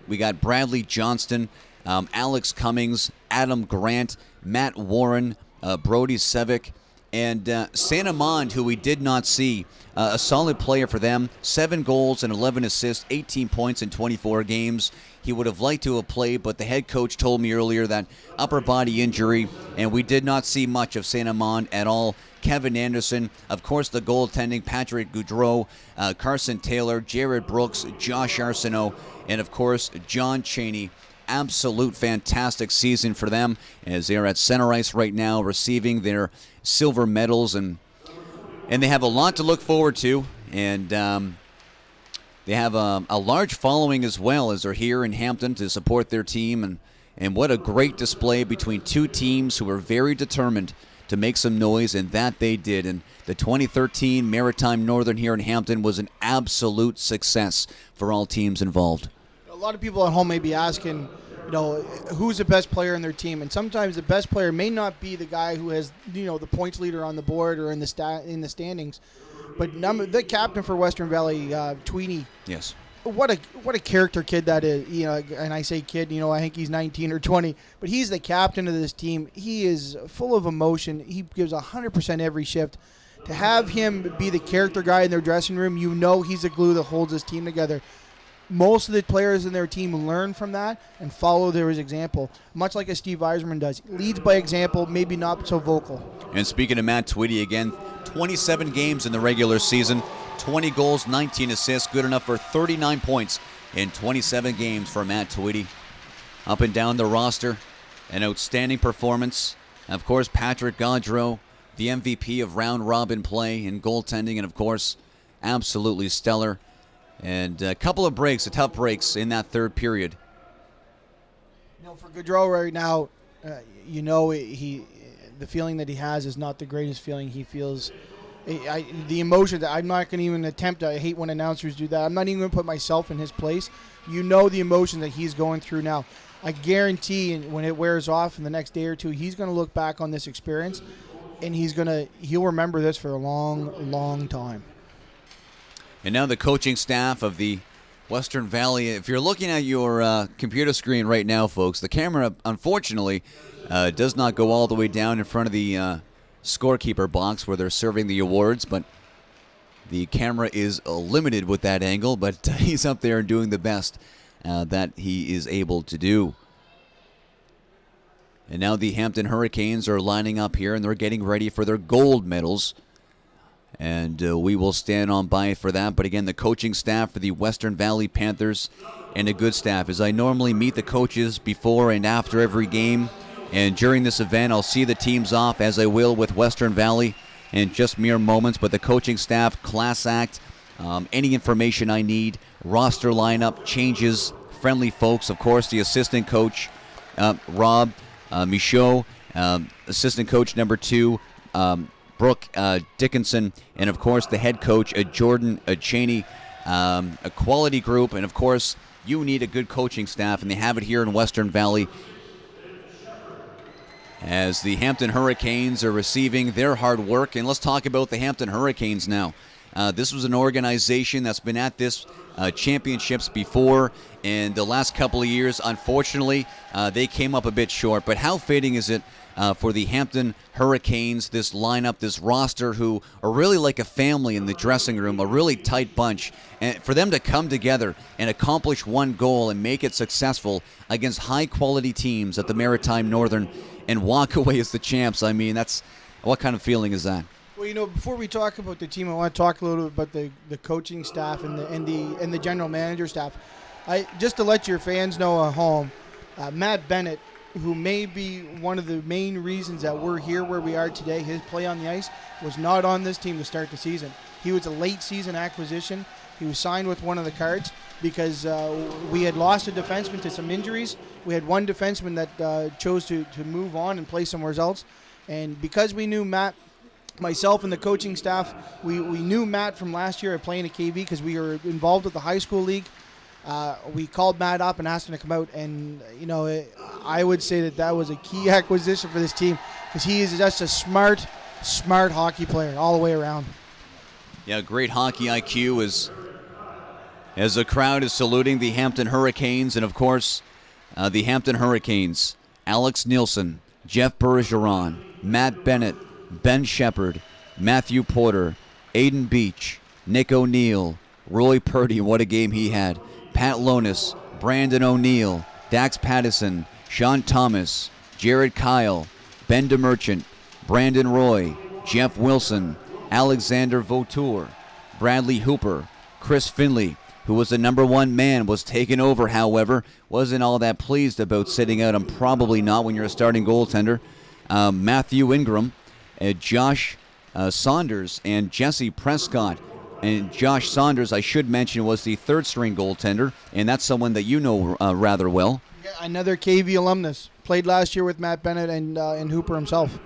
Speaker 1: we got Bradley Johnston, Alex Cummings, Adam Grant, Matt Warren, Brody Sevick, and Santa Mond, who we did not see. A solid player for them, 7 goals and 11 assists, 18 points in 24 games. He would have liked to have played, but the head coach told me earlier that upper body injury, and we did not see much of Santa Mond at all. Kevin Anderson, of course, the goaltending, Patrick Goudreau, Carson Taylor, Jared Brooks, Josh Arsenault, and of course, John Cheney. Absolute fantastic season for them as they're at center ice right now receiving their silver medals, and they have a lot to look forward to, and they have a large following as well as they're here in Hampton to support their team, and what a great display between 2 teams who are very determined to make some noise, and that they did. And the 2013 Maritime Northern here in Hampton was an absolute success for all teams involved.
Speaker 2: A lot of people at home may be asking, who's the best player in their team? And sometimes the best player may not be the guy who has, the points leader on the board or in the standings, but the captain for Western Valley, Tweedy.
Speaker 1: Yes.
Speaker 2: What a character kid that is, and I say kid, I think he's 19 or 20, but he's the captain of this team. He is full of emotion. He gives 100% every shift. To have him be the character guy in their dressing room, he's the glue that holds this team together. Most of the players in their team learn from that and follow his example, much like as Steve Eiserman does. Leads by example, maybe not so vocal.
Speaker 1: And speaking of Matt Tweedy again, 27 games in the regular season, 20 goals, 19 assists, good enough for 39 points in 27 games for Matt Tweedy. Up and down the roster, an outstanding performance. Of course, Patrick Gaudreau, the MVP of round-robin play in goaltending, and of course, absolutely stellar. And a couple of breaks, tough breaks in that third period.
Speaker 2: For Gaudreau right now, the feeling that he has is not the greatest feeling he feels. The emotion that I'm not going to even attempt. I hate when announcers do that. I'm not even going to put myself in his place. The emotion that he's going through now. I guarantee when it wears off in the next day or two, he's going to look back on this experience, and he'll remember this for a long, long time.
Speaker 1: And now the coaching staff of the Western Valley. If you're looking at your computer screen right now, folks, the camera, unfortunately, does not go all the way down in front of the scorekeeper box where they're serving the awards, but the camera is limited with that angle, but he's up there doing the best that he is able to do. And now the Hampton Hurricanes are lining up here, and they're getting ready for their gold medals. And we will stand on by for that. But again, the coaching staff for the Western Valley Panthers, and a good staff, as I normally meet the coaches before and after every game. And during this event, I'll see the teams off, as I will with Western Valley in just mere moments. But the coaching staff, class act, any information I need, roster lineup, changes, friendly folks. Of course, the assistant coach, Rob Michaud, assistant coach number 2, Brooke Dickinson, and of course the head coach, Jordan Cheney, a quality group. And of course, you need a good coaching staff, and they have it here in Western Valley, as the Hampton Hurricanes are receiving their hard work. And let's talk about the Hampton Hurricanes now. This was an organization that's been at this championships before. In the last couple of years, unfortunately, they came up a bit short. But how fitting is it for the Hampton Hurricanes, this lineup, this roster, who are really like a family in the dressing room, a really tight bunch, and for them to come together and accomplish one goal and make it successful against high-quality teams at the Maritime Northern and walk away as the champs. I mean, what kind of feeling is that?
Speaker 2: Well, before we talk about the team, I want to talk a little bit about the coaching staff and the general manager staff. Just to let your fans know at home, Matt Bennett, who may be one of the main reasons that we're here where we are today, his play on the ice, was not on this team to start the season. He was a late season acquisition. He was signed with one of the Cards because we had lost a defenseman to some injuries. We had one defenseman that chose to move on and play somewhere else. And because we knew Matt, myself and the coaching staff, we knew Matt from last year at playing at KV because we were involved with the high school league. We called Matt up and asked him to come out, and I would say that was a key acquisition for this team because he is just a smart hockey player all the way around.
Speaker 1: Yeah, great hockey IQ as the crowd is saluting the Hampton Hurricanes, and of course, the Hampton Hurricanes, Alex Nielsen, Jeff Bergeron, Matt Bennett, Ben Shepard, Matthew Porter, Aiden Beach, Nick O'Neill, Roy Purdy, what a game he had, Pat Lonis, Brandon O'Neill, Dax Pattison, Sean Thomas, Jared Kyle, Ben DeMerchant, Brandon Roy, Jeff Wilson, Alexander Vautour, Bradley Hooper, Chris Finley, who was the number 1 man, was taken over, however, wasn't all that pleased about sitting out, and probably not when you're a starting goaltender, Matthew Ingram, Josh Saunders, and Jesse Prescott. And Josh Saunders, I should mention, was the third-string goaltender, and that's someone that you know rather well.
Speaker 2: Yeah, another KV alumnus. Played last year with Matt Bennett and Hooper himself.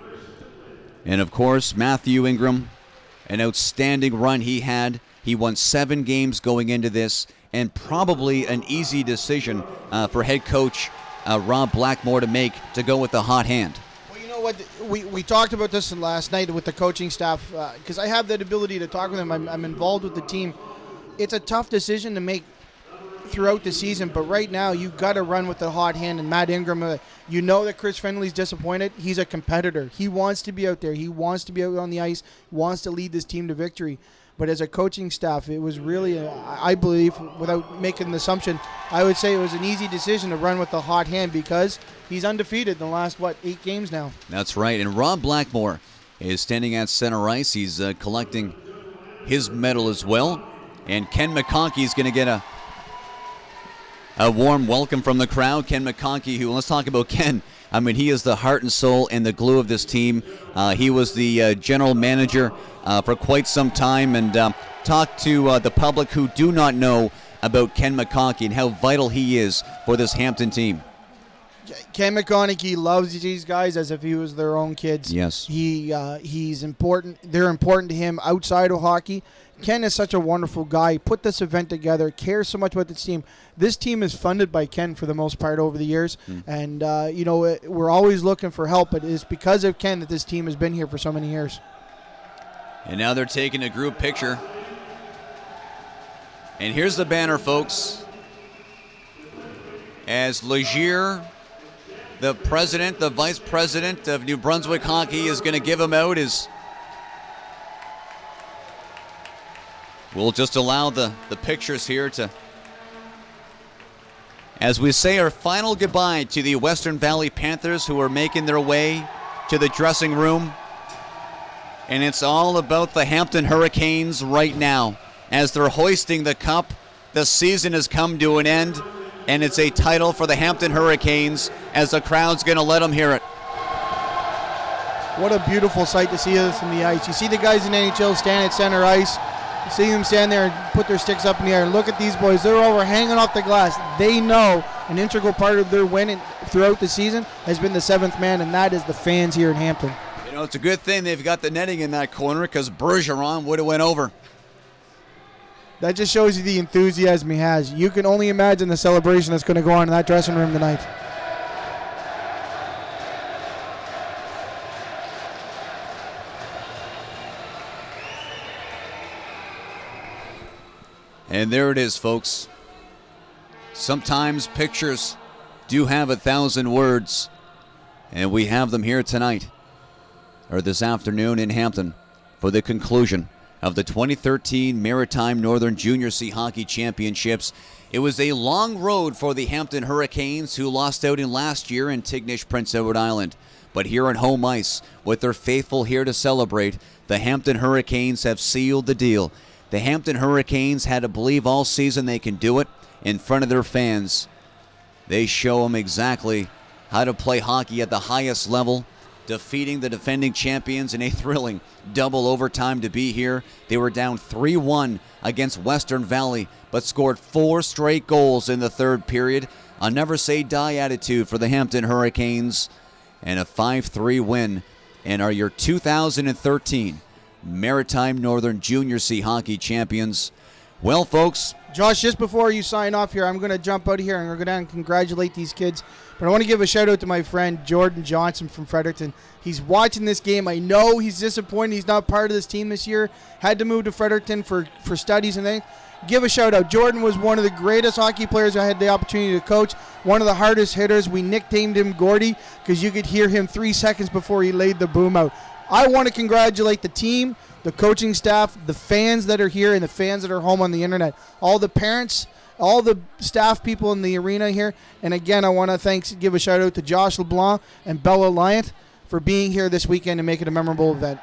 Speaker 1: And of course, Matthew Ingram, an outstanding run he had. He won 7 games going into this, and probably an easy decision for head coach Rob Blackmore to make, to go with the hot hand.
Speaker 2: Well, you know what? We talked about this last night with the coaching staff, because I have that ability to talk with them. I'm involved with the team. It's a tough decision to make throughout the season, but right now you've got to run with the hot hand. And Matt Ingram, you know that Chris Fenley's disappointed. He's a competitor. He wants to be out there. He wants to be out on the ice, wants to lead this team to victory. But as a coaching staff, it was really, I believe, without making an assumption, I would say it was an easy decision to run with the hot hand because he's undefeated in the last, 8 games now. That's
Speaker 1: right. And Rob Blackmore is standing at center ice. He's collecting his medal as well. And Ken McConkey is going to get a warm welcome from the crowd. Ken McConkey, who, let's talk about Ken. I mean, he is the heart and soul and the glue of this team. He was the general manager for quite some time, and talk to the public who do not know about Ken McConkey and how vital he is for this Hampton team.
Speaker 2: Ken McConaughey loves these guys as if he was their own kids.
Speaker 1: Yes.
Speaker 2: He's important. They're important to him outside of hockey. Ken is such a wonderful guy. He put this event together, cares so much about this team. This team is funded by Ken for the most part over the years. And, we're always looking for help, but it's because of Ken that this team has been here for so many years.
Speaker 1: And now they're taking a group picture. And here's the banner, folks. As Legier, the president, the vice president of New Brunswick Hockey, is going to give him out. We'll just allow the pictures here to, as we say our final goodbye to the Western Valley Panthers, who are making their way to the dressing room. And it's all about the Hampton Hurricanes right now. As they're hoisting the cup, the season has come to an end, and it's a title for the Hampton Hurricanes, as the crowd's going to let them hear it.
Speaker 2: What a beautiful sight to see this in the ice. You see the guys in NHL stand at center ice. You see them stand there and put their sticks up in the air. And look at these boys. They're over hanging off the glass. They know an integral part of their win throughout the season has been the 7th man, and that is the fans here in Hampton.
Speaker 1: You know, it's a good thing they've got the netting in that corner, because Bergeron would have went over.
Speaker 2: That just shows you the enthusiasm he has. You can only imagine the celebration that's going to go on in that dressing room tonight.
Speaker 1: And there it is, folks. Sometimes pictures do have 1,000 words, and we have them here tonight, or this afternoon in Hampton, for the conclusion of the 2013 Maritime Northern Junior C Hockey Championships. It was a long road for the Hampton Hurricanes, who lost out in last year in Tignish, Prince Edward Island. But here on home ice, with their faithful here to celebrate, the Hampton Hurricanes have sealed the deal. The Hampton Hurricanes had to believe all season they can do it in front of their fans. They show them exactly how to play hockey at the highest level, defeating the defending champions in a thrilling double overtime to be here. They were down 3-1 against Western Valley, but scored 4 straight goals in the third period. A never say die attitude for the Hampton Hurricanes, and a 5-3 win, and are your 2013 Maritime Northern Junior C Hockey Champions. Well, folks,
Speaker 2: Josh, just before you sign off here, I'm going to jump out of here and we're going to congratulate these kids. But I want to give a shout out to my friend Jordan Johnson from Fredericton. He's watching this game. I know he's disappointed he's not part of this team this year. Had to move to Fredericton for studies and things. Give a shout out. Jordan was one of the greatest hockey players I had the opportunity to coach. One of the hardest hitters. We nicknamed him Gordy because you could hear him 3 seconds before he laid the boom out. I want to congratulate the team, the coaching staff, the fans that are here, and the fans that are home on the internet. All the parents, all the staff people in the arena here. And again, I want to give a shout out to Josh LeBlanc and Bella Lyant for being here this weekend and making a memorable event.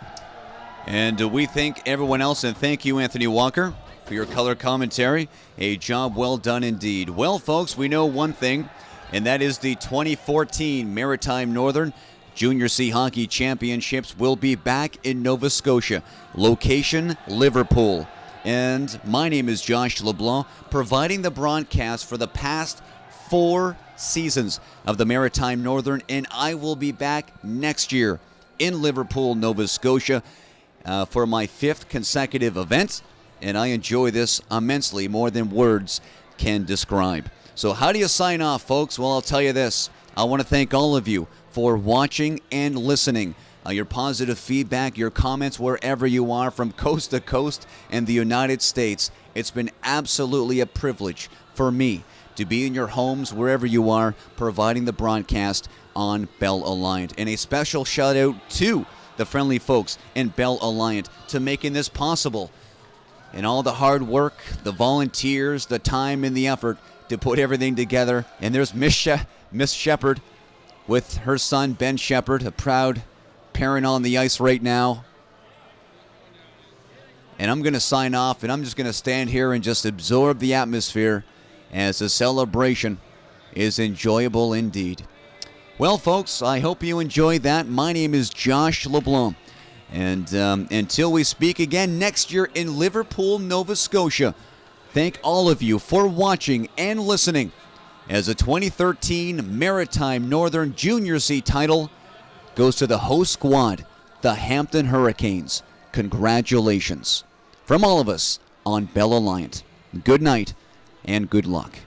Speaker 1: And we thank everyone else, and thank you, Anthony Walker, for your color commentary. A job well done indeed. Well, folks, we know one thing, and that is the 2014 Maritime Northern Junior C Hockey Championships will be back in Nova Scotia. Location, Liverpool. And my name is Josh LeBlanc, providing the broadcast for the past 4 seasons of the Maritime Northern, and I will be back next year in Liverpool, Nova Scotia, for my 5th consecutive event, and I enjoy this immensely, more than words can describe. So how do you sign off, folks? Well, I'll tell you this. I want to thank all of you for watching and listening. Your positive feedback, your comments wherever you are from coast to coast in the United States. It's been absolutely a privilege for me to be in your homes wherever you are, providing the broadcast on Bell Alliant. And a special shout out to the friendly folks in Bell Alliant to making this possible. And all the hard work, the volunteers, the time and the effort to put everything together. And there's Miss Shepard with her son, Ben Shepard, a proud parent on the ice right now. And I'm going to sign off, and I'm just going to stand here and just absorb the atmosphere as the celebration is enjoyable indeed. Well, folks, I hope you enjoyed that. My name is Josh LeBlanc. And until we speak again next year in Liverpool, Nova Scotia, thank all of you for watching and listening as the 2013 Maritime Northern Junior C title goes to the host squad, the Hampton Hurricanes. Congratulations. From all of us on Bell Alliant, good night and good luck.